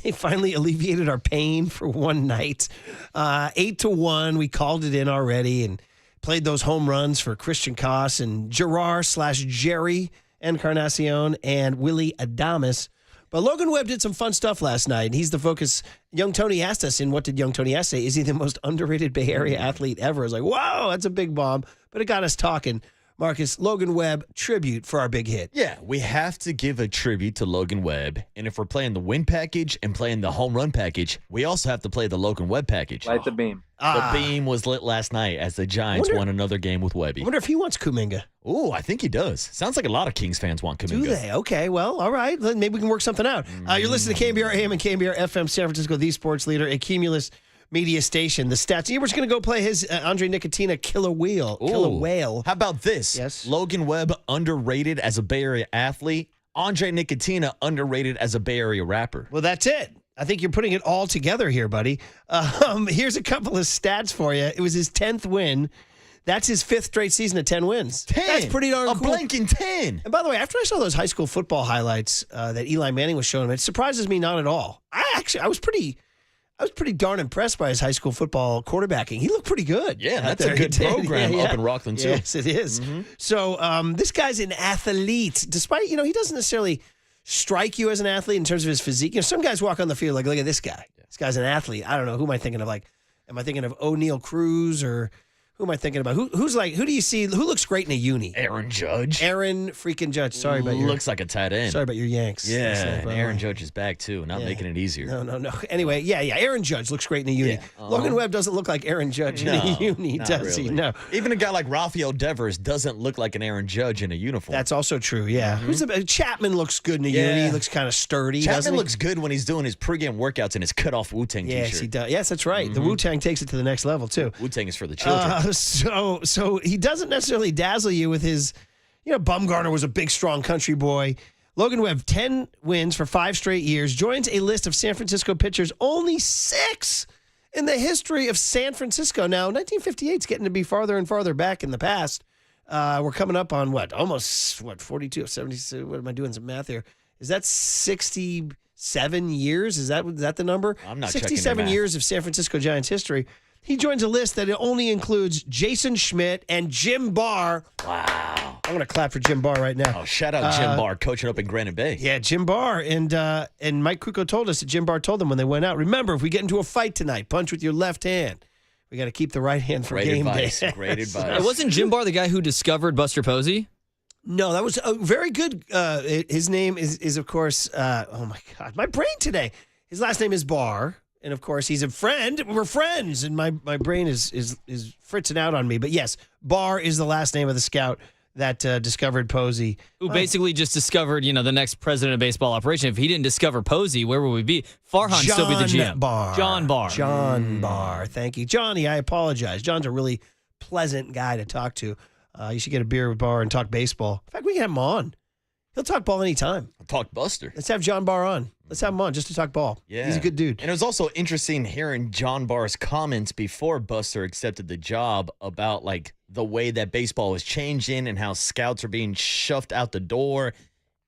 They finally alleviated our pain for one night. 8-1, we called it in already and played those home runs for Christian Koss and Gerard/Jerry Encarnacion and Willie Adames. But Logan Webb did some fun stuff last night, and he's the focus. Young Tony asked us, and what did Young Tony say? Is he the most underrated Bay Area athlete ever? I was like, whoa, that's a big bomb. But it got us talking. Marcus, Logan Webb, tribute for our big hit. Yeah, we have to give a tribute to Logan Webb. And if we're playing the win package and playing the home run package, we also have to play the Logan Webb package. Light the beam. The beam was lit last night as the Giants won another game with Webby. I wonder if he wants Kuminga. Oh, I think he does. Sounds like a lot of Kings fans want Kuminga. Do they? Okay, well, all right. Maybe we can work something out. You're listening to KNBR AM and KNBR FM, San Francisco, the sports leader, a Cumulus media station. The stats. We're just going to go play his Andre Nicotina Killer Whale. How about this? Yes. Logan Webb underrated as a Bay Area athlete. Andre Nicotina underrated as a Bay Area rapper. Well, that's it. I think you're putting it all together here, buddy. Here's a couple of stats for you. It was his 10th win. That's his 5th straight season of 10 wins. 10. That's pretty darn cool. A blanking 10. And by the way, after I saw those high school football highlights that Eli Manning was showing him, it surprises me not at all. I was pretty darn impressed by his high school football quarterbacking. He looked pretty good. Yeah, that's a good program up in Rockland, too. Yes, it is. Mm-hmm. So this guy's an athlete. Despite, he doesn't necessarily strike you as an athlete in terms of his physique. Some guys walk on the field like, look at this guy. This guy's an athlete. I don't know. Who am I thinking of? Am I thinking of O'Neal Cruz or who am I thinking about? Who do you see? Who looks great in a uni? Aaron Judge. Aaron freaking Judge. Sorry about your... Looks like a tight end. Sorry about your Yanks. Yeah, and Aaron Judge is back, too. Not making it easier. No. Anyway, yeah. Aaron Judge looks great in a uni. Yeah. Logan Webb doesn't look like Aaron Judge in a uni, does he? No. Even a guy like Rafael Devers doesn't look like an Aaron Judge in a uniform. That's also true, yeah. Chapman looks good in a uni. He looks kind of sturdy, Chapman looks good when he's doing his pregame workouts in his cut-off Wu-Tang t-shirt. Yes, he does. Yes, that's right. Mm-hmm. The Wu-Tang takes it to the next level, too. Wu-Tang is for the children. So he doesn't necessarily dazzle you with his, Bumgarner was a big, strong country boy. Logan Webb, 10 wins for 5 straight years, joins a list of San Francisco pitchers, only 6 in the history of San Francisco. Now, 1958 is getting to be farther and farther back in the past. We're coming up on almost 42, 76, what am I doing some math here? Is that 67 years? Is that the number? I'm not 67 years of San Francisco Giants history. He joins a list that only includes Jason Schmidt and Jim Barr. Wow. I'm going to clap for Jim Barr right now. Oh, shout out Jim Barr, coaching up in Granite Bay. Yeah, Jim Barr. And Mike Krukow told us that Jim Barr told them when they went out, remember, if we get into a fight tonight, punch with your left hand. We got to keep the right hand for game day. Great advice. Wasn't Jim Barr the guy who discovered Buster Posey? No, that was a very good. His name is of course, oh my God, my brain today. His last name is Barr. And, of course, he's a friend. We're friends. And my brain is fritzing out on me. But, yes, Barr is the last name of the scout that discovered Posey. Who basically just discovered, the next president of baseball operation. If he didn't discover Posey, where would we be? Farhan still be the GM. John Barr. John Barr. Thank you. Johnny, I apologize. John's a really pleasant guy to talk to. You should get a beer with Barr and talk baseball. In fact, we can have him on. He'll talk ball anytime. Talk Buster. Let's have John Barr on. Let's have him on just to talk ball. Yeah. He's a good dude. And it was also interesting hearing John Barr's comments before Buster accepted the job about the way that baseball was changing and how scouts are being shoved out the door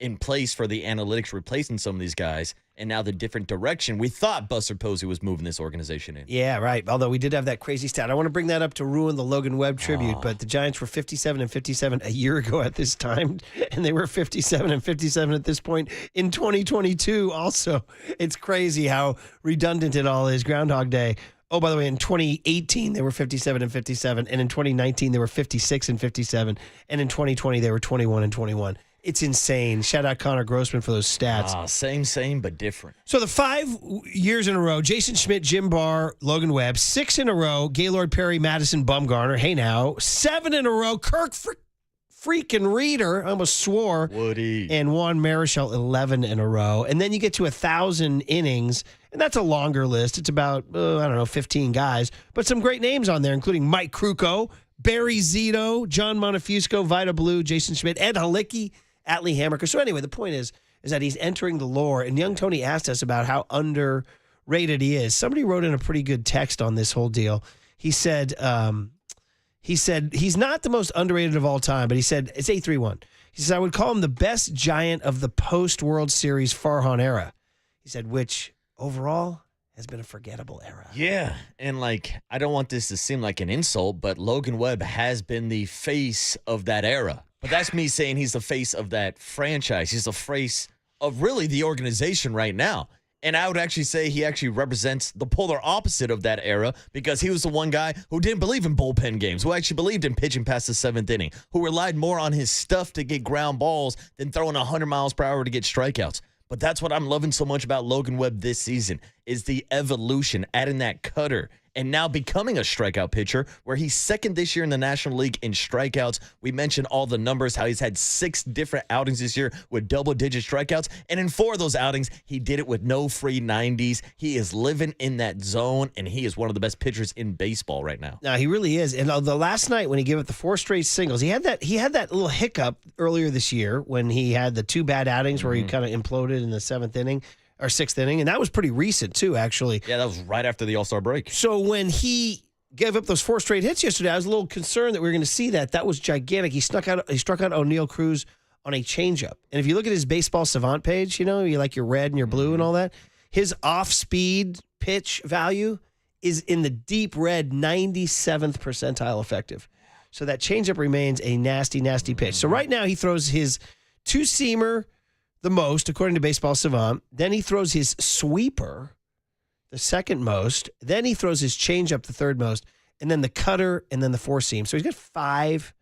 in place for the analytics replacing some of these guys. And now the different direction we thought Buster Posey was moving this organization in. Yeah, right. Although we did have that crazy stat. I want to bring that up to ruin the Logan Webb tribute, but the Giants were 57-57 a year ago at this time, and they were 57-57 at this point in 2022 also. It's crazy how redundant it all is. Groundhog Day. Oh, by the way, in 2018, they were 57-57, and in 2019, they were 56-57, and in 2020, they were 21-21. It's insane. Shout out Connor Grossman for those stats. Same, but different. So the 5 years in a row, Jason Schmidt, Jim Barr, Logan Webb. 6 in a row, Gaylord Perry, Madison Bumgarner. Hey now. 7 in a row, Kirk freaking Reeder. I almost swore. Woody. And Juan Marichal, 11 in a row. And then you get to 1,000 innings, and that's a longer list. It's about, 15 guys. But some great names on there, including Mike Krukow, Barry Zito, John Montefusco, Vida Blue, Jason Schmidt, Ed Halicki, Atlee Hammaker. So anyway, the point is that he's entering the lore. And young Tony asked us about how underrated he is. Somebody wrote in a pretty good text on this whole deal. He said he's not the most underrated of all time, but he said it's 831. He says I would call him the best Giant of the post-World Series Farhan era. He said, which overall has been a forgettable era. Yeah, and I don't want this to seem like an insult, but Logan Webb has been the face of that era. But that's me saying he's the face of that franchise. He's the face of really the organization right now. And I would actually say he actually represents the polar opposite of that era because he was the one guy who didn't believe in bullpen games, who actually believed in pitching past the 7th inning, who relied more on his stuff to get ground balls than throwing 100 miles per hour to get strikeouts. But that's what I'm loving so much about Logan Webb this season is the evolution, adding that cutter, and now becoming a strikeout pitcher where he's second this year in the National League in strikeouts. We mentioned all the numbers, how he's had 6 different outings this year with double-digit strikeouts, and in 4 of those outings, he did it with no free 90s. He is living in that zone, and he is one of the best pitchers in baseball right now. No, he really is. And the last night when he gave up the 4 straight singles, he had that little hiccup earlier this year when he had the 2 bad outings where he kind of imploded in the 7th inning. Or 6th inning, and that was pretty recent too, actually. Yeah, that was right after the All-Star break. So when he gave up those 4 straight hits yesterday, I was a little concerned that we were going to see that. That was gigantic. He struck out O'Neal Cruz on a changeup. And if you look at his baseball savant page, you like your red and your blue and all that, his off-speed pitch value is in the deep red 97th percentile effective. So that changeup remains a nasty, nasty pitch. So right now he throws his 2-seamer the most, according to Baseball Savant. Then he throws his sweeper, the second most. Then he throws his changeup, the third most. And then the cutter, and then the 4-seam. So he's got 5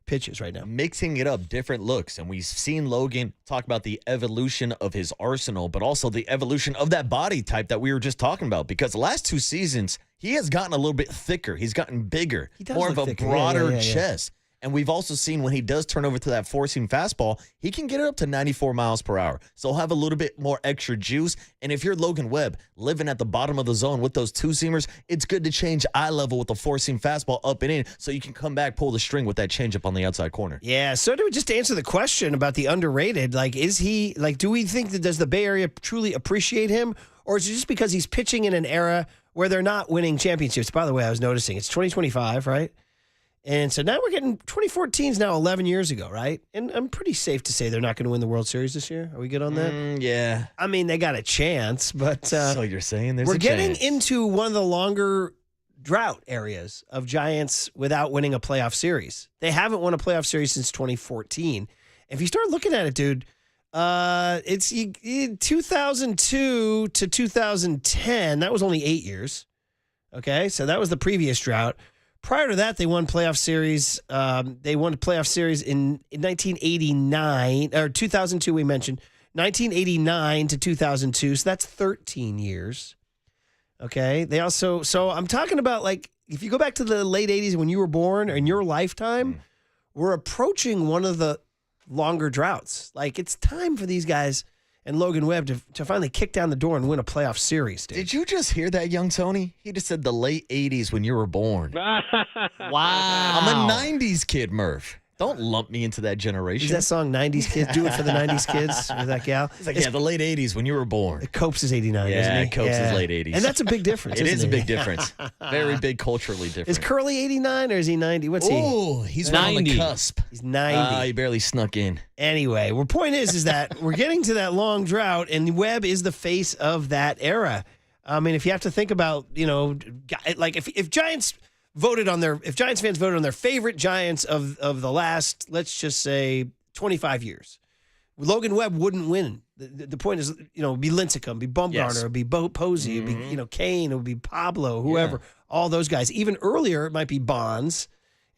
pitches right now. Mixing it up, different looks. And we've seen Logan talk about the evolution of his arsenal, but also the evolution of that body type that we were just talking about. Because the last 2 seasons, he has gotten a little bit thicker. He's gotten bigger, more of a broader chest. And we've also seen when he does turn over to that 4-seam fastball, he can get it up to 94 miles per hour. So he'll have a little bit more extra juice. And if you're Logan Webb living at the bottom of the zone with those 2-seamers, it's good to change eye level with the 4-seam fastball up and in so you can come back, pull the string with that changeup on the outside corner. Yeah, so just to answer the question about the underrated, is he, do we think that does the Bay Area truly appreciate him? Or is it just because he's pitching in an era where they're not winning championships? By the way, I was noticing it's 2025, right? And so now we're getting 2014 is now 11 years ago, right? And I'm pretty safe to say they're not going to win the World Series this year. Are we good on that? Yeah. I mean, they got a chance, but so you're saying there's we're a getting chance. into one of the longer drought areas of Giants without winning a playoff series. They haven't won a playoff series since 2014. If you start looking at it, dude, it's 2002 to 2010. That was only 8 years. Okay, so that was the previous drought. Prior to that, they won playoff series. They won a playoff series in 1989 or 2002. We mentioned 1989 to 2002. So that's 13 years. Okay. They also. So I'm talking about if you go back to the late 80s when you were born or in your lifetime, we're approaching one of the longer droughts. It's time for these guys and Logan Webb to finally kick down the door and win a playoff series, dude. Did you just hear that, young Tony? He just said the late 80s when you were born. Wow. I'm a 90s kid, Murph. Don't lump me into that generation. Is that song 90s Kids? Do it for the 90s kids with that gal? It's the late 80s when you were born. Copes is 89, isn't he? Copes is late 80s. And that's a big difference, It is a isn't big difference. Very big culturally different. Is Curly 89 or is he 90? What's he? Oh, he's right on the cusp. He's 90. He barely snuck in. Anyway, the point is that we're getting to that long drought, and Webb is the face of that era. I mean, if you have to think about, if Giants fans voted on their favorite Giants of the last, let's just say, 25 years, Logan Webb wouldn't win. The point is, it'd be Lincecum, it'd be Bumgarner, it'd be Posey, it'd be, Kane, it would be Pablo, whoever, all those guys. Even earlier, it might be Bonds.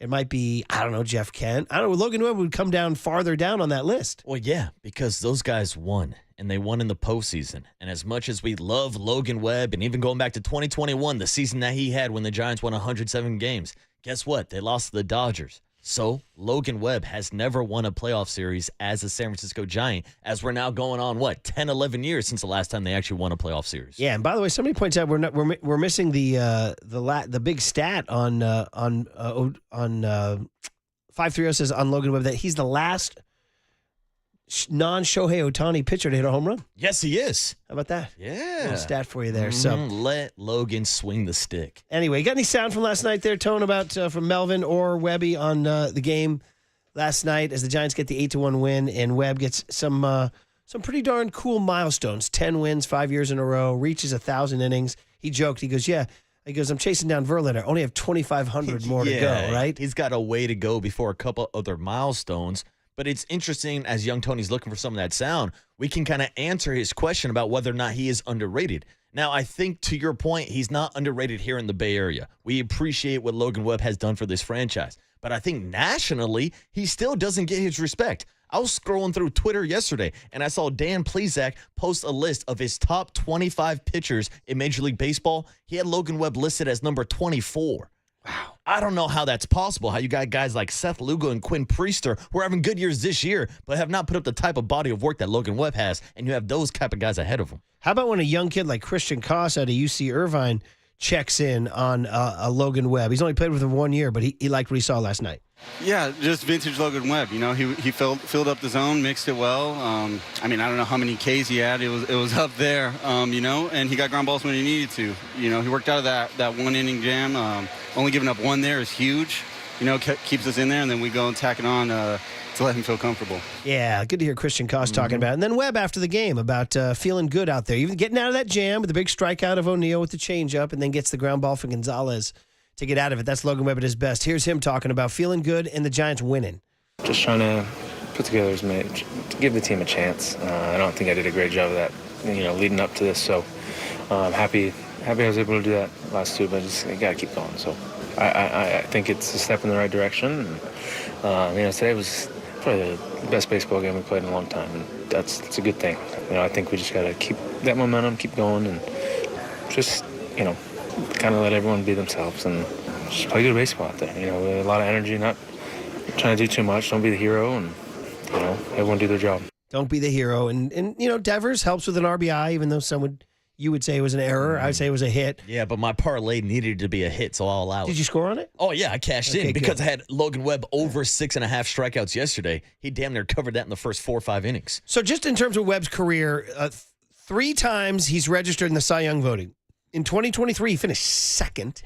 It might be, I don't know, Jeff Kent. I don't know. Logan Webb would come down farther down on that list. Well, yeah, because those guys won, and they won in the postseason. And as much as we love Logan Webb, and even going back to 2021, the season that he had when the Giants won 107 games, guess what? They lost to the Dodgers. So Logan Webb has never won a playoff series as a San Francisco Giant, as we're now going on, 10, 11 years since the last time they actually won a playoff series. Yeah, and by the way, somebody points out we're missing the big stat on 530 says on Logan Webb that he's the last non-Shohei Ohtani pitcher to hit a home run. Yes, he is. How about that? Yeah. Little stat for you there. So let Logan swing the stick. Anyway, you got any sound from last night there, Tone, about from Melvin or Webby on the game last night as the Giants get the 8-1 win and Webb gets some pretty darn cool milestones. 10 wins, 5 years in a row, reaches 1,000 innings. He joked. He goes, I'm chasing down Verlander. I only have 2,500 more to go, right? He's got a way to go before a couple other milestones. But it's interesting, as young Tony's looking for some of that sound, we can kind of answer his question about whether or not he is underrated. Now, I think to your point, he's not underrated here in the Bay Area. We appreciate what Logan Webb has done for this franchise. But I think nationally, he still doesn't get his respect. I was scrolling through Twitter yesterday, and I saw Dan Plesac post a list of his top 25 pitchers in Major League Baseball. He had Logan Webb listed as number 24. Wow. I don't know how that's possible, how you got guys like Seth Lugo and Quinn Priester who are having good years this year, but have not put up the type of body of work that Logan Webb has, and you have those type of guys ahead of him. How about when a young kid like Christian Koss out of UC Irvine checks in on a Logan Webb? He's only played with him 1 year, but he liked what he saw last night. Yeah, just vintage Logan Webb. He filled up the zone, mixed it well. I don't know how many Ks he had. It was up there, and he got ground balls when he needed to. He worked out of that one inning jam. Only giving up one there is huge. Keeps us in there, and then we go and tack it on to let him feel comfortable. Yeah, good to hear Christian Koss talking about it. And then Webb after the game about feeling good out there. Even getting out of that jam with the big strikeout of O'Neill with the changeup, and then gets the ground ball for Gonzalez to get out of it. That's Logan Webb at his best. Here's him talking about feeling good and the Giants winning. Just trying to put together to give the team a chance. I don't think I did a great job of that, leading up to this. So I'm happy I was able to do that last two, but I got to keep going. So I think it's a step in the right direction. And, today was probably the best baseball game we played in a long time, and that's a good thing. I think we just got to keep that momentum, keep going, and just, kind of let everyone be themselves and just play good baseball out there. With a lot of energy, not trying to do too much. Don't be the hero, and everyone do their job. Don't be the hero, and Devers helps with an RBI, even though you would say it was an error. I'd say it was a hit. Yeah, but my parlay needed to be a hit, so I'll allow it. Did you score on it? Oh, yeah, I cashed in because good. I had Logan Webb over 6.5 strikeouts yesterday. He damn near covered that in the first 4 or 5 innings. So just in terms of Webb's career, 3 times he's registered in the Cy Young voting. In 2023, he finished second.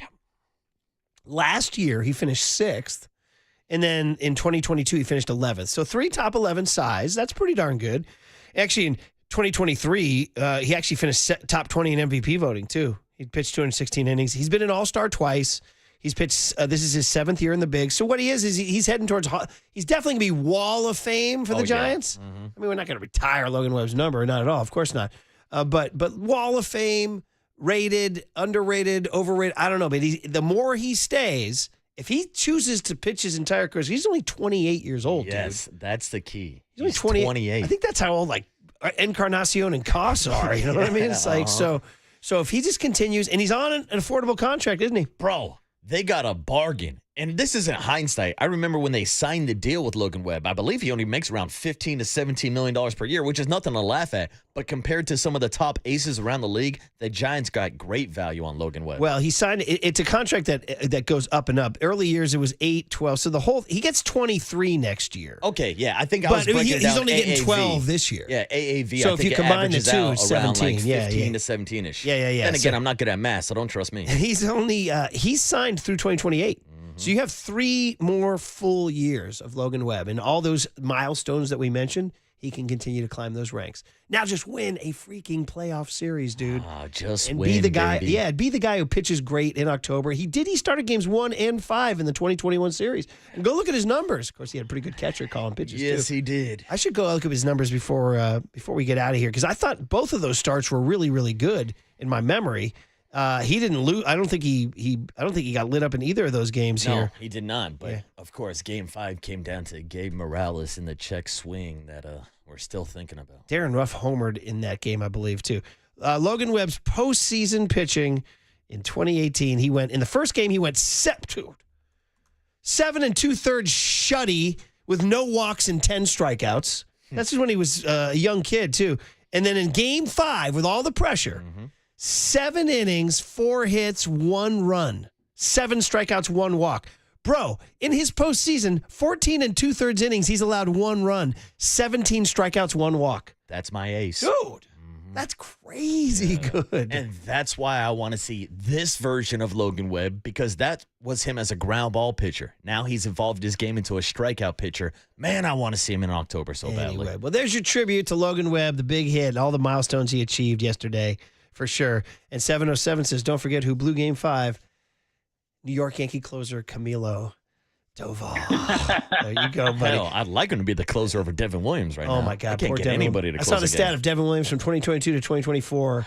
Last year, he finished 6th. And then in 2022, he finished 11th. So 3 top 11 Cys. That's pretty darn good. Actually, in 2023, he actually finished top 20 in MVP voting, too. He pitched 216 innings. He's been an all-star twice. He's pitched, this is his 7th year in the big. So what he is he's heading towards, he's definitely going to be Wall of Fame for the Giants. Yeah. Mm-hmm. I mean, we're not going to retire Logan Webb's number. Not at all. Of course not. But Wall of Fame, rated, underrated, overrated, I don't know. But the more he stays, if he chooses to pitch his entire career, he's only 28 years old, yes, dude. That's the key. He's only 28. I think that's how old, Encarnacion and Koss are. You know what I mean? It's so if he just continues, and he's on an affordable contract, isn't he? Bro, they got a bargain. And this isn't hindsight. I remember when they signed the deal with Logan Webb, I believe he only makes around $15 to $17 million per year, which is nothing to laugh at. But compared to some of the top aces around the league, the Giants got great value on Logan Webb. Well, he signed it's a contract that goes up and up. Early years, it was 8, 12. So he gets 23 next year. Okay, yeah. I think I was breaking it down. He's only getting 12 this year. Yeah, AAV. So I if think you combine the two, it's 17. 15 to 17-ish. Yeah. Then again, I'm not good at math, so don't trust me. He's signed through 2028. So you have 3 more full years of Logan Webb, and all those milestones that we mentioned, he can continue to climb those ranks. Now just win a freaking playoff series, dude. And be the guy. baby. Yeah, be the guy who pitches great in October. He started games 1 and 5 in the 2021 series. And go look at his numbers. Of course, he had a pretty good catcher calling pitches, Yes, too. he did. I should go look at his numbers before we get out of here, because I thought both of those starts were really, really good in my memory. He didn't lose. I don't think he got lit up in either of those games here. No, he did not. But of course, Game 5 came down to Gabe Morales in the check swing that we're still thinking about. Darren Ruff homered in that game, I believe, too. Logan Webb's postseason pitching in 2018. He went in the first game. He went 7 2/3 shutty with no walks and 10 strikeouts. That's just when he was a young kid, too. And then in Game 5, with all the pressure, 7 innings, 4 hits, 1 run, 7 strikeouts, 1 walk. Bro, in his postseason, 14 2/3 innings, he's allowed 1 run, 17 strikeouts, 1 walk. That's my ace. Dude, that's crazy good. And that's why I want to see this version of Logan Webb, because that was him as a ground ball pitcher. Now he's evolved his game into a strikeout pitcher. Man, I want to see him in October so badly. Well, there's your tribute to Logan Webb, the big hit, and all the milestones he achieved yesterday, for sure. And 707 says, don't forget who blew Game 5. New York Yankee closer Camilo Doval. There you go, buddy. Hell, I'd like him to be the closer over Devin Williams right now. Oh, my God. I can't Poor get Devin. anybody to close I saw the a stat game. of Devin Williams from 2022 to 2024.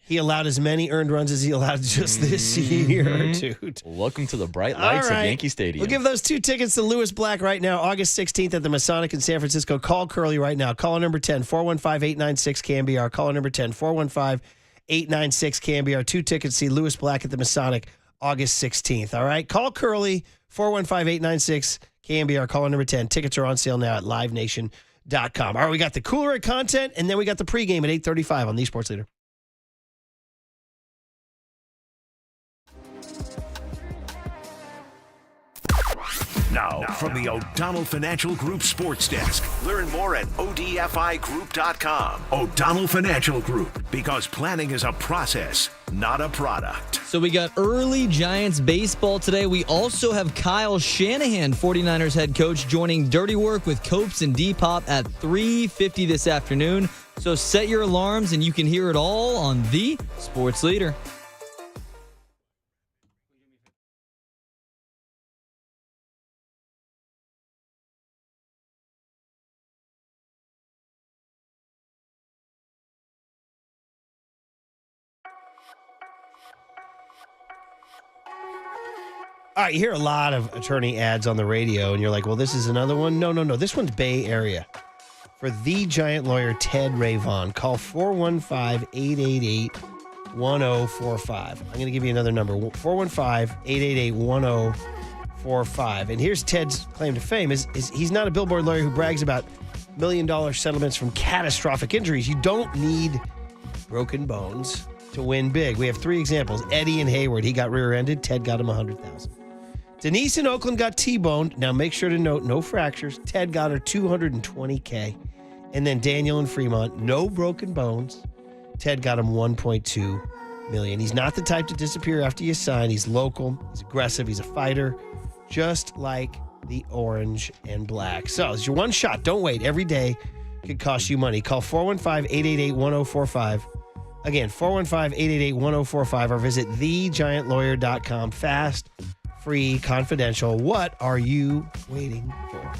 He allowed as many earned runs as he allowed just this year, dude. Welcome to the bright lights of Yankee Stadium. We'll give those 2 tickets to Lewis Black right now, August 16th at the Masonic in San Francisco. Call Curly right now. Caller number 10, 415-896-KNBR. Caller number 10, 415-896-KNBR. 2 tickets to see Lewis Black at the Masonic August 16th. All right? Call Curly, 415-896-KNBR. Caller number 10. Tickets are on sale now at livenation.com. All right, we got the Cooler at content, and then we got the pregame at 8:35 on the Sports Leader. Now, from the O'Donnell Financial Group Sports Desk. Learn more at odfigroup.com. O'Donnell Financial Group, because planning is a process, not a product. So we got early Giants baseball today. We also have Kyle Shanahan, 49ers head coach, joining Dirty Work with Copes and Depop at 3:50 this afternoon. So set your alarms and you can hear it all on the Sports Leader. All right, you hear a lot of attorney ads on the radio, and you're like, well, this is another one? No. This one's Bay Area. For the Giant lawyer, Ted Rayvon, call 415-888-1045. I'm going to give you another number, 415-888-1045. And here's Ted's claim to fame, is he's not a billboard lawyer who brags about $1 million settlements from catastrophic injuries. You don't need broken bones to win big. We have 3 examples. Eddie in Hayward, he got rear-ended. Ted got him $100,000. Denise in Oakland got T-boned. Now make sure to note, no fractures. Ted got her $220K. And then Daniel in Fremont, no broken bones. Ted got him $1.2 million. He's not the type to disappear after you sign. He's local. He's aggressive. He's a fighter, just like the orange and black. So it's your one shot. Don't wait. Every day could cost you money. Call 415-888-1045. Again, 415-888-1045 or visit thegiantlawyer.com. Fast, free, confidential. What are you waiting for?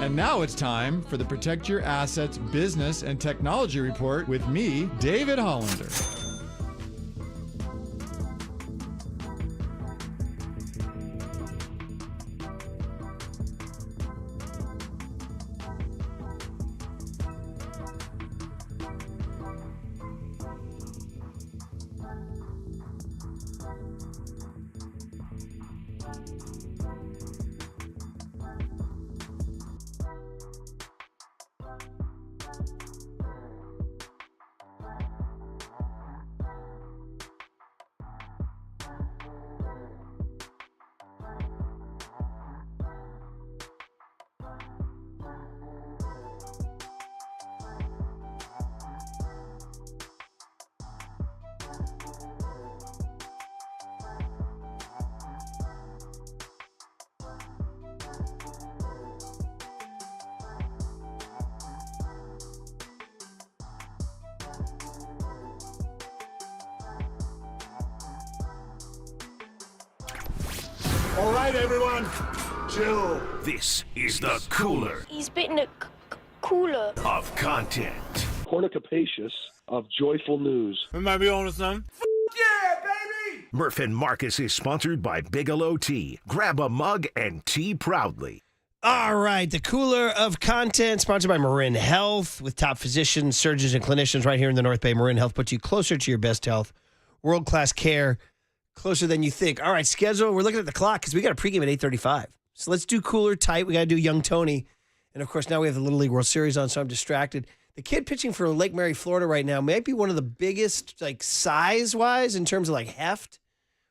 And now it's time for the Protect Your Assets Business and Technology Report with me, David Hollander. All right, everyone, chill. This is the cooler He's bitten a cooler of content. Cornucapacious of joyful news. We might be on to something. Murph and Marcus is sponsored by Bigelow Tea. Grab a mug and tea proudly. All right, the cooler of content, sponsored by Marin Health, with top physicians, surgeons, and clinicians right here in the North Bay. Marin Health puts you closer to your best health, world-class care, closer than you think. All right, schedule. We're looking at the clock because we got a pregame at 8:35. So let's do cooler tight. We got to do young Tony. And, of course, now we have the Little League World Series on, so I'm distracted. The kid pitching for Lake Mary, Florida right now might be one of the biggest, like, size-wise in terms of, like, heft.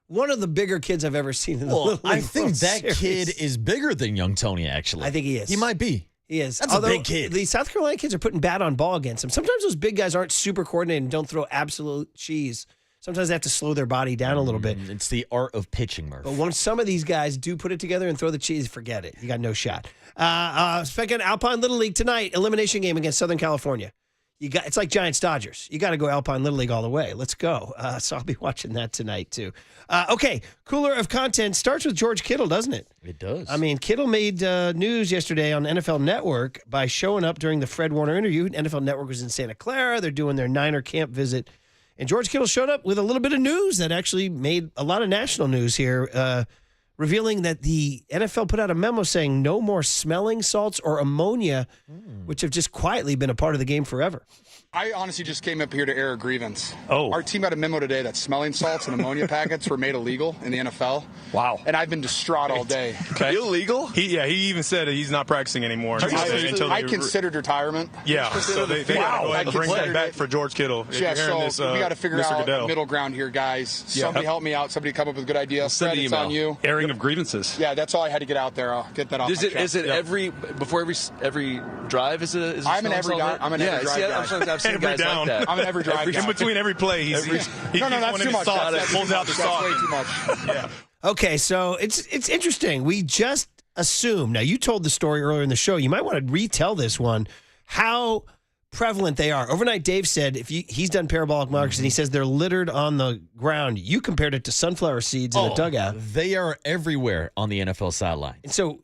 One of the bigger kids I've ever seen in the Little League I think World that Series. kid is bigger than young Tony, actually. I think he is. He might be. He is. That's a big kid. The South Carolina kids are putting bat on ball against him. Sometimes those big guys aren't super coordinated and don't throw absolute cheese. Sometimes they have to slow their body down a little bit. It's the art of pitching, Murph. But once some of these guys do put it together and throw the cheese, forget it. You got no shot. Speaking of Alpine Little League tonight, elimination game against Southern California. It's like Giants-Dodgers. You got to go Alpine Little League all the way. Let's go. So I'll be watching that tonight, too. Okay, cooler of content starts with George Kittle, doesn't it? It does. I mean, Kittle made news yesterday on NFL Network by showing up during the Fred Warner interview. NFL Network was in Santa Clara. They're doing their Niner camp visit. And George Kittle showed up with a little bit of news that actually made a lot of national news here, revealing that the NFL put out a memo saying no more smelling salts or ammonia, which have just quietly been a part of the game forever. I honestly just came up here to air a grievance. Oh. Our team got a memo today that smelling salts and ammonia packets were made illegal in the NFL. Wow. And I've been distraught all day. Okay. Illegal? He even said that he's not practicing anymore. I considered retirement. Yeah, so they got to go ahead and bring that back for George Kittle. Yeah, so we got to figure Mr. out Goodell. middle ground here, guys. Somebody help me out. Somebody come up with a good idea. Fred, it's on you. Airing of grievances. Yeah, that's all I had to get out there. I'll get that off Is my it chest. before every drive? Is it? I'm an every drive guy. I've seen guys like that. I'm an every drive guy. In between every play, he no, that's too much. pulls out the sock. That's way too much. Yeah. Okay, so it's interesting. We just assume. Now, you told the story earlier in the show. You might want to retell this one, how prevalent they are. Overnight Dave said he's done parabolic markers, and he says they're littered on the ground. You compared it to sunflower seeds in a dugout. They are everywhere on the NFL sideline. And so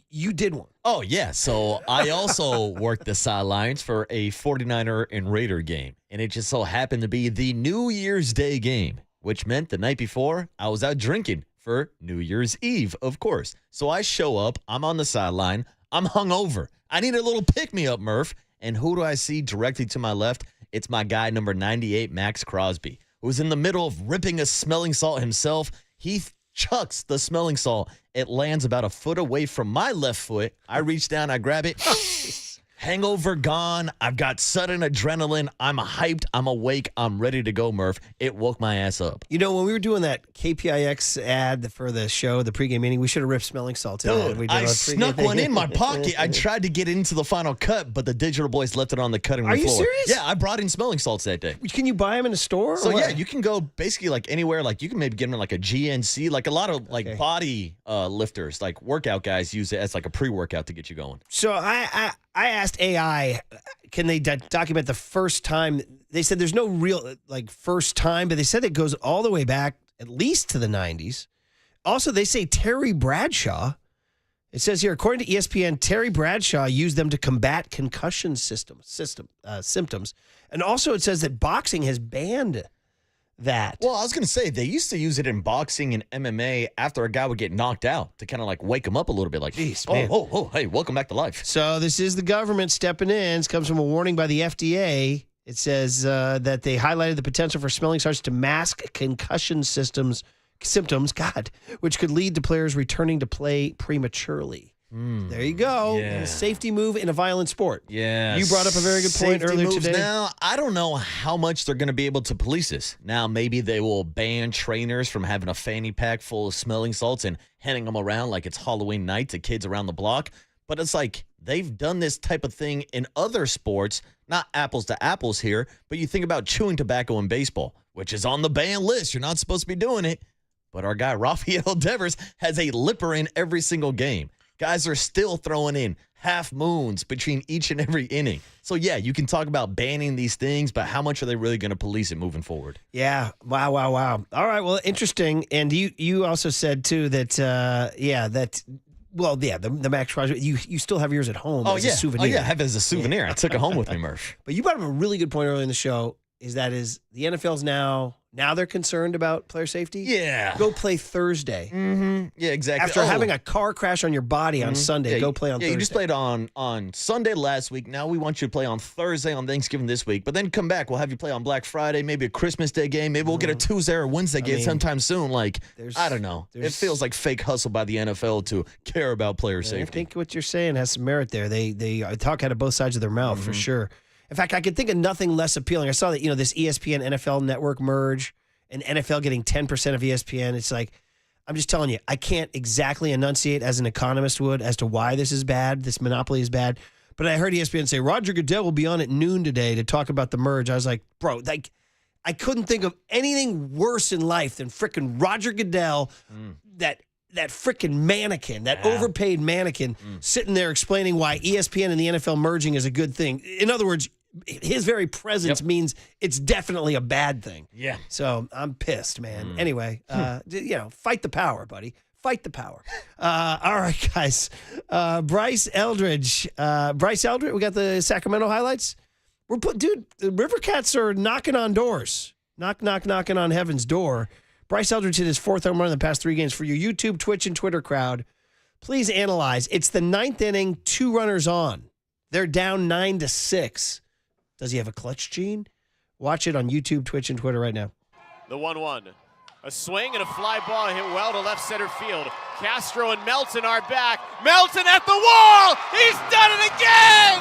you did one. Oh, yeah. So I also worked the sidelines for a 49er and Raider game. And it just so happened to be the New Year's Day game, which meant the night before I was out drinking for New Year's Eve, of course. So I show up. I'm on the sideline. I'm hungover. I need a little pick-me-up, Murph. And who do I see directly to my left? It's my guy, number 98, Max Crosby, who's in the middle of ripping a smelling salt himself. He chucks the smelling salt. It lands about a foot away from my left foot. I reach down, I grab it. Hangover gone. I've got sudden adrenaline. I'm hyped. I'm awake. I'm ready to go, Murph. It woke my ass up. You know, when we were doing that KPIX ad for the show, the pregame meeting, we should have ripped smelling salts. Dude, I snuck one in my pocket. I tried to get into the final cut, but the digital boys left it on the cutting room floor. Are you serious? Yeah, I brought in smelling salts that day. Can you buy them in a store? So, yeah, you can go basically like anywhere. Like, you can maybe get them in like a GNC. Like, a lot of like body lifters, like workout guys use it as like a pre-workout to get you going. So, I asked AI, can they document the first time? They said there's no real like first time, but they said it goes all the way back at least to the 90s. Also, they say Terry Bradshaw. It says here, according to ESPN, Terry Bradshaw used them to combat concussion symptoms. And also it says that boxing has banned that. Well, I was going to say, they used to use it in boxing and MMA after a guy would get knocked out to kind of like wake him up a little bit. Like, jeez, man. Hey, welcome back to life. So this is the government stepping in. This comes from a warning by the FDA. It says that they highlighted the potential for smelling salts to mask concussion symptoms, which could lead to players returning to play prematurely. There you go. Yeah. A safety move in a violent sport. Yeah. You brought up a very good point earlier today. Now, I don't know how much they're going to be able to police this. Now, maybe they will ban trainers from having a fanny pack full of smelling salts and handing them around like it's Halloween night to kids around the block. But it's like they've done this type of thing in other sports, not apples to apples here, but you think about chewing tobacco in baseball, which is on the ban list. You're not supposed to be doing it. But our guy, Rafael Devers, has a lipper in every single game. Guys are still throwing in half moons between each and every inning. So, yeah, you can talk about banning these things, but how much are they really going to police it moving forward? Yeah. Wow. All right. Well, interesting. And you also said, too, that, the Max Crosby, you still have yours at home as a souvenir. Oh, yeah, I have it as a souvenir. I took it home with me, Murph. But you brought up a really good point earlier in the show, is the NFL's now they're concerned about player safety? Yeah. Go play Thursday. Mm-hmm. Yeah, exactly. After having a car crash on your body on Sunday, go play on Thursday. Yeah, you just played on Sunday last week. Now we want you to play on Thursday on Thanksgiving this week. But then come back. We'll have you play on Black Friday, maybe a Christmas Day game. Maybe we'll get a Tuesday or Wednesday game sometime soon. Like, I don't know. It feels like fake hustle by the NFL to care about player safety. I think what you're saying has some merit there. They talk out of both sides of their mouth for sure. In fact, I could think of nothing less appealing. I saw that, this ESPN NFL network merge and NFL getting 10% of ESPN. It's like, I'm just telling you, I can't exactly enunciate as an economist would as to why this is bad, this monopoly is bad. But I heard ESPN say, Roger Goodell will be on at noon today to talk about the merge. I was like, bro, I couldn't think of anything worse in life than frickin' Roger Goodell, that frickin' mannequin, that overpaid mannequin, sitting there explaining why ESPN and the NFL merging is a good thing. In other words, his very presence means it's definitely a bad thing. Yeah. So I'm pissed, man. Anyway, fight the power, buddy. Fight the power. All right, guys. Bryce Eldridge. We got the Sacramento highlights. The River Cats are knocking on doors. Knocking on heaven's door. Bryce Eldridge hit his fourth home run in the past 3 games. For your YouTube, Twitch, and Twitter crowd, please analyze. It's the 9th inning, 2 runners on. They're down 9-6. Does he have a clutch gene? Watch it on YouTube, Twitch, and Twitter right now. The 1-1. A swing and a fly ball hit well to left center field. Castro and Melton are back. Melton at the wall! He's done it again!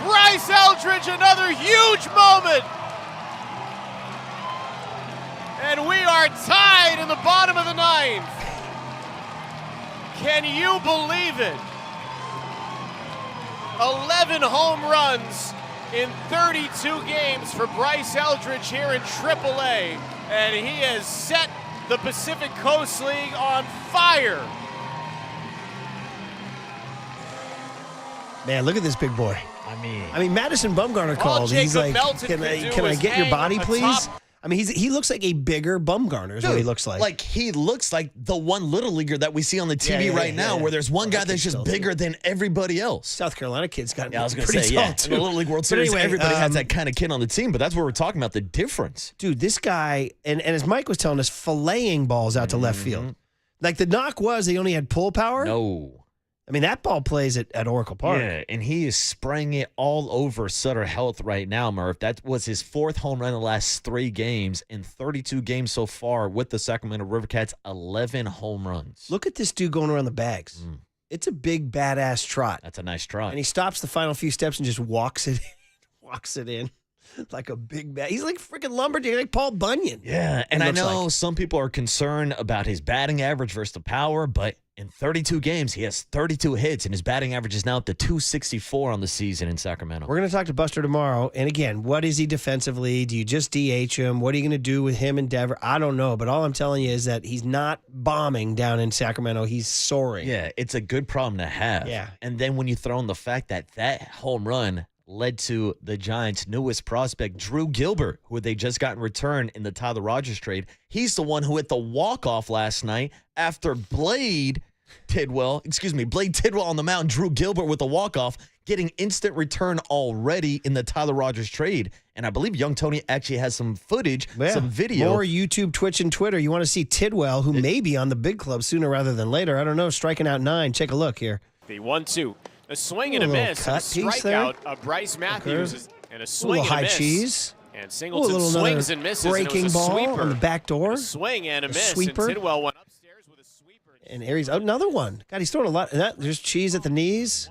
Bryce Eldridge, another huge moment! And we are tied in the bottom of the 9th. Can you believe it? 11 home runs in 32 games for Bryce Eldridge here in AAA, and he has set the Pacific Coast League on fire. Man, look at this big boy. I mean, Madison Bumgarner called. He's like, can I get your body, please? I mean, he looks like a bigger Bumgarner is what he looks like. Like, he looks like the one little leaguer that we see on the TV right now, where there's one guy that's just bigger than everybody else. South Carolina kid's got I was going to say, in the Little League World Series, everybody has that kind of kid on the team, but that's what we're talking about, the difference. Dude, this guy, and as Mike was telling us, filleting balls out to left field. Like, the knock was they only had pull power. No. I mean, that ball plays at Oracle Park. Yeah, and he is spraying it all over Sutter Health right now, Murph. That was his 4th home run in the last 3 games. In 32 games so far with the Sacramento Rivercats, 11 home runs. Look at this dude going around the bags. It's a big, badass trot. That's a nice trot. And he stops the final few steps and just walks it in like a big bat. He's like freaking lumberjack, like Paul Bunyan. Yeah, and I know some people are concerned about his batting average versus the power, but in 32 games, he has 32 hits, and his batting average is now up to 264 on the season in Sacramento. We're going to talk to Buster tomorrow. And again, what is he defensively? Do you just DH him? What are you going to do with him and Dever? I don't know, but all I'm telling you is that he's not bombing down in Sacramento. He's soaring. Yeah, it's a good problem to have. Yeah. And then when you throw in the fact that home run led to the Giants' newest prospect, Drew Gilbert, who they just got in return in the Tyler Rogers trade. He's the one who hit the walk-off last night after Blade Tidwell on the mound, Drew Gilbert with the walk-off, getting instant return already in the Tyler Rogers trade. And I believe young Tony actually has some footage, some video. More YouTube, Twitch, and Twitter. You want to see Tidwell, who may be on the big club sooner rather than later. I don't know, striking out 9. Take a look here. The 1-2. A swing and a miss. And a strikeout of Bryce Matthews. And a swing and a miss. High cheese. And Singleton swings and misses. Breaking and ball on the back door. A swing and a miss. Sweeper. And Tidwell went upstairs with a sweeper. And Aries, another one. God, he's throwing a lot. And there's Cheese at the knees.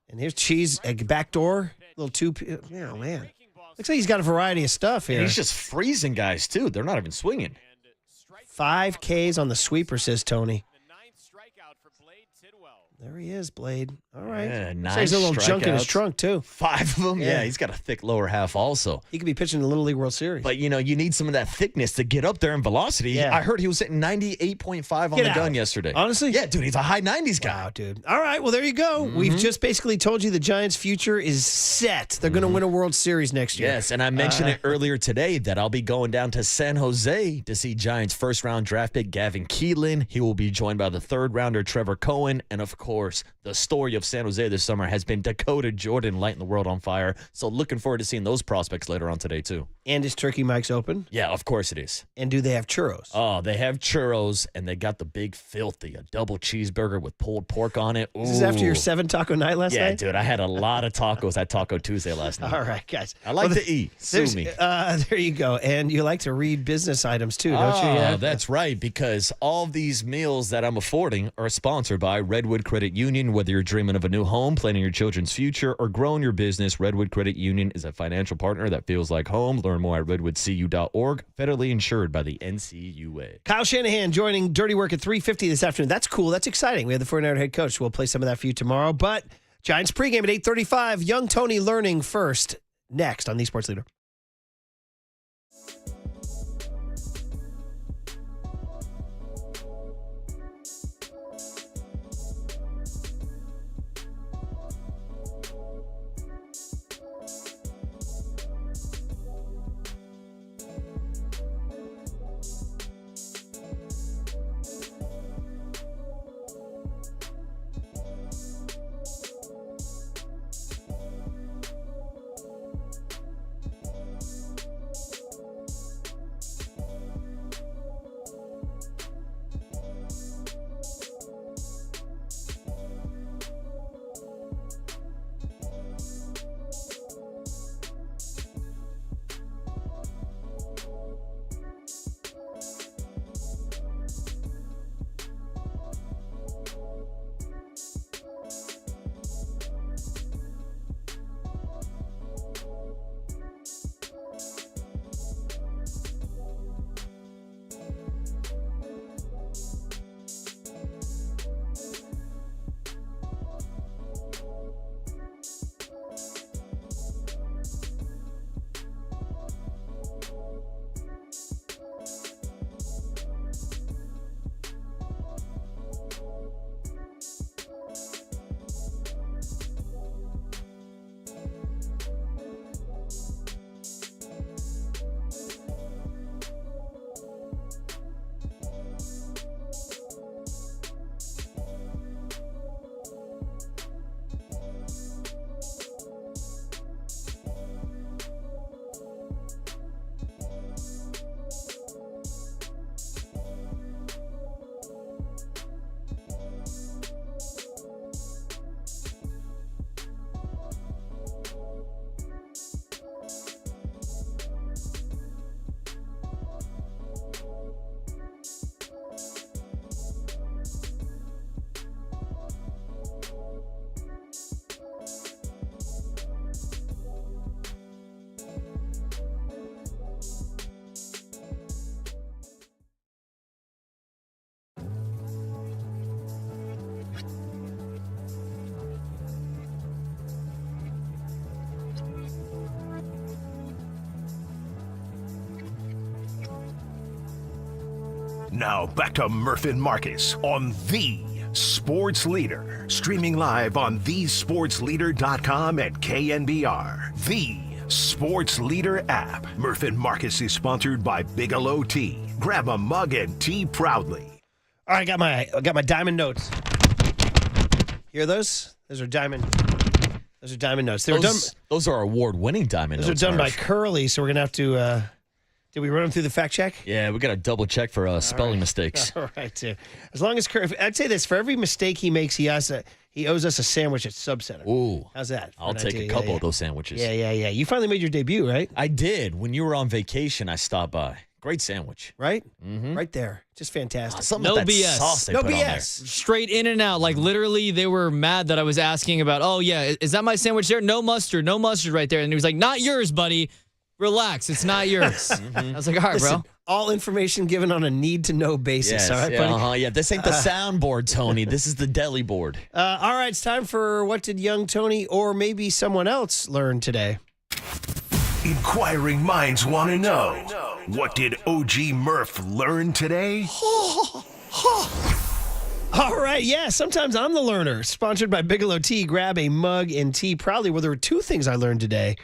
And here's Cheese at back door. Little 2. Oh, man. Looks like he's got a variety of stuff here. And he's just freezing guys, too. They're not even swinging. 5 Ks on the sweeper, says Tony. There he is, Blade. All right. Yeah, So he's a little junk in his trunk, too. 5 of them? Yeah, he's got a thick lower half also. He could be pitching in the Little League World Series. But, you need some of that thickness to get up there in velocity. Yeah. I heard he was hitting 98.5 on the gun yesterday. Honestly? Yeah, dude, he's a high 90s guy. Wow, dude. All right, well, there you go. We've just basically told you the Giants' future is set. They're going to win a World Series next year. Yes, and I mentioned it earlier today that I'll be going down to San Jose to see Giants' first-round draft pick Gavin Keelan. He will be joined by the third-rounder Trevor Cohen, and, of course, the story of San Jose this summer has been Dakota Jordan lighting the world on fire. So looking forward to seeing those prospects later on today, too. And is Turkey Mike's open? Yeah, of course it is. And do they have churros? Oh, they have churros, and they got the big filthy, a double cheeseburger with pulled pork on it. Ooh. This is after your 7 taco night last night? Yeah, dude, I had a lot of tacos at Taco Tuesday last night. All right, guys. I like to eat. Sue me. There you go. And you like to read business items, too, don't you? Yeah, that's right, because all of these meals that I'm affording are sponsored by Redwood Credit Union. Whether you're dreaming of a new home, planning your children's future, or growing your business, Redwood Credit Union is a financial partner that feels like home. Learn more at redwoodcu.org, federally insured by the NCUA. Kyle Shanahan joining Dirty Work at 3:50 this afternoon. That's cool. That's exciting. We have the 49er head coach. We'll play some of that for you tomorrow. But Giants pregame at 8:35. Young Tony learning first. Next on the Sports Leader. Now back to Murph and Marcus on The Sports Leader. Streaming live on thesportsleader.com and KNBR. The Sports Leader app. Murph and Marcus is sponsored by Bigelow Tea. Grab a mug and tea proudly. All right, I got my diamond notes. Hear those? Those are diamond notes. Those are award-winning diamond notes. Those are done by Curly, so we're going to have to did we run them through the fact check? Yeah, we got to double check for spelling mistakes. All right, too. As long as I'd say this, for every mistake he makes, he owes us a sandwich at Sub Center. Ooh. How's that? I'll take a couple of those sandwiches. Yeah. You finally made your debut, right? I did. When you were on vacation, I stopped by. Great sandwich. Right? Mm-hmm. Right there. Just fantastic. No BS. Sauce they no put BS. on there. Straight in and out. Like, literally, they were mad that I was asking about, oh, yeah, is that my sandwich there? No mustard right there. And he was like, not yours, buddy. Relax. It's not yours. I was like, all right, bro. All information given on a need-to-know basis. All right, buddy? Yeah, this ain't the soundboard, Tony. This is the deli board. All right, it's time for What Did Young Tony or maybe someone else learn today? Inquiring minds want to know. What did OG Murph learn today? All right, yeah, sometimes I'm the learner. Sponsored by Bigelow Tea. Grab a mug and tea proudly. Well, there were two things I learned today.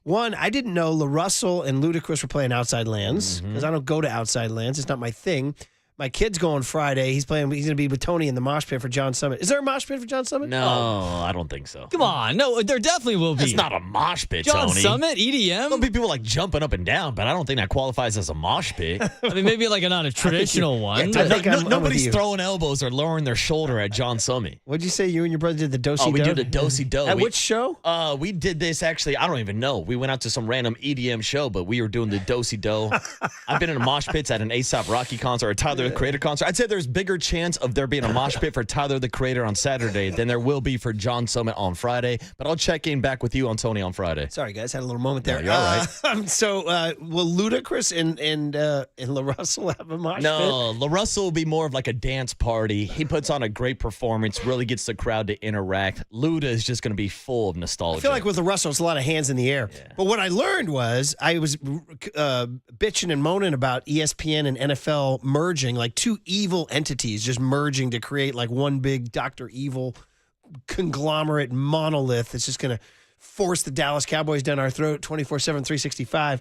One, I didn't know LaRussell and Ludacris were playing Outside Lands because I don't go to Outside Lands. It's not my thing. My kid's going Friday. He's going to be with Tony in the mosh pit for John Summit. Is there a mosh pit for John Summit? No, I don't think so. Come on. No, there definitely will be. It's not a mosh pit, John Tony. Summit, EDM? There'll be people like jumping up and down, but I don't think that qualifies as a mosh pit. I mean, maybe like not a traditional one. Nobody's throwing elbows or lowering their shoulder at John Summit. What'd you say? You and your brother did the do-si-do? Oh, we did the do-si-do. At which show? We did this actually, I don't even know. We went out to some random EDM show, but we were doing the do-si-do. I've been in a mosh pits at an A$AP Rocky concert or a Tyler, the Creator concert. I'd say there's bigger chance of there being a mosh pit for Tyler, the Creator on Saturday than there will be for John Summit on Friday. But I'll check in back with you on Tony on Friday. Sorry, guys. Had a little moment there. No, you're all right. So will Ludacris and LaRussell have a mosh pit? No, LaRussell will be more of like a dance party. He puts on a great performance, really gets the crowd to interact. Luda is just going to be full of nostalgia. I feel like with LaRussell, it's a lot of hands in the air. Yeah. But what I learned was I was bitching and moaning about ESPN and NFL merging, like two evil entities just merging to create like one big Dr. Evil conglomerate monolith that's just going to force the Dallas Cowboys down our throat 24/7, 365.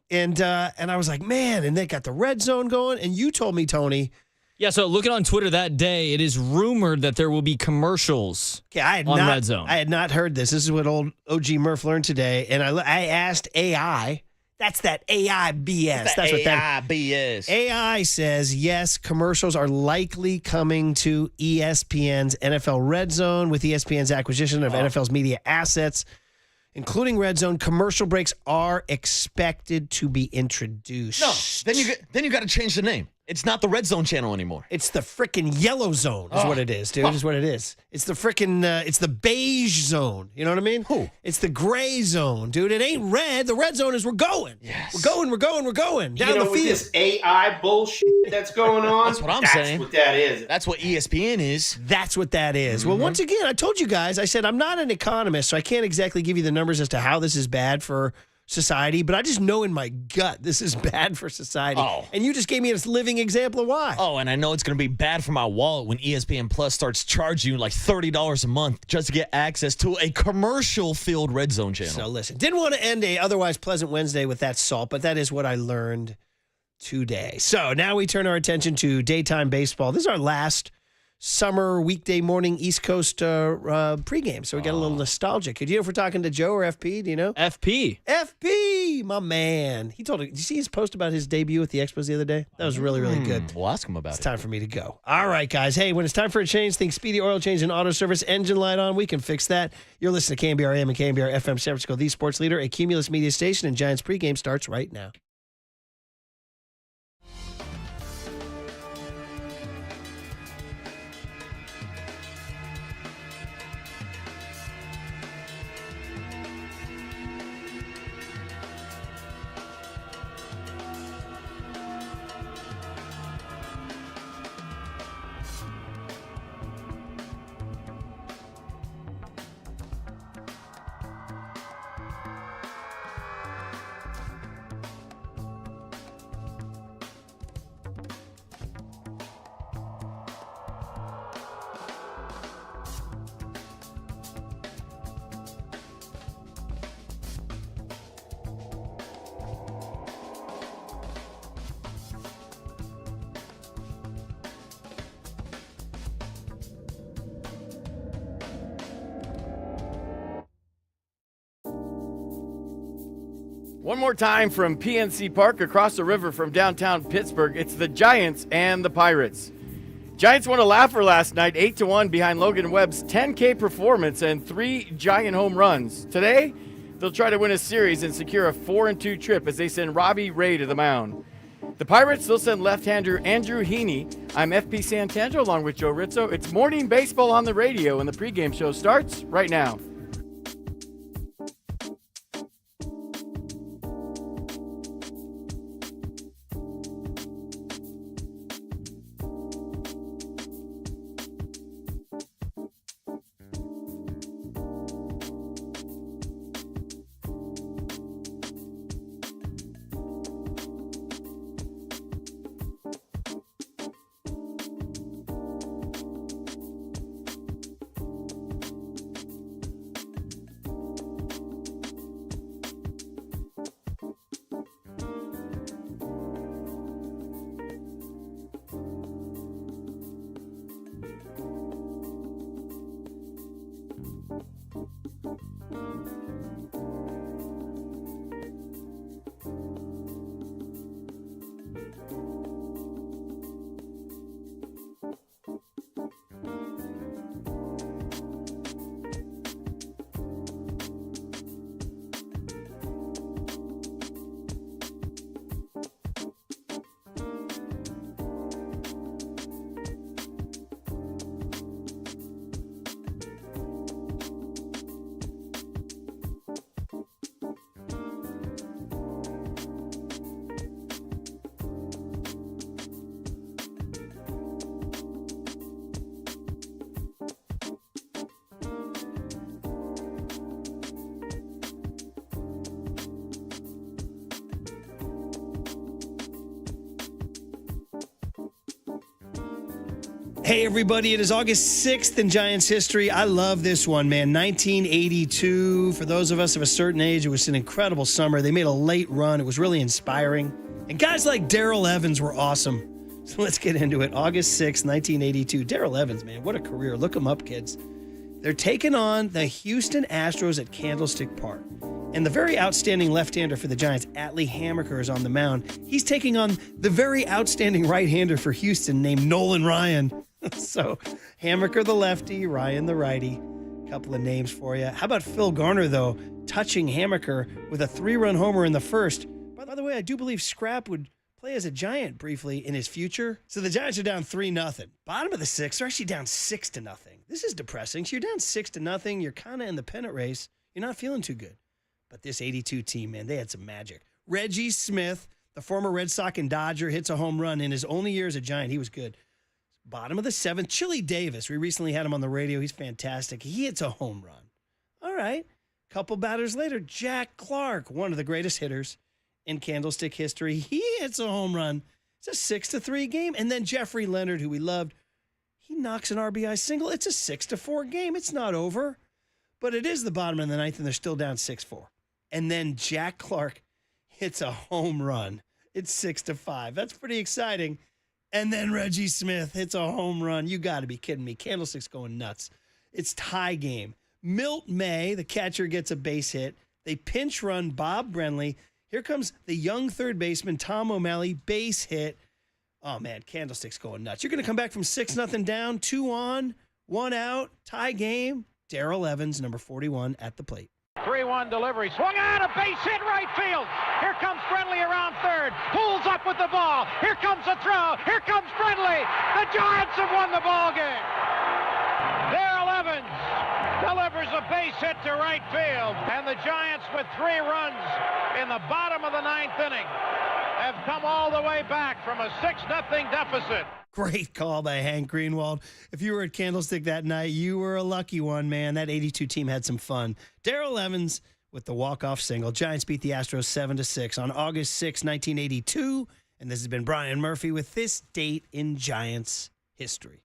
And I was like, man, and they got the red zone going. And you told me, Tony. Yeah, so looking on Twitter that day, it is rumored that there will be commercials on Red Zone. I had not heard this. This is what old OG Murph learned today. And I asked AI. That's that AI BS. That's what AI BS. AI says, yes, commercials are likely coming to ESPN's NFL Red Zone with ESPN's acquisition of NFL's media assets, including Red Zone. Commercial breaks are expected to be introduced. No, then you got to change the name. It's not the Red Zone channel anymore. It's the frickin' yellow zone is what it is, dude. Is what it is. It's the frickin' it's the beige zone. You know what I mean? It's the gray zone, dude. It ain't red. The red zone is we're going. Yes. We're going down the field. With this AI bullshit that's going on. That's what I'm saying. That's what that is. That's what ESPN is. That's what that is. Well, once again, I told you guys, I said I'm not an economist, so I can't exactly give you the numbers as to how this is bad for society, but I just know in my gut this is bad for society. And you just gave me a living example of why. And I know it's going to be bad for my wallet when ESPN Plus starts charging you like $30 a month just to get access to a commercial-filled Red Zone channel. So listen, didn't want to end a otherwise pleasant Wednesday with that salt, but that is what I learned today. So now we turn our attention to daytime baseball. This is our last summer weekday morning East Coast pregame. So we got a little nostalgic. Do you know if we're talking to Joe or FP? Do you know? FP, my man. Did you see his post about his debut at the Expos the other day? That was really, really good. We'll ask him about it. It's time for me to go. All right, guys. Hey, when it's time for a change, think speedy oil change and auto service, engine light on. We can fix that. You're listening to KNBR AM and KNBR FM San Francisco, the sports leader, a Cumulus media station, and Giants pregame starts right now. One more time from PNC Park across the river from downtown Pittsburgh. It's the Giants and the Pirates. Giants won a laugher last night, 8-1 behind Logan Webb's 10K performance and 3 Giant home runs. Today, they'll try to win a series and secure a 4-2 trip as they send Robbie Ray to the mound. The Pirates, they'll send left-hander Andrew Heaney. I'm FP Santangelo along with Joe Rizzo. It's morning baseball on the radio, and the pregame show starts right now. Hey, everybody, it is August 6th in Giants history. I love this one, man. 1982. For those of us of a certain age, it was an incredible summer. They made a late run. It was really inspiring. And guys like Darrell Evans were awesome. So let's get into it. August 6th, 1982. Darrell Evans, man, what a career. Look him up, kids. They're taking on the Houston Astros at Candlestick Park. And the very outstanding left-hander for the Giants, Atlee Hammaker, is on the mound. He's taking on the very outstanding right-hander for Houston named Nolan Ryan. So, Hammaker the lefty, Ryan the righty. Couple of names for you. How about Phil Garner, though, touching Hammaker with a 3-run homer in the first? By the way, I do believe Scrap would play as a Giant briefly in his future. So the Giants are down 3-0. Bottom of the sixth, they're actually down 6-0. This is depressing. So you're down 6-0. You're kind of in the pennant race. You're not feeling too good. But this 82 team, man, they had some magic. Reggie Smith, the former Red Sox and Dodger, hits a home run in his only year as a Giant. He was good. Bottom of the seventh, Chili Davis. We recently had him on the radio. He's fantastic. He hits a home run. All right. Couple batters later, Jack Clark, one of the greatest hitters in Candlestick history. He hits a home run. It's a 6-3 game. And then Jeffrey Leonard, who we loved, he knocks an RBI single. It's a 6-4 game. It's not over. But it is the bottom of the ninth, and they're still down 6-4. And then Jack Clark hits a home run. It's 6-5. That's pretty exciting. And then Reggie Smith hits a home run. You got to be kidding me. Candlestick's going nuts. It's tie game. Milt May, the catcher, gets a base hit. They pinch run Bob Brenly. Here comes the young third baseman, Tom O'Malley, base hit. Oh, man, Candlestick's going nuts. You're going to come back from 6-0 down, 2 on, 1 out, tie game. Darrell Evans, number 41, at the plate. 3-1 delivery. Swung out, a base hit right field. Here comes Brenly around third. Pulls up with the ball. Here comes a throw. Here comes Brenly. The Giants have won the ball game. Darrell Evans delivers a base hit to right field. And the Giants, with 3 runs in the bottom of the ninth inning, have come all the way back from a 6-0 deficit. Great call by Hank Greenwald. If you were at Candlestick that night, you were a lucky one, man. That 82 team had some fun. Darrell Evans with the walk-off single. Giants beat the Astros 7-6 on August 6, 1982. And this has been Brian Murphy with this date in Giants history.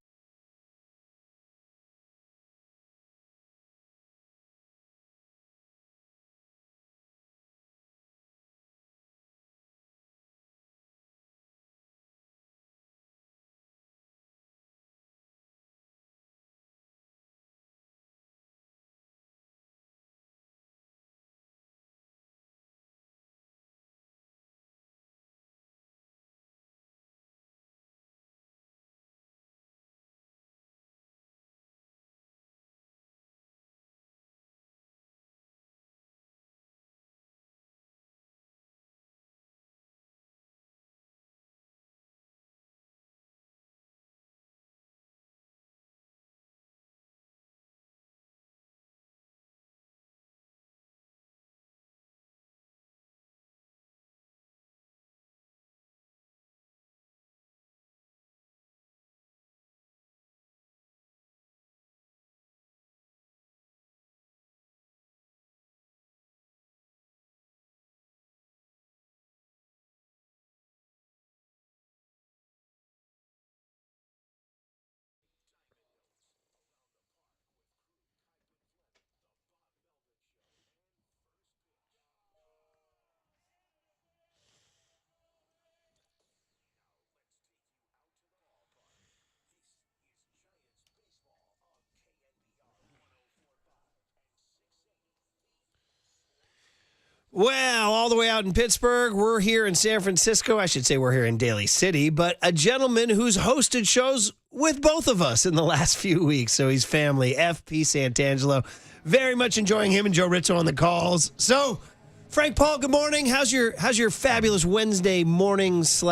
Well, all the way out in Pittsburgh, we're here in San Francisco. I should say we're here in Daly City, but a gentleman who's hosted shows with both of us in the last few weeks. So he's family, FP Santangelo. Very much enjoying him and Joe Rizzo on the calls. So, Frank Paul, good morning. How's your fabulous Wednesday morning /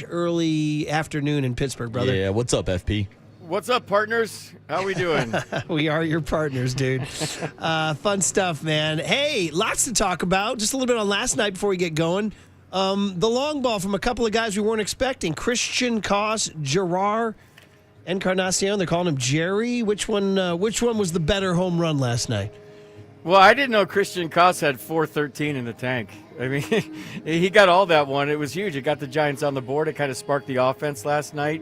early afternoon in Pittsburgh, brother? Yeah, what's up, FP? What's up, partners? How we doing? We are your partners, dude. Fun stuff, man. Hey, lots to talk about. Just a little bit on last night before we get going. The long ball from a couple of guys we weren't expecting. Christian Koss, Gerard Encarnacion. They're calling him Jerry. Which one was the better home run last night? Well, I didn't know Christian Koss had 413 in the tank. I mean, he got all that one. It was huge. It got the Giants on the board. It kind of sparked the offense last night.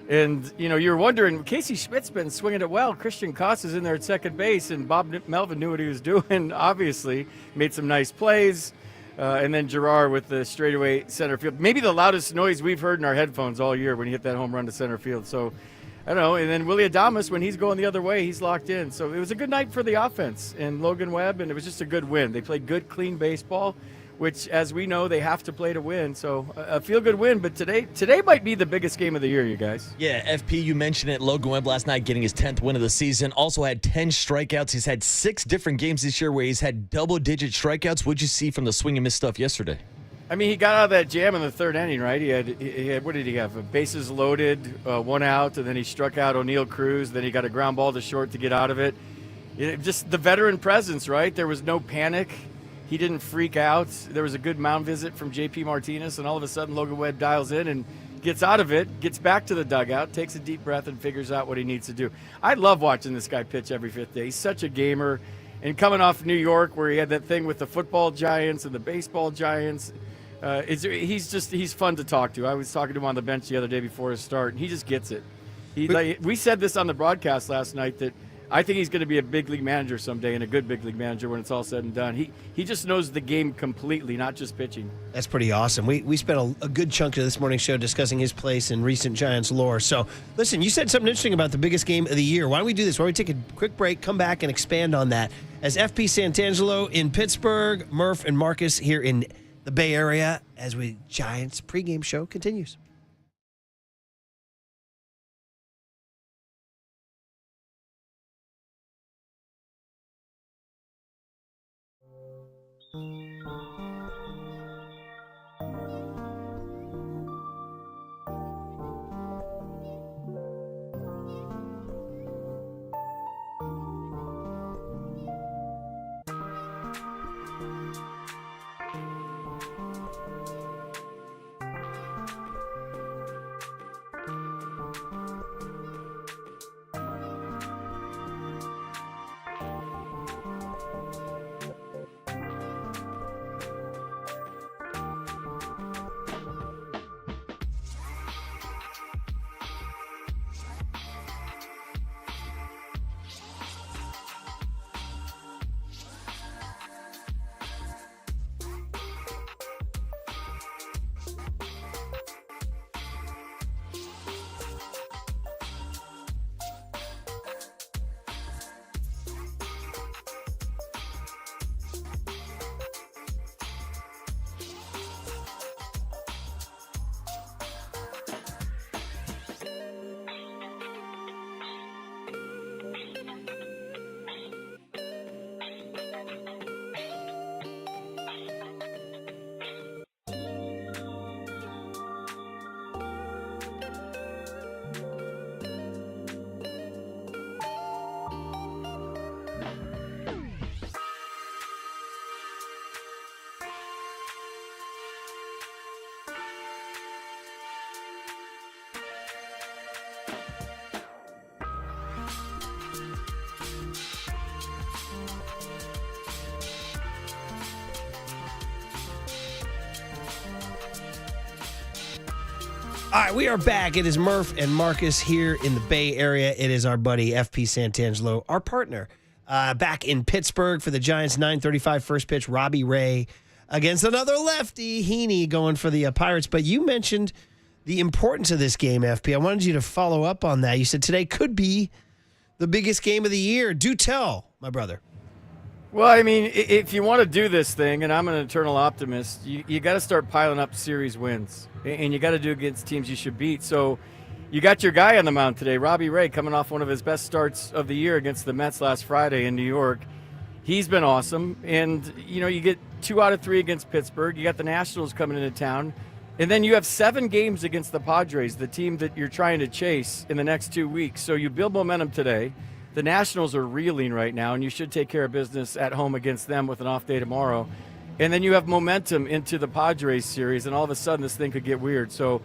And, you were wondering, Casey Schmidt's been swinging it well. Christian Koss is in there at second base, and Bob Melvin knew what he was doing, obviously. Made some nice plays. And then Gerard with the straightaway center field. Maybe the loudest noise we've heard in our headphones all year when he hit that home run to center field. So, I don't know. And then Willie Adames, when he's going the other way, he's locked in. So, it was a good night for the offense. And Logan Webb, and it was just a good win. They played good, clean baseball, which, as we know, they have to play to win. So a feel-good win, but today might be the biggest game of the year, you guys. Yeah, FP, you mentioned it. Logan Webb last night getting his 10th win of the season. Also had 10 strikeouts. He's had 6 different games this year where he's had double-digit strikeouts. What'd you see from the swing and miss stuff yesterday? I mean, he got out of that jam in the third inning, right? He had what did he have? Bases loaded, 1 out, and then he struck out O'Neal Cruz. Then he got a ground ball to short to get out of it. Just the veteran presence, right? There was no panic. He didn't freak out. There was a good mound visit from J.P. Martinez, and all of a sudden Logan Webb dials in and gets out of it, gets back to the dugout, takes a deep breath, and figures out what he needs to do. I love watching this guy pitch every 5th day. He's such a gamer. And coming off New York where he had that thing with the football giants and the baseball giants, he's fun to talk to. I was talking to him on the bench the other day before his start, and he just gets it. We said this on the broadcast last night that I think he's going to be a big league manager someday, and a good big league manager when it's all said and done. He just knows the game completely, not just pitching. That's pretty awesome. We spent a good chunk of this morning's show discussing his place in recent Giants lore. So, listen, you said something interesting about the biggest game of the year. Why don't we do this? Why don't we take a quick break, come back, and expand on that? As FP Santangelo in Pittsburgh, Murph and Marcus here in the Bay Area, as we Giants pregame show continues. All right, we are back. It is Murph and Marcus here in the Bay Area. It is our buddy FP Santangelo, our partner, back in Pittsburgh for the Giants. 9:35 first pitch. Robbie Ray against another lefty, Heaney, going for the Pirates. But you mentioned the importance of this game, FP. I wanted you to follow up on that. You said today could be the biggest game of the year. Do tell, my brother. Well, I mean, if you want to do this thing, and I'm an eternal optimist, you got to start piling up series wins, and you got to do it against teams you should beat. So you got your guy on the mound today, Robbie Ray, coming off one of his best starts of the year against the Mets last Friday in New York. He's been awesome, and you get 2 out of 3 against Pittsburgh. You got the Nationals coming into town, and then you have 7 games against the Padres, the team that you're trying to chase in the next 2 weeks. So you build momentum today. The Nationals are reeling right now, and you should take care of business at home against them with an off day tomorrow. And then you have momentum into the Padres series, and all of a sudden this thing could get weird. So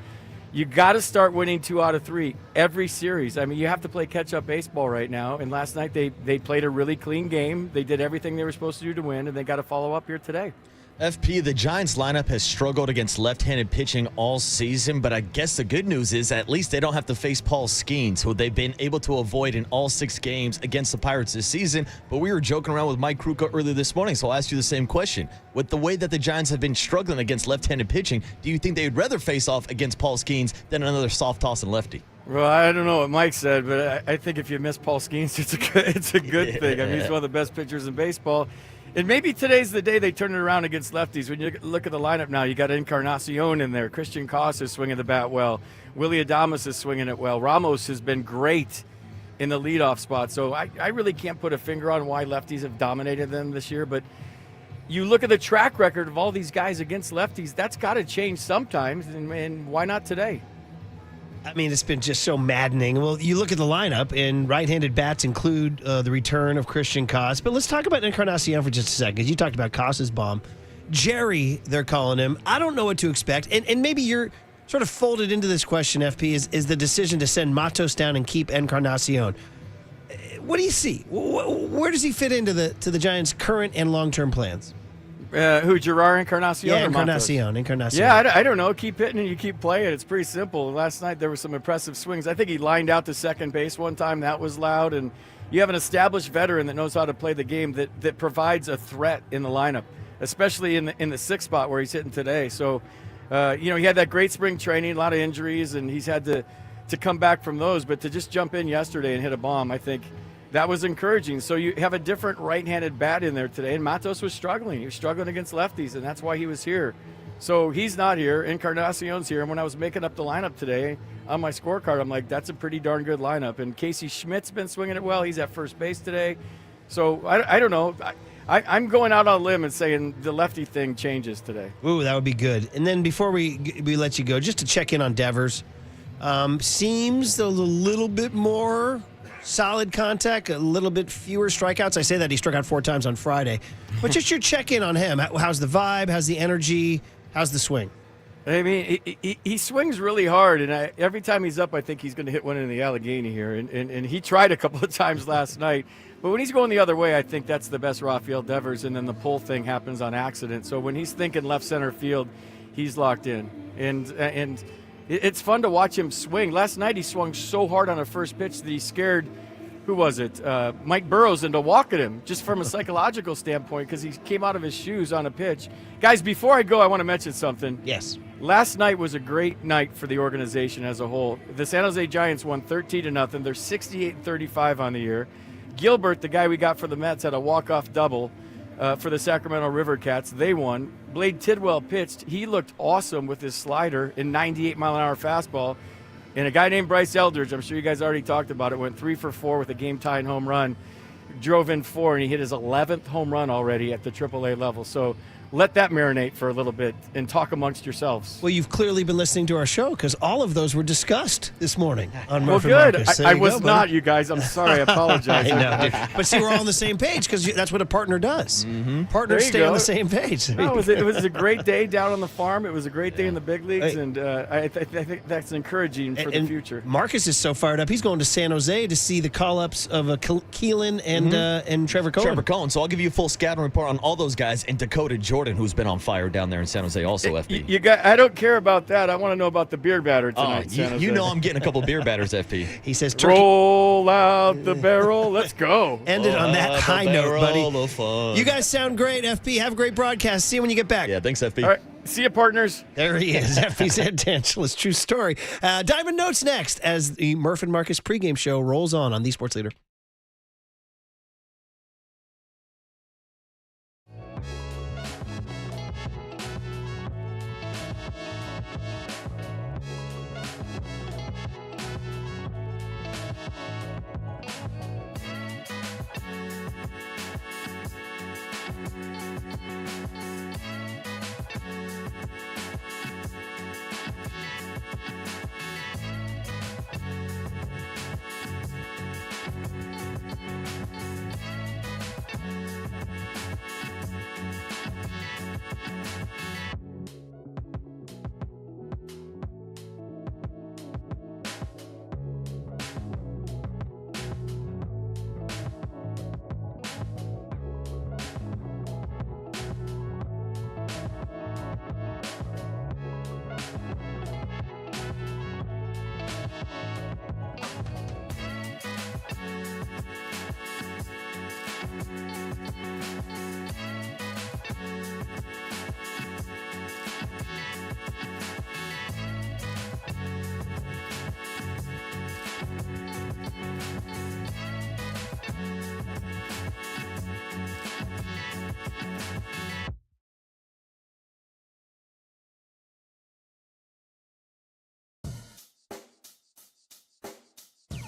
you got to start winning 2 out of 3 every series. I mean, you have to play catch-up baseball right now. And last night they played a really clean game. They did everything they were supposed to do to win, and they got to follow up here today. FP, the Giants lineup has struggled against left-handed pitching all season, but I guess the good news is at least they don't have to face Paul Skeens, who they've been able to avoid in all 6 games against the Pirates this season. But we were joking around with Mike Krukow earlier this morning, so I'll ask you the same question. With the way that the Giants have been struggling against left-handed pitching, do you think they would rather face off against Paul Skeens than another soft-tossing lefty? Well, I don't know what Mike said, but I think if you miss Paul Skeens, it's a good thing. I mean, he's one of the best pitchers in baseball. And maybe today's the day they turn it around against lefties. When you look at the lineup now, you got Encarnacion in there. Christian Koss is swinging the bat well. Willie Adames is swinging it well. Ramos has been great in the leadoff spot. So I really can't put a finger on why lefties have dominated them this year. But you look at the track record of all these guys against lefties, that's got to change sometimes. And why not today? I mean, it's been just so maddening. Well, you look at the lineup, and right-handed bats include the return of Christian Koss. But let's talk about Encarnacion for just a second. You talked about Koss's bomb. Jerry, they're calling him. I don't know what to expect. And maybe you're sort of folded into this question, FP, is the decision to send Matos down and keep Encarnacion. What do you see? Where does he fit into the Giants' current and long-term plans? Gerard Encarnacion? Yeah, Encarnacion. Yeah, I don't know. Keep hitting and you keep playing. It's pretty simple. Last night there were some impressive swings. I think he lined out to second base one time. That was loud. And you have an established veteran that knows how to play the game that provides a threat in the lineup, especially in the 6th spot where he's hitting today. So, he had that great spring training, a lot of injuries, and he's had to come back from those. But to just jump in yesterday and hit a bomb, I think that was encouraging. So you have a different right-handed bat in there today, and Matos was struggling. He was struggling against lefties, and that's why he was here. So he's not here. Encarnacion's here. And when I was making up the lineup today on my scorecard, I'm like, that's a pretty darn good lineup. And Casey Schmidt's been swinging it well. He's at first base today. So I don't know. I'm going out on a limb and saying the lefty thing changes today. Ooh, that would be good. And then before we let you go, just to check in on Devers, seems a little bit more solid contact, a little bit fewer strikeouts. I say that he struck out 4 times on Friday. But just your check-in on him. How's the vibe? How's the energy? How's the swing? I mean, he swings really hard, and every time he's up, I think he's going to hit one in the Allegheny here. And he tried a couple of times last night. But when he's going the other way, I think that's the best Rafael Devers, and then the pull thing happens on accident. So when he's thinking left center field, he's locked in. And it's fun to watch him swing. Last night he swung so hard on a first pitch that he scared, who was it? Mike Burrows into walking him, just from a psychological standpoint, because he came out of his shoes on a pitch. Guys, before I go, I want to mention something. Yes. Last night was a great night for the organization as a whole. The San Jose Giants won 13-0. They're 68-35 on the year. Gilbert, the guy we got for the Mets, had a walk-off double for the Sacramento River Cats. They won. Blade Tidwell pitched. He looked awesome with his slider and 98-mile-an-hour fastball. And a guy named Bryce Eldridge, I'm sure you guys already talked about it, went 3 for 4 with a game-tying home run. Drove in 4, and he hit his 11th home run already at the AAA level. So let that marinate for a little bit and talk amongst yourselves. Well, you've clearly been listening to our show because all of those were discussed this morning on Well, Murphy good. Marcus. I was not, you guys. I'm sorry. I apologize. I know, dude. But see, we're all on the same page because that's what a partner does. Mm-hmm. Partners stay on the same page. No, it was a great day down on the farm. It was a great day in the big leagues, and I think that's encouraging for the future. Marcus is so fired up. He's going to San Jose to see the call-ups of Keelan and Trevor Cohen. So I'll give you a full scouting report on all those guys and Dakota Jordan, who's been on fire down there in San Jose also, FP. I don't care about that. I want to know about the beer batter tonight. You know I'm getting a couple beer batters, FP. He says, roll out the barrel. Let's go. Ended on that high note, buddy. Fun. You guys sound great, FP. Have a great broadcast. See you when you get back. Yeah, thanks, FP. All right. See you, partners. There he is, FP Santangelo. True story. Diamond Notes next as the Murph and Marcus pregame show rolls on the Sports Leader.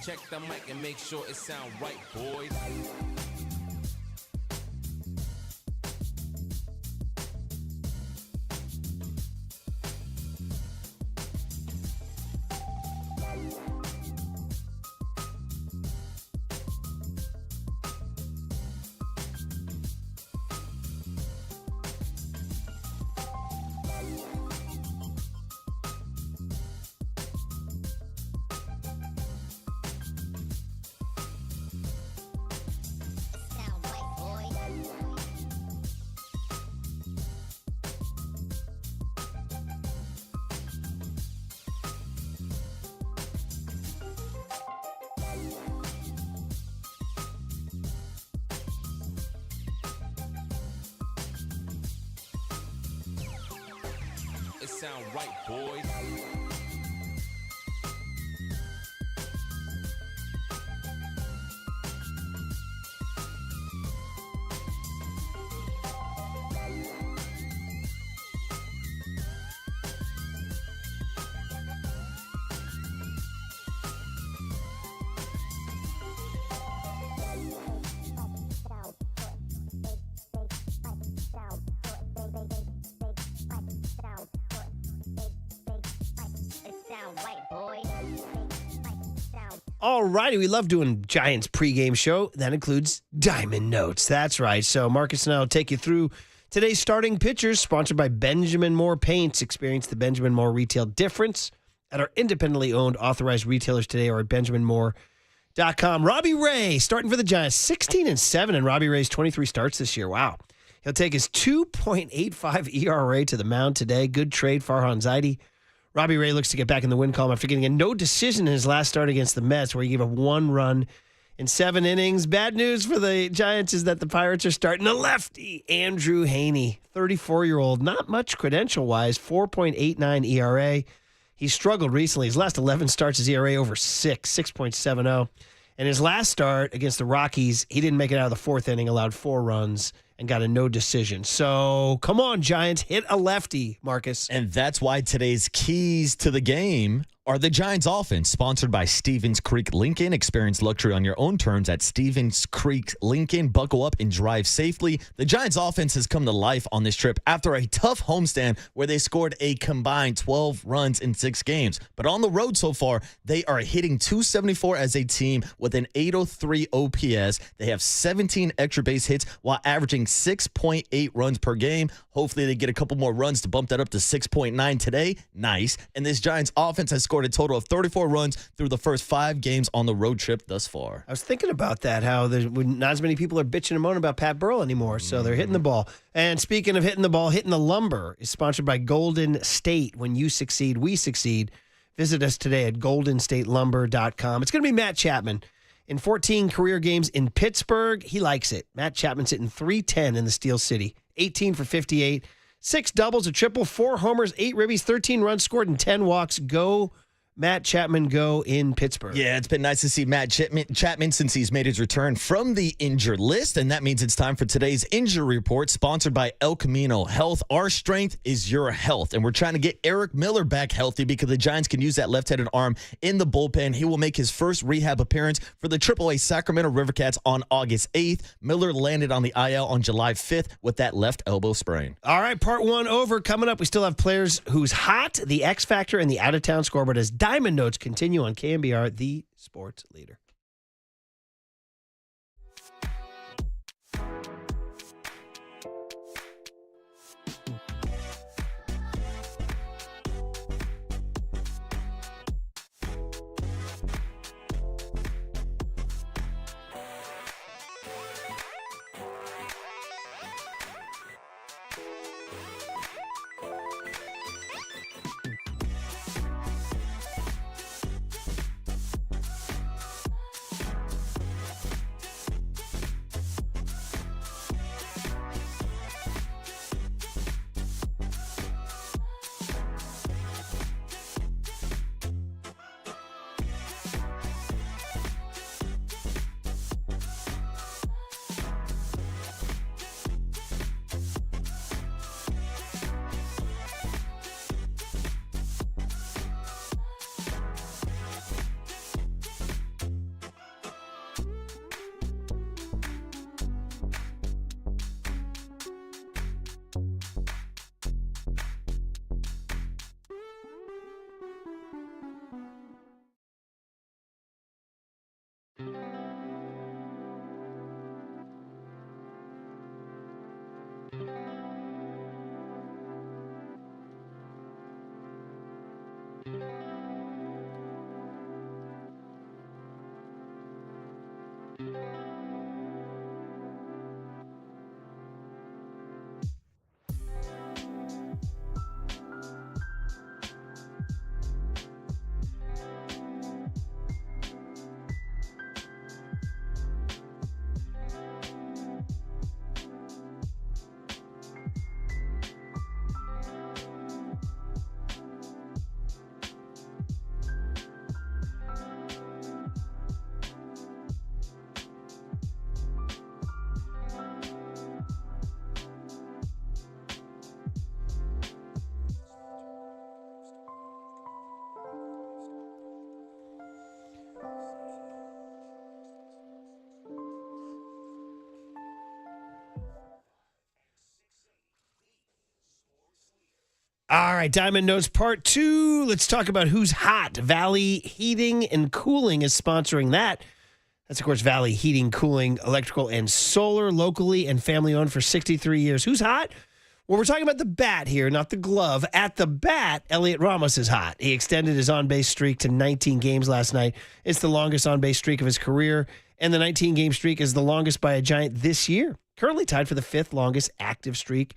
Check the mic and make sure it sound right, boys. It sound right, boys. All righty, we love doing Giants pregame show. That includes Diamond Notes. That's right. So Marcus and I will take you through today's starting pitchers, sponsored by Benjamin Moore Paints. Experience the Benjamin Moore retail difference at our independently owned authorized retailers today or at benjaminmoore.com. Robbie Ray starting for the Giants, 16-7 in Robbie Ray's 23 starts this year. Wow. He'll take his 2.85 ERA to the mound today. Good trade, Farhan Zaidi. Robbie Ray looks to get back in the win column after getting a no decision in his last start against the Mets, where he gave up 1 run in 7 innings. Bad news for the Giants is that the Pirates are starting a lefty, Andrew Heaney, 34-year-old, not much credential-wise, 4.89 ERA. He struggled recently. His last 11 starts, his ERA over 6.70. And his last start against the Rockies, he didn't make it out of the 4th inning, allowed 4 runs, and got a no decision. So come on, Giants, hit a lefty, Marcus. And that's why today's keys to the game are the Giants offense, sponsored by Stevens Creek Lincoln. Experience luxury on your own terms at Stevens Creek Lincoln. Buckle up and drive safely. The Giants offense has come to life on this trip after a tough homestand where they scored a combined 12 runs in 6 games. But on the road so far, they are hitting .274 as a team with an .803 OPS. They have 17 extra base hits while averaging 6.8 runs per game. Hopefully they get a couple more runs to bump that up to 6.9 today. Nice. And this Giants offense has scored a total of 34 runs through the first 5 games on the road trip thus far. I was thinking about that, how there's not as many people are bitching and moaning about Pat Burrell anymore, so they're hitting the ball. And speaking of hitting the ball, Hitting the Lumber is sponsored by Golden State. When you succeed, we succeed. Visit us today at goldenstatelumber.com. It's going to be Matt Chapman. In 14 career games in Pittsburgh, he likes it. Matt Chapman's hitting .310 in the Steel City, 18 for 58, 6 doubles, a triple, 4 homers, 8 ribbies, 13 runs scored, and 10 walks. Go Matt Chapman go in Pittsburgh? Yeah, it's been nice to see Matt Chapman since he's made his return from the injured list, and that means it's time for today's injury report, sponsored by El Camino Health. Our strength is your health, and we're trying to get Eric Miller back healthy because the Giants can use that left-handed arm in the bullpen. He will make his first rehab appearance for the AAA Sacramento Rivercats on August 8th. Miller landed on the IL on July 5th with that left elbow sprain. All right, part one over. Coming up, we still have players who's hot, the X Factor, and the out-of-town scoreboard as Diamond Notes continue on KNBR, the sports leader. All right, Diamond Notes Part 2. Let's talk about who's hot. Valley Heating and Cooling is sponsoring that. That's, of course, Valley Heating, Cooling, Electrical, and Solar, locally and family-owned for 63 years. Who's hot? Well, we're talking about the bat here, not the glove. At the bat, Elliot Ramos is hot. He extended his on-base streak to 19 games last night. It's the longest on-base streak of his career, and the 19-game streak is the longest by a Giant this year. Currently tied for the 5th longest active streak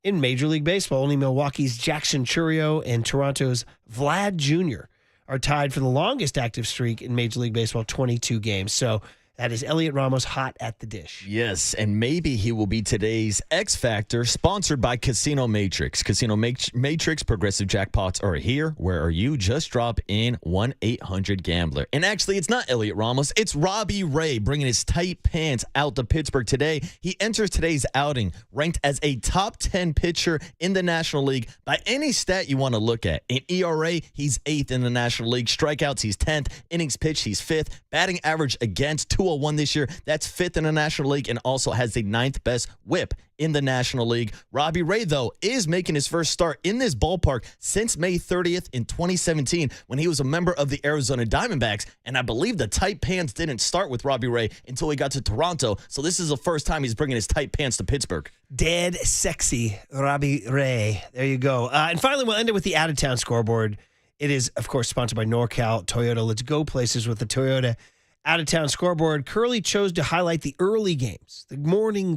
in Major League Baseball. Only Milwaukee's Jackson Chourio and Toronto's Vlad Jr. are tied for the longest active streak in Major League Baseball, 22 games. So that is Elliot Ramos hot at the dish. Yes, and maybe he will be today's X Factor, sponsored by Casino Matrix. Casino Matrix progressive jackpots are here. Where are you? Just drop in 1-800-GAMBLER. And actually, it's not Elliot Ramos. It's Robbie Ray bringing his tight pants out to Pittsburgh today. He enters today's outing ranked as a top 10 pitcher in the National League by any stat you want to look at. In ERA, he's 8th in the National League. Strikeouts, he's 10th. Innings pitched, he's 5th. Batting average against, 201 this year. That's 5th in the National League and also has the 9th best whip in the National League. Robbie Ray, though, is making his first start in this ballpark since May 30th in 2017 when he was a member of the Arizona Diamondbacks. And I believe the tight pants didn't start with Robbie Ray until he got to Toronto. So this is the first time he's bringing his tight pants to Pittsburgh. Dead sexy Robbie Ray. There you go. And finally, we'll end it with the out-of-town scoreboard. It is, of course, sponsored by NorCal Toyota. Let's go places with the Toyota out-of-town scoreboard. Curly chose to highlight the early games, the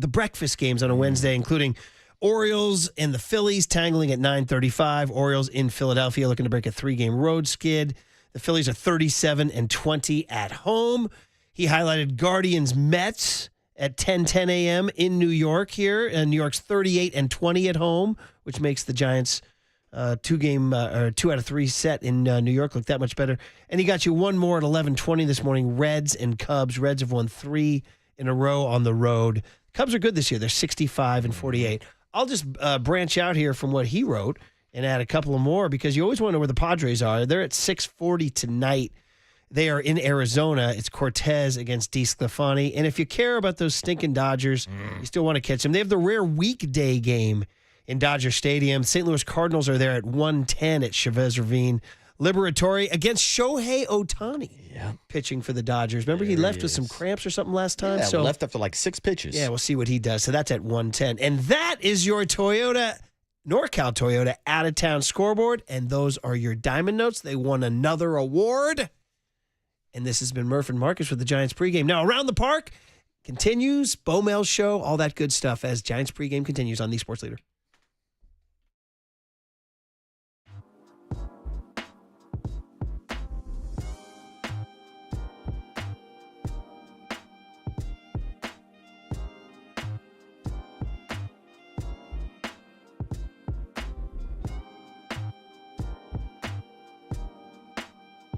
breakfast games on a Wednesday, including Orioles and the Phillies tangling at 9:35. Orioles in Philadelphia looking to break a 3-game road skid. The Phillies are 37-20 at home. He highlighted Guardians-Mets at 10:10 a.m. in New York here. And New York's 38-20 at home, which makes the Giants 2 out of 3 set in New York looked that much better. And he got you one more at 11:20 this morning. Reds and Cubs. Reds have won 3 in a row on the road. Cubs are good this year. They're 65 and 48. I'll just branch out here from what he wrote and add a couple of more because you always wonder where the Padres are. They're at 6:40 tonight. They are in Arizona. It's Cortez against DeSclafani. And if you care about those stinking Dodgers, you still want to catch them. They have the rare weekday game in Dodger Stadium. St. Louis Cardinals are there at 1:10 at Chavez Ravine. Liberatore against Shohei Ohtani, pitching for the Dodgers. Remember, he left with some cramps or something last time? Yeah, left after like 6 pitches. Yeah, we'll see what he does. So that's at 1:10. And that is your Toyota, NorCal Toyota out-of-town scoreboard. And those are your Diamond Notes. They won another award. And this has been Murph and Marcus with the Giants pregame. Now, Around the Park continues, Bo Mel's show, all that good stuff as Giants pregame continues on the Sports Leader.